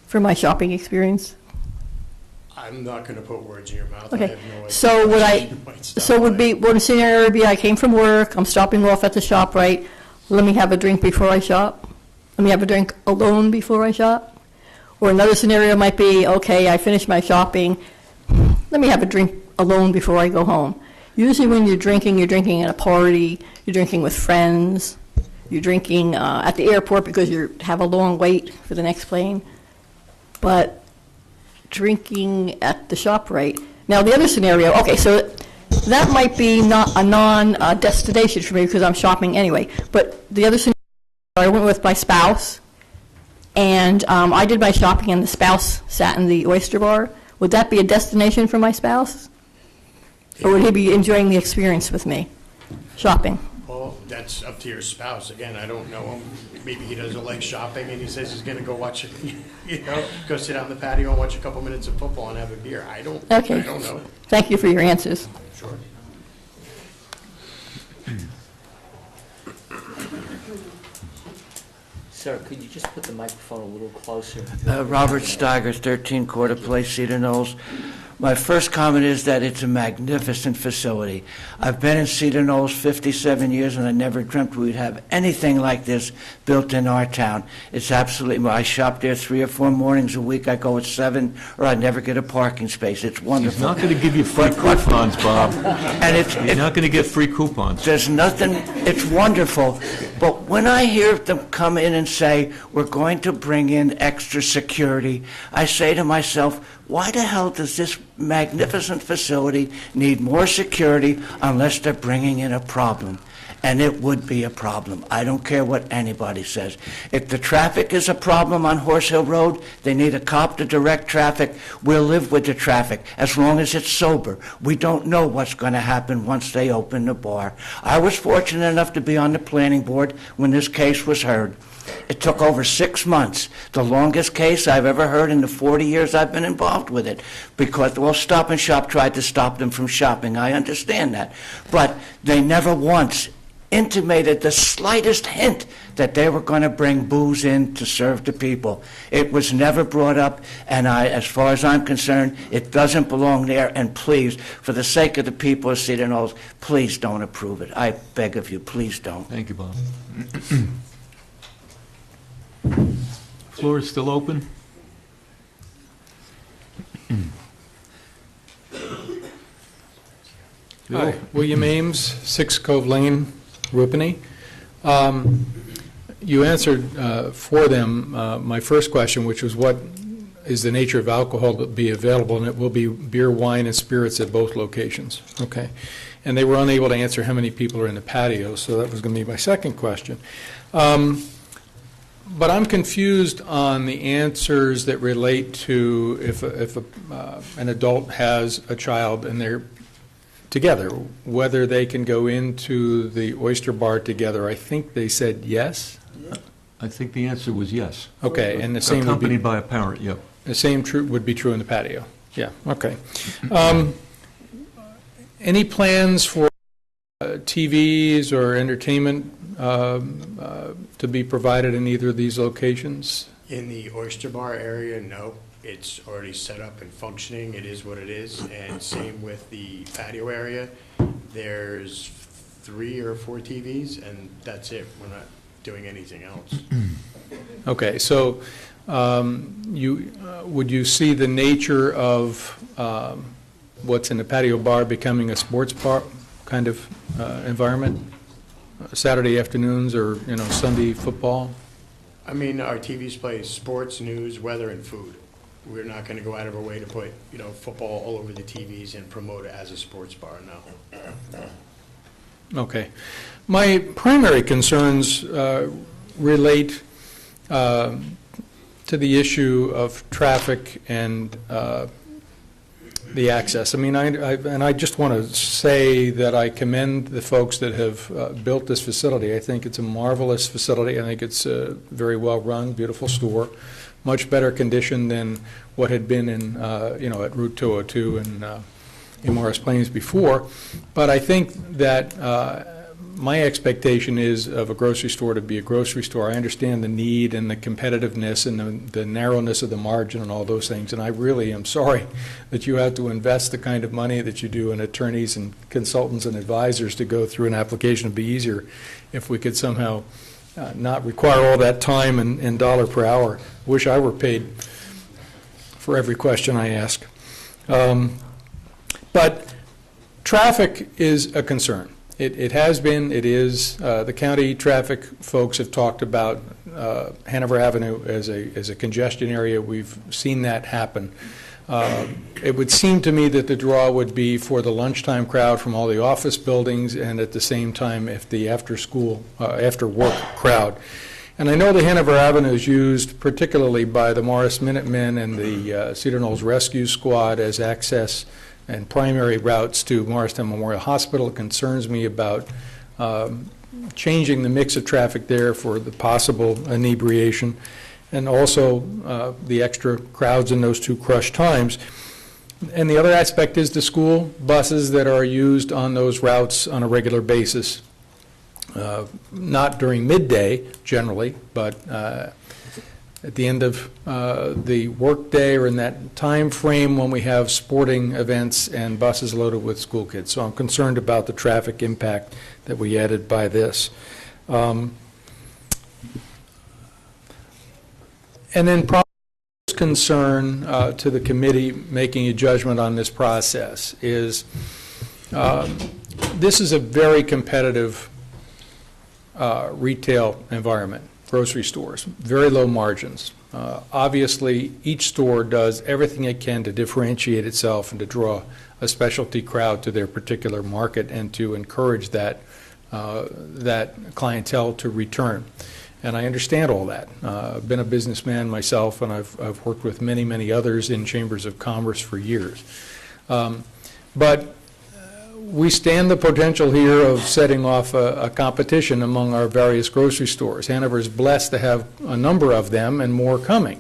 for my shopping experience? I'm not going to put words in your mouth. Okay, I have no idea. so would a scenario be I came from work, I'm stopping off at the ShopRite, let me have a drink before I shop? Let me have a drink alone before I shop? Or another scenario might be, okay, I finished my shopping, let me have a drink alone before I go home. Usually when you're drinking at a party, you're drinking with friends, you're drinking at the airport because you have a long wait for the next plane. But drinking at the ShopRite. Now the other scenario, okay, so that might be not a non-destination for me because I'm shopping anyway. But the other scenario, I went with my spouse, and I did my shopping, and the spouse sat in the Oyster Bar. would that be a destination for my spouse? Or would he be enjoying the experience with me, shopping? Well, that's up to your spouse. Again, I don't know him. Maybe he doesn't like shopping and he says he's going to go watch, go sit out on the patio and watch a couple minutes of football and have a beer. I don't know. Thank you for your answers. Sure. Sir, could you just put the microphone a little closer? Robert Steiger, 13 Quarter Place, Cedar Knolls. My first comment is that it's a magnificent facility. I've been in Cedar Knolls 57 years, and I never dreamt we'd have anything like this built in our town. It's absolutely, I shop there 3 or 4 mornings a week. I go at 7, or I never get a parking space. It's wonderful. He's not going to give you free coupons, Bob. And You're not going to get free coupons. There's nothing, it's wonderful, but when I hear them come in and say, we're going to bring in extra security, I say to myself, why the hell does this magnificent facility need more security unless they're bringing in a problem? And it would be a problem. I don't care what anybody says. If the traffic is a problem on Horse Hill Road, they need a cop to direct traffic. We'll live with the traffic as long as it's sober. We don't know what's going to happen once they open the bar. I was fortunate enough to be on the planning board when this case was heard. It took over 6 months, the longest case I've ever heard in the 40 years I've been involved with it, because, well, Stop and Shop tried to stop them from shopping. I understand that. But they never once intimated the slightest hint that they were going to bring booze in to serve the people. It was never brought up, and as far as I'm concerned, it doesn't belong there, and please, for the sake of the people of Cedar Knolls, please don't approve it. I beg of you, please don't. Thank you, Bob. Floor is still open. Hi, William Ames, 6 Cove Lane, Whippany. You answered for them my first question, which was what is the nature of alcohol that will be available, and it will be beer, wine, and spirits at both locations. Okay. And they were unable to answer how many people are in the patio, so that was going to be my second question. But I'm confused on the answers that relate to if an adult has a child and they're together, whether they can go into the oyster bar together. I think they said yes. I think the answer was yes. Okay, and the same would be accompanied by a parent. Yep. The same would be true in the patio. Yeah. Okay. Any plans for TVs or entertainment to be provided in either of these locations? In the oyster bar area, no. It's already set up and functioning. It is what it is. And same with the patio area. There's 3 or 4 TVs, and that's it. We're not doing anything else. Okay, so would you see the nature of what's in the patio bar becoming a sports bar kind of environment? Saturday afternoons or, Sunday football? I mean, our TVs play sports, news, weather, and food. We're not going to go out of our way to put, football all over the TVs and promote it as a sports bar, no. Okay. My primary concerns relate to the issue of traffic and the access. I mean, I just want to say that I commend the folks that have built this facility. I think it's a marvelous facility. I think it's very well run, beautiful store, much better condition than what had been in, at Route 202 and in Morris Plains before. But I think that my expectation is of a grocery store to be a grocery store. I understand the need and the competitiveness and the narrowness of the margin and all those things, and I really am sorry that you have to invest the kind of money that you do in attorneys and consultants and advisors to go through an application. It would be easier if we could somehow not require all that time and dollar per hour. Wish I were paid for every question I ask. But traffic is a concern. It has been, it is. The county traffic folks have talked about Hanover Avenue as a congestion area. We've seen that happen. It would seem to me that the draw would be for the lunchtime crowd from all the office buildings, and at the same time, if the after work crowd. And I know the Hanover Avenue is used particularly by the Morris Minutemen and the Cedar Knolls Rescue Squad as access and primary routes to Morristown Memorial Hospital. It concerns me about changing the mix of traffic there for the possible inebriation, and also the extra crowds in those two crush times. And the other aspect is the school buses that are used on those routes on a regular basis. Not during midday, generally, but at the end of the workday or in that time frame when we have sporting events and buses loaded with school kids. So I'm concerned about the traffic impact that we added by this. And then probably concern to the committee making a judgment on this process is this is a very competitive retail environment, grocery stores, very low margins. Obviously, each store does everything it can to differentiate itself and to draw a specialty crowd to their particular market and to encourage that clientele to return. And I understand all that. I've been a businessman myself, and I've worked with many, many others in chambers of commerce for years. But we stand the potential here of setting off a competition among our various grocery stores. Hanover is blessed to have a number of them and more coming.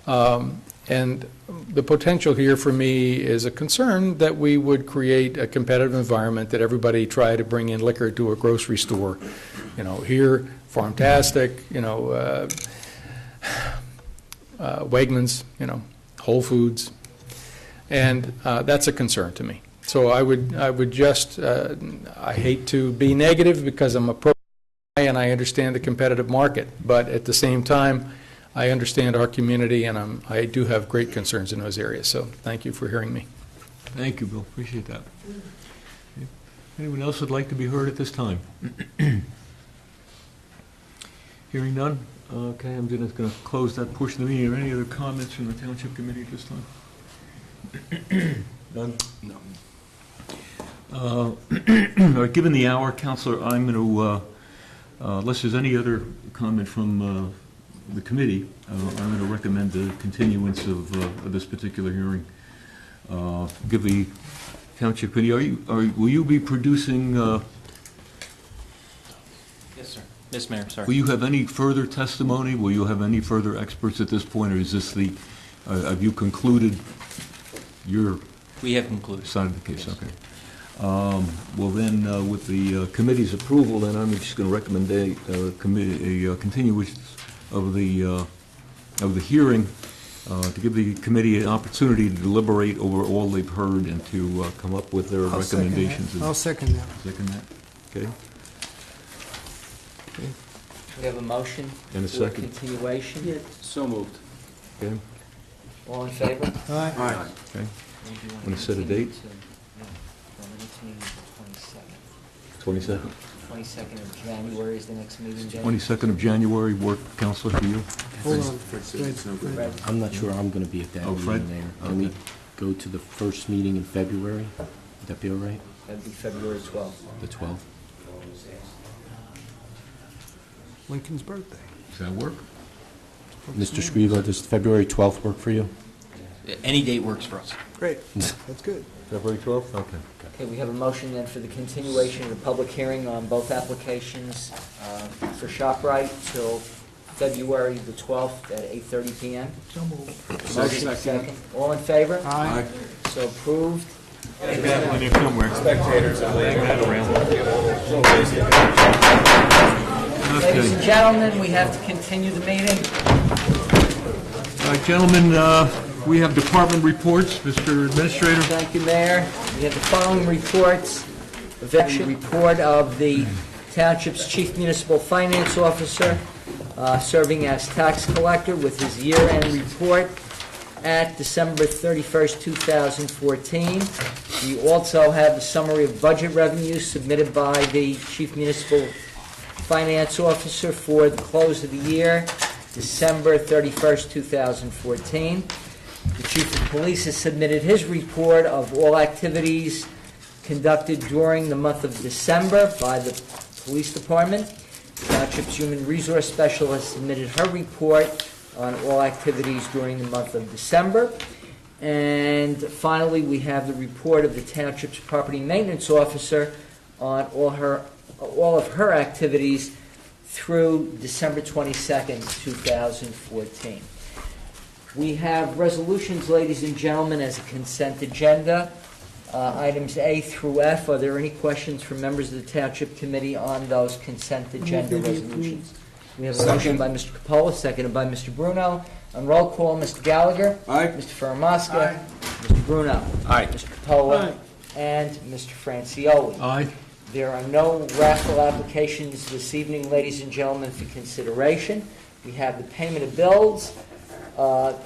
And the potential here for me is a concern that we would create a competitive environment that everybody try to bring in liquor to a grocery store. You know, here, Farmtastic, you know, Wegmans, you know, Whole Foods. And that's a concern to me. So I would just, I hate to be negative because I'm a pro and I understand the competitive market, but at the same time, I understand our community and I do have great concerns in those areas. So thank you for hearing me. Thank you, Bill. Appreciate that. Anyone else would like to be heard at this time? Hearing none? Okay, I'm just going to close that portion of the meeting. Are there any other comments from the Township Committee at this time? None? No. All right, given the hour, Counselor, I'm going to, unless there's any other comment from the committee, I'm going to recommend the continuance of this particular hearing. Give the Township Committee, will you be producing... Yes, sir. Yes, Mayor, sorry. Will you have any further testimony? Will you have any further experts at this point, or is this the, have you concluded your... We have concluded. Side of the case, yes. Okay. Well then, with the committee's approval, then I'm just going to recommend a continuance of the hearing to give the committee an opportunity to deliberate over all they've heard and to come up with their recommendations. I'll second that. Second that. Okay. We have a motion And a for second. continuation. So moved. Okay. All in favor? Aye. Okay. Want to set a date? 27th. 22nd of January is the next meeting day. 22nd of January, work, Counselor, for you? Hold on. Fred. I'm not sure I'm going to be at that Oh, Fred? meeting there. Can we go to the first meeting in February? Would that be all right? That'd be February 12th. The 12th? Lincoln's birthday. Does that work? Mr. Scriva, does February 12th work for you? Any date works for us. Great, that's good. February 12th? Okay. Okay, we have a motion then for the continuation of the public hearing on both applications for ShopRite till February the 12th at 8:30 p.m. So moved. Motion second. All in favor? Aye. So approved. Spectators. Ladies and gentlemen, we have to continue the meeting. All right, gentlemen, we have department reports. Mr. Administrator. Thank you, Mayor. We have the following reports. The report of the Township's Chief Municipal Finance Officer, serving as tax collector with his year-end report at December 31st, 2014. We also have the summary of budget revenues submitted by the Chief Municipal Finance Officer for the close of the year, December 31st, 2014. The Chief of Police has submitted his report of all activities conducted during the month of December by the Police Department. Township's Human Resource Specialist submitted her report on all activities during the month of December. And finally, we have the report of the Township's Property Maintenance Officer on all of her activities through December 22nd, 2014. We have resolutions, ladies and gentlemen, as a consent agenda. Items A through F. Are there any questions from members of the Township Committee on those consent agenda resolutions? We have a motion by Mr. Capola, seconded by Mr. Bruno. On roll call, Mr. Gallagher. Aye. Mr. Ferramasca. Mr. Bruno. Aye. Mr. Capola. And Mr. Francioli. Aye. There are no raffle applications this evening, ladies and gentlemen, for consideration. We have the payment of bills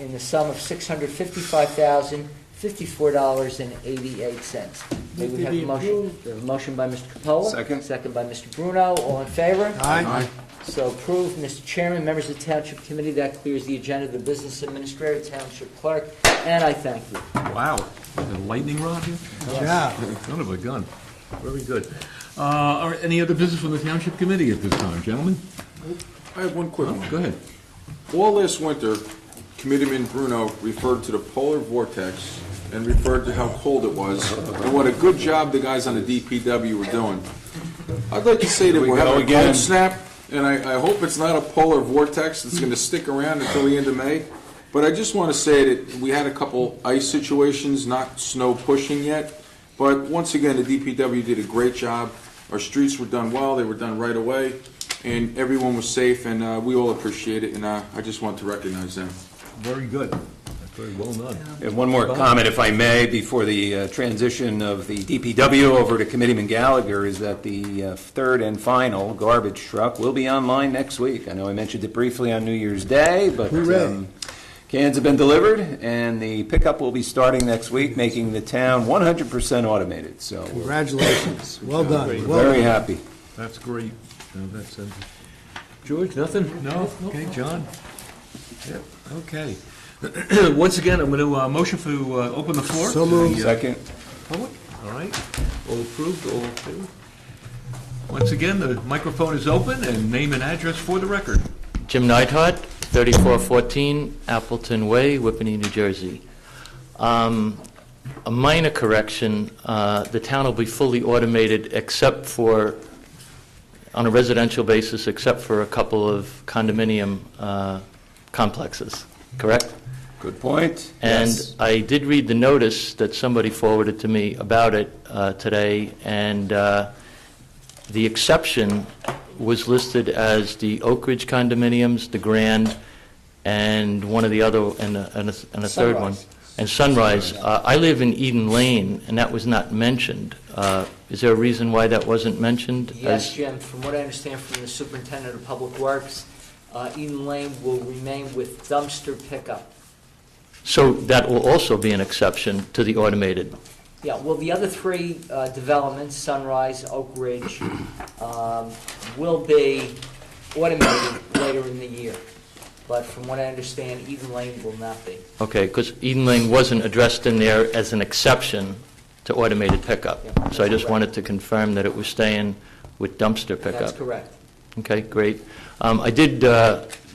in the sum of $655,054.88. May we have a motion? We have a motion by Mr. Capola. Second. Second by Mr. Bruno. All in favor? Aye. So approved. Mr. Chairman, members of the Township Committee, that clears the agenda of the Business Administrator, Township Clerk, and I thank you. Wow. A lightning rod here? Yeah. Son of a gun. Very good. Are any other business from the Township Committee at this time, gentlemen? I have one quick one. Go ahead. All this winter, Committeeman Bruno referred to the polar vortex and referred to how cold it was and what a good job the guys on the DPW were doing. I'd like to say that we're having a cold snap, and I hope it's not a polar vortex that's going to stick around until the end of May. But I just want to say that we had a couple ice situations, not snow pushing yet. But once again, the DPW did a great job. Our streets were done well. They were done right away. And everyone was safe, and we all appreciate it. And I just want to recognize them. Very good. That's very well done. And one more comment, if I may, before the transition of the DPW over to Committeeman Gallagher, is that the third and final garbage truck will be online next week. I know I mentioned it briefly on New Year's Day, but cans have been delivered, and the pickup will be starting next week, making the town 100% automated. So Congratulations. Well done. very happy. That's great. That's George, nothing? No? Okay, John? Yep, okay. Once again, I'm going to motion to open the floor. So moved. Second. Public, all right. All approved, all approved. Once again, the microphone is open, and name and address for the record. Jim Neidhart, 3414 Appleton Way, Whippany, New Jersey. A minor correction, the town will be fully automated except for, on a residential basis, except for a couple of condominium complexes, correct? Good point. And Yes. I did read the notice that somebody forwarded to me about it today, and the exception was listed as the Oak Ridge condominiums, the Grand, and one of the other, and a third one. And Sunrise. I live in Eden Lane, and that was not mentioned. Is there a reason why that wasn't mentioned? Yes, Jim, from what I understand from the Superintendent of Public Works, Eden Lane will remain with dumpster pickup. So that will also be an exception to the automated. Yeah, well, the other three developments, Sunrise, Oak Ridge, will be automated later in the year. But from what I understand, Eden Lane will not be. Okay, because Eden Lane wasn't addressed in there as an exception to automated pickup. Yeah, So I just correct. wanted to confirm that it was staying with dumpster pickup. That's correct. Okay, great. I did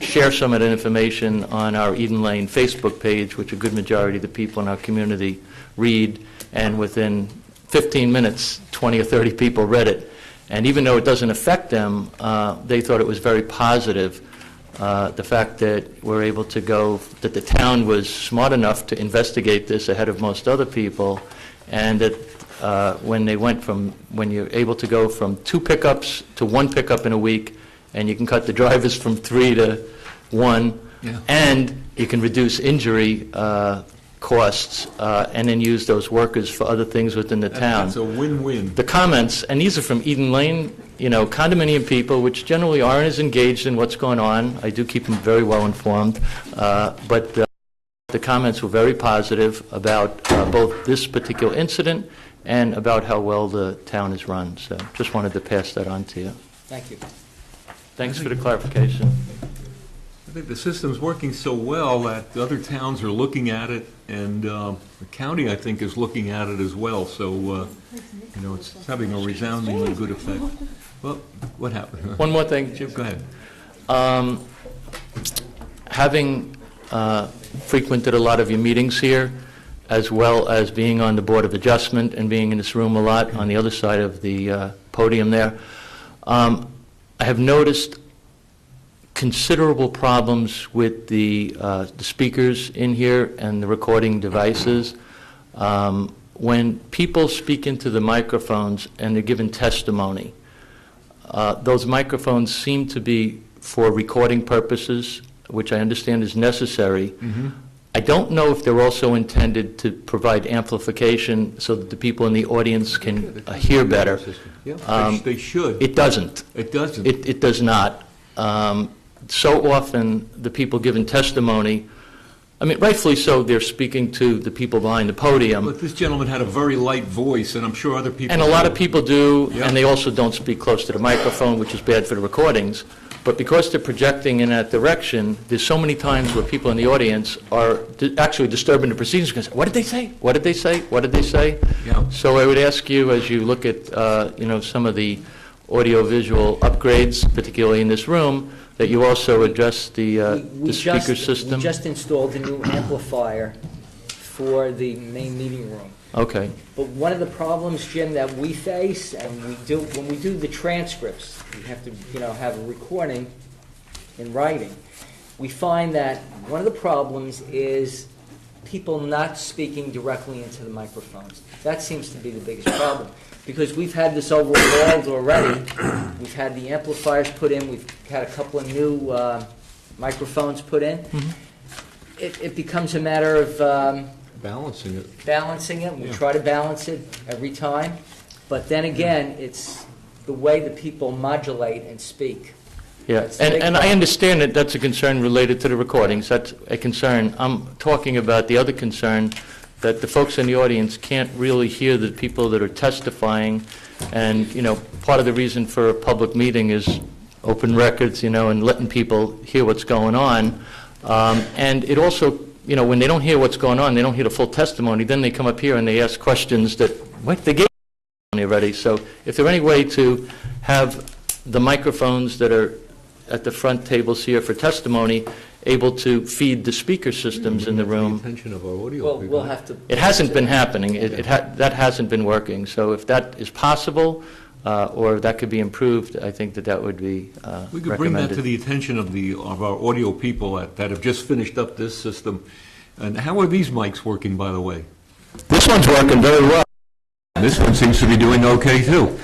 share some of that information on our Eden Lane Facebook page, which a good majority of the people in our community read, and within 15 minutes, 20 or 30 people read it. And even though it doesn't affect them, they thought it was very positive, the fact that we're able to go, that the town was smart enough to investigate this ahead of most other people, and that when you're able to go from 2 pickups to 1 pickup in a week, and you can cut the drivers from 3 to 1, Yeah. and you can reduce injury costs, and then use those workers for other things within the town. That's a win-win. The comments, and these are from Eden Lane, condominium people, which generally aren't as engaged in what's going on. I do keep them very well informed, but the comments were very positive about both this particular incident and about how well the town is run. So just wanted to pass that on to you. Thank you. Thanks for the clarification. I think the system's working so well that the other towns are looking at it, and the county, I think, is looking at it as well. So, it's having a resoundingly good effect. Well, what happened? One more thing. Jim, go ahead. Having frequented a lot of your meetings here, as well as being on the Board of Adjustment and being in this room a lot on the other side of the podium there, I have noticed considerable problems with the speakers in here and the recording devices. When people speak into the microphones and they're given testimony, those microphones seem to be for recording purposes, which I understand is necessary. Mm-hmm. I don't know if they're also intended to provide amplification so that the people in the audience can hear better. Yeah, they should. It doesn't. It doesn't. It does not. So often, the people giving testimony, I mean, rightfully so, they're speaking to the people behind the podium. But this gentleman had a very light voice, and I'm sure other people And a lot of people do, Yeah. and they also don't speak close to the microphone, which is bad for the recordings. But because they're projecting in that direction, there's so many times where people in the audience are actually disturbing the proceedings because, what did they say? What did they say? What did they say? Yeah. So I would ask you, as you look at, some of the audio-visual upgrades, particularly in this room, that you also address the speaker system. We just installed a new amplifier for the main meeting room. Okay. But one of the problems, Jim, that we face, and when we do the transcripts, we have to, have a recording in writing. We find that one of the problems is people not speaking directly into the microphones. That seems to be the biggest problem, because we've had this overhauled already. We've had the amplifiers put in. We've had a couple of new microphones put in. Mm-hmm. It becomes a matter of balancing it. Balancing it. We Yeah. try to balance it every time. But then again, it's the way that people modulate and speak. Yeah, That's the big and I problem. understand that that's a concern related to the recordings. That's a concern. I'm talking about the other concern, that the folks in the audience can't really hear the people that are testifying. And, part of the reason for a public meeting is open records, and letting people hear what's going on. And it also, when they don't hear what's going on, they don't hear the full testimony, then they come up here and they ask questions that, they gave already. So if there any way to have the microphones that are at the front tables here for testimony able to feed the speaker systems in the room. Attention of our audio Well, people. we'll have to. It hasn't been happening. That hasn't been working. So if that is possible, or that could be improved, I think that would be We could bring that recommended. to the attention of our audio people that have just finished up this system. And how are these mics working, by the way? This one's working very well. This one seems to be doing okay, too.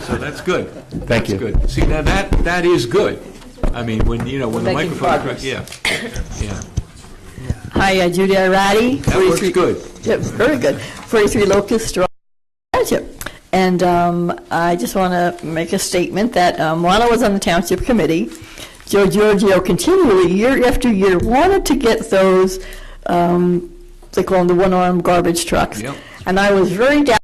So that's good. Thank you. That's good. See, now that is good. I mean, when the making microphone... progress. Yeah. Hi, Judy Arati. That works good. Yeah, very good. 43 Locust Drive, Township. And I just want to make a statement that while I was on the Township Committee, Joe Giorgio continually, year after year, wanted to get those, they call them the one-arm garbage trucks. Yep. And I was very down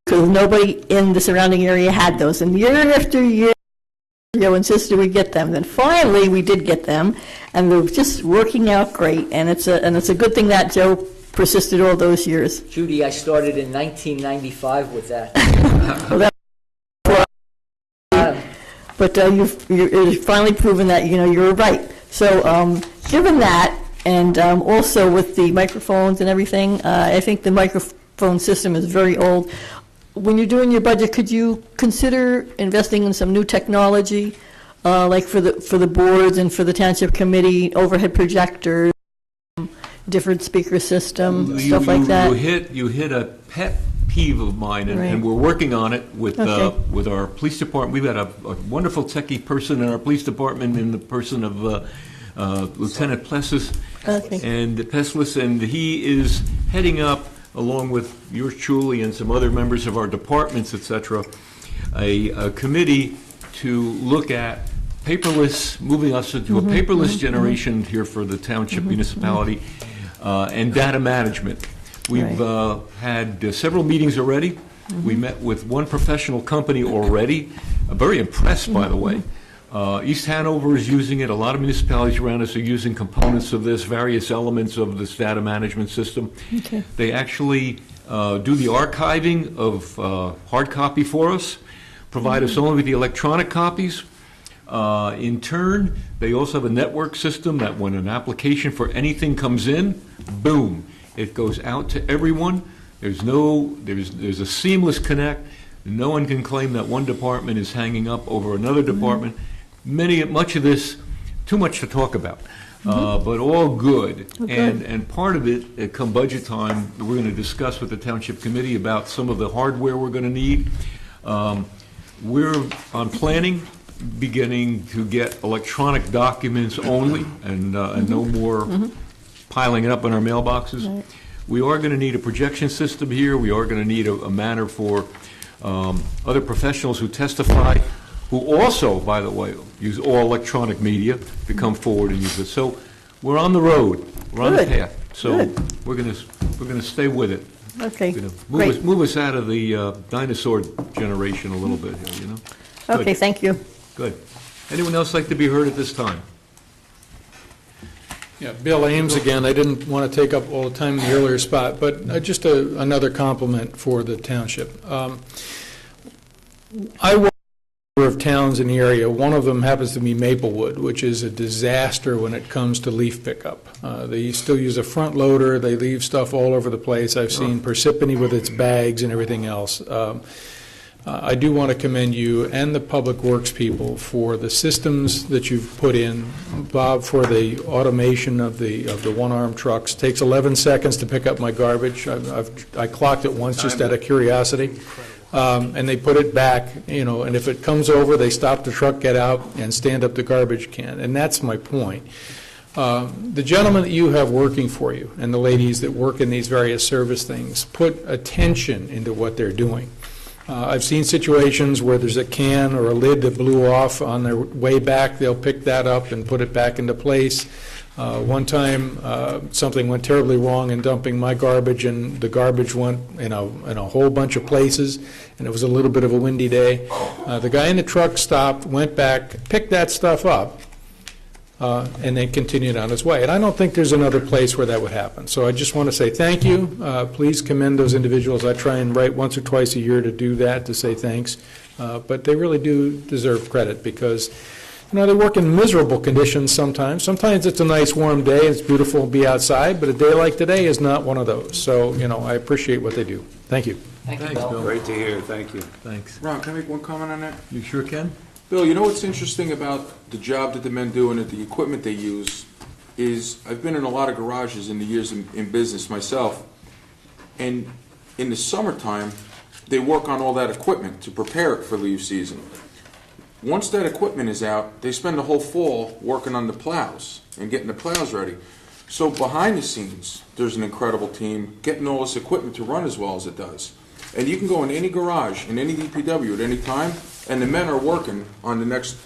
because nobody in the surrounding area had those. And year after year, Joe insisted we get them. Then finally, we did get them, and they're just working out great. And it's a good thing that Joe persisted all those years. Judy, I started in 1995 with that. But you've finally proven that you were right. So given that, and also with the microphones and everything, I think the microphone system is very old. When you're doing your budget, could you consider investing in some new technology, like for the boards and for the township committee, overhead projectors, different speaker system, stuff like that? You hit a pet peeve of mine, and we're working on it with our police department. We've got a wonderful techie person in our police department in the person of Lieutenant Plessis, and he is heading up, along with yours truly and some other members of our departments, etc., a committee to look at paperless, moving us into a paperless generation here for the township municipality, and data management. We've had several meetings already. We met with one professional company already. Very impressed, by the way. East Hanover is using it. A lot of municipalities around us are using components of this, various elements of this data management system. Okay. They actually do the archiving of hard copy for us, provide us only with the electronic copies. In turn, they also have a network system that when an application for anything comes in, boom, it goes out to everyone. There's a seamless connect. No one can claim that one department is hanging up over another department. Much of this, too much to talk about, but all good. And part of it, come budget time, we're going to discuss with the Township Committee about some of the hardware we're going to need. We're on planning, beginning to get electronic documents only, and no more piling it up in our mailboxes. Right. We are going to need a projection system here. We are going to need a manner for other professionals who testify, who also, by the way, use all electronic media to come forward and use it. So we're on the road. We're on the path. So we're going to stay with it. Okay, Great. Move us out of the dinosaur generation a little bit here, you know? Okay, Good. thank you. Good. Anyone else like to be heard at this time? Yeah, Bill Ames again. I didn't want to take up all the time in the earlier spot, but just another compliment for the township. I work in a number of towns in the area. One of them happens to be Maplewood, which is a disaster when it comes to leaf pickup. They still use a front loader. They leave stuff all over the place. I've seen Parsippany with its bags and everything else. I do want to commend you and the Public Works people for the systems that you've put in. Bob, for the automation of the one-arm trucks. Takes 11 seconds to pick up my garbage. I clocked it once just out of curiosity. And they put it back, and if it comes over, they stop the truck, get out, and stand up the garbage can. And that's my point. The gentlemen that you have working for you and the ladies that work in these various service things put attention into what they're doing. I've seen situations where there's a can or a lid that blew off on their way back. They'll pick that up and put it back into place. One time, something went terribly wrong in dumping my garbage, and the garbage went in a whole bunch of places, and it was a little bit of a windy day. The guy in the truck stopped, went back, picked that stuff up, and then continued on his way. And I don't think there's another place where that would happen. So I just want to say thank you. Please commend those individuals. I try and write once or twice a year to do that, to say thanks. But they really do deserve credit because, they work in miserable conditions sometimes. Sometimes it's a nice warm day, it's beautiful to be outside, but a day like today is not one of those. So, I appreciate what they do. Thank you. Thanks, Bill. Great to hear, thank you. Thanks. Ron, can I make one comment on that? You sure can? Bill, you know what's interesting about the job that the men do and the equipment they use is I've been in a lot of garages in the years in business myself, and in the summertime, they work on all that equipment to prepare it for leaf season. Once that equipment is out, they spend the whole fall working on the plows and getting the plows ready. So behind the scenes, there's an incredible team getting all this equipment to run as well as it does. And you can go in any garage, in any DPW at any time, and the men are working on the next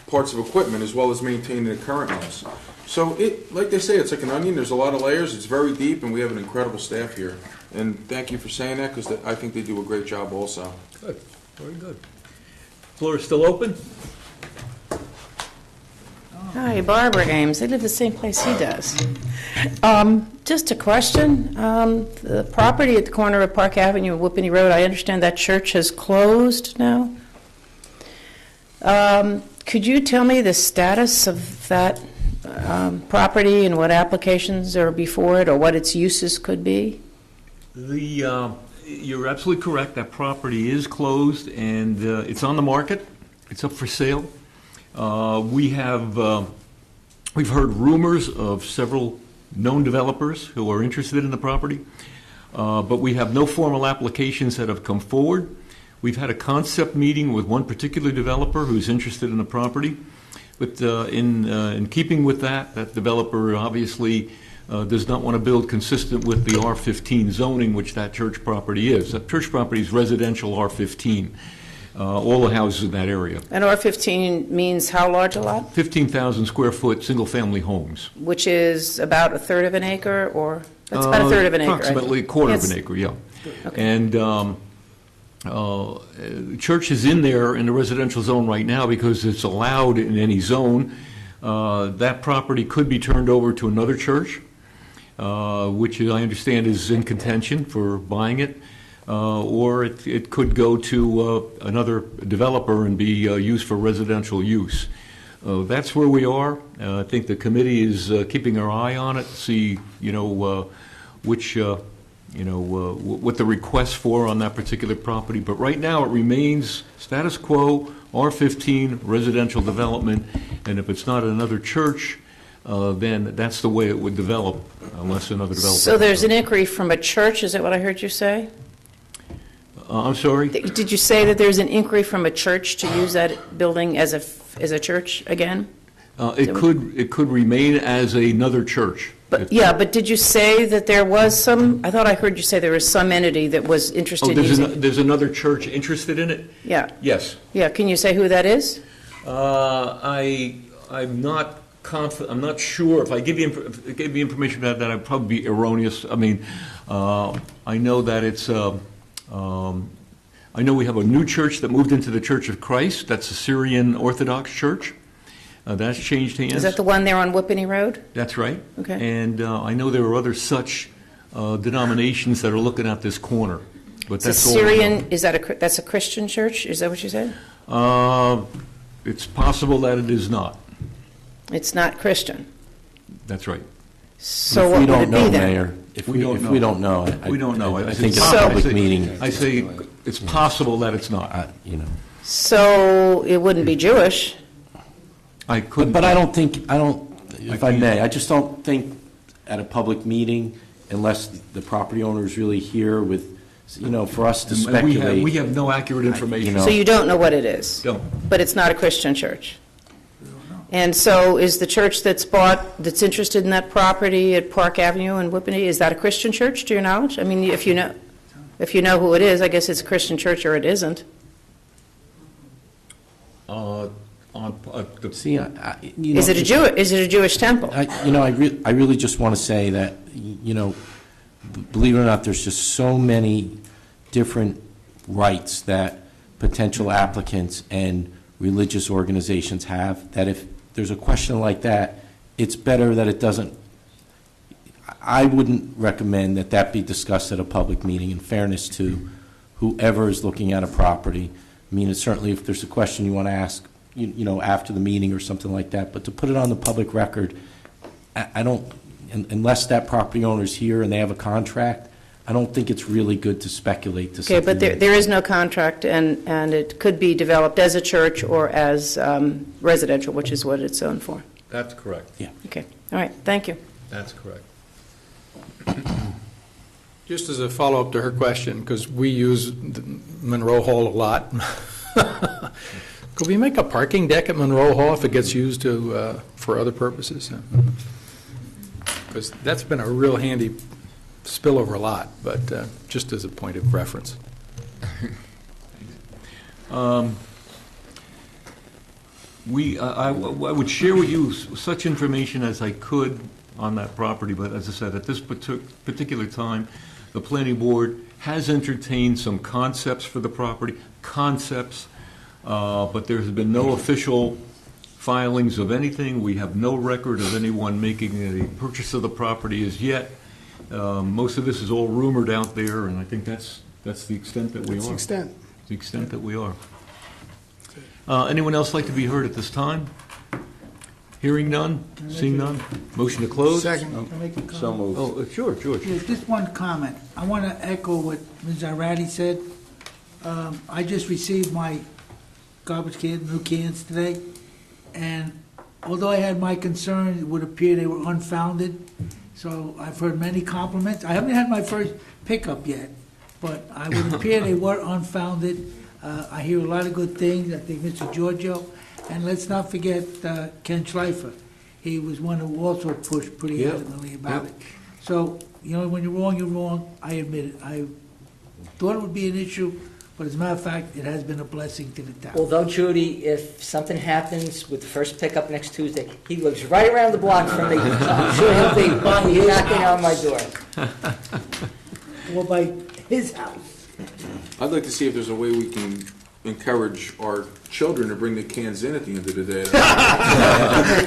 parts of equipment as well as maintaining the current ones. So like they say, it's like an onion. There's a lot of layers. It's very deep, and we have an incredible staff here. And thank you for saying that, because I think they do a great job also. Good. Very good. Floor is still open? Hi, Barbara Ames. I live the same place he does. Just a question. The property at the corner of Park Avenue and Whippany Road, I understand that church has closed now. Could you tell me the status of that property and what applications are before it or what its uses could be? You're absolutely correct. That property is closed, and it's on the market. It's up for sale. We've heard rumors of several known developers who are interested in the property, but we have no formal applications that have come forward. We've had a concept meeting with one particular developer who's interested in the property, but in keeping with that developer obviously does not want to build consistent with the R15 zoning, which that church property is. That church property is residential R15, all the houses in that area. And R15 means how large a lot? 15,000 square foot single-family homes. Which is about a third of an acre, or that's about a third of an acre? Approximately a quarter of an acre, yeah. Okay. And the church is in there in the residential zone right now because it's allowed in any zone. That property could be turned over to another church, which I understand is in contention for buying it. or it could go to another developer and be used for residential use. That's where we are. I think the committee is keeping our eye on it, see, which, what the requests for on that particular property. But right now, it remains status quo, R15 residential development, and if it's not another church, then that's the way it would develop, unless another developer. So there's an inquiry from a church, is that what I heard you say? I'm sorry? Did you say that there's an inquiry from a church to use that building as a church again? It could remain as another church. But did you say that there was some, I thought I heard you say there was some entity that was interested in using it? There's another church interested in it? Yeah. Yes. Yeah, can you say who that is? I'm not confident, I'm not sure. If I give you information about that, I'd probably be erroneous. I mean, I know that it's, I know we have a new church that moved into the Church of Christ. That's a Syrian Orthodox church. That's changed hands. Is that the one there on Whippany Road? That's right. Okay. And I know there are other such denominations that are looking at this corner. But that's all. Syrian, that's a Christian church? Is that what you said? It's possible that it is not. It's not Christian. That's right. So what would it be then? Mayor, If we don't know. I think it's a public meeting. I say it's possible that it's not. So it wouldn't be Jewish. I couldn't. But I don't think, if I may, I just don't think at a public meeting, unless the property owner is really here with, for us to speculate. We have no accurate information. So you don't know what it is? No. But it's not a Christian church? And so is the church that's interested in that property at Park Avenue and Whippany, is that a Christian church, to your knowledge? I mean, if you know who it is, I guess it's a Christian church or it isn't. Is it a Jewish temple? I really just want to say that, believe it or not, there's just so many different rights that potential applicants and religious organizations have, that if there's a question like that, it's better that it doesn't. I wouldn't recommend that be discussed at a public meeting, in fairness to whoever is looking at a property. I mean, it's certainly if there's a question you want to ask, after the meeting or something like that, but to put it on the public record, I don't, unless that property owner's here and they have a contract, I don't think it's really good to speculate to something. Okay, but there is no contract, and it could be developed as a church or as residential, which is what it's zoned for. That's correct. Yeah. Okay, all right, thank you. That's correct. Just as a follow-up to her question, because we use Monroe Hall a lot, could we make a parking deck at Monroe Hall if it gets used for other purposes? Because that's been a real handy spillover lot, but just as a point of reference. I would share with you such information as I could on that property, but as I said, at this particular time, the planning board has entertained some concepts for the property, but there has been no official filings of anything. We have no record of anyone making a purchase of the property as yet. Most of this is all rumored out there, and I think that's the extent that we are. That's the extent that we are. Anyone else like to be heard at this time? Hearing none, seeing none. Motion to close. Second. Can I make a comment? So moved. Oh, sure, George. Yeah, just one comment. I want to echo what Ms. Iradi said. I just received my garbage cans, new cans today, and although I had my concerns, it would appear they were unfounded. So I've heard many compliments. I haven't had my first pickup yet, but I would appear they were unfounded. I hear a lot of good things. I think Mr. Giorgio, and let's not forget Ken Schleifer. He was one who also pushed pretty adamantly about it. So, when you're wrong, you're wrong. I admit it. I thought it would be an issue, but as a matter of fact, it has been a blessing to the town. Although, Judy, if something happens with the first pickup next Tuesday, he lives right around the block from me. I'm sure he'll be knocking on my door. Or by his house. I'd like to see if there's a way we can encourage our children to bring the cans in at the end of the day.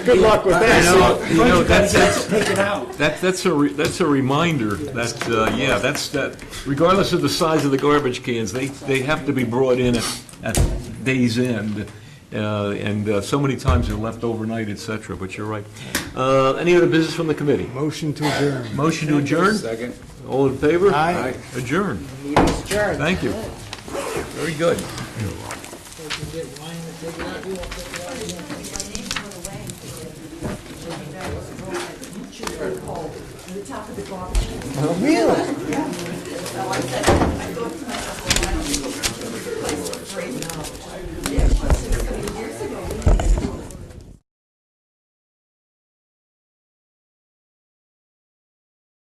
Good luck with that. You know, that's Take it out. that's a reminder that, that regardless of the size of the garbage cans, they have to be brought in at day's end. And so many times they're left overnight, et cetera, but you're right. Any other business from the committee? Motion to adjourn. Motion to adjourn? Second. All in favor? Aye. Adjourn. Meeting's adjourned. Thank you. Very good. Really?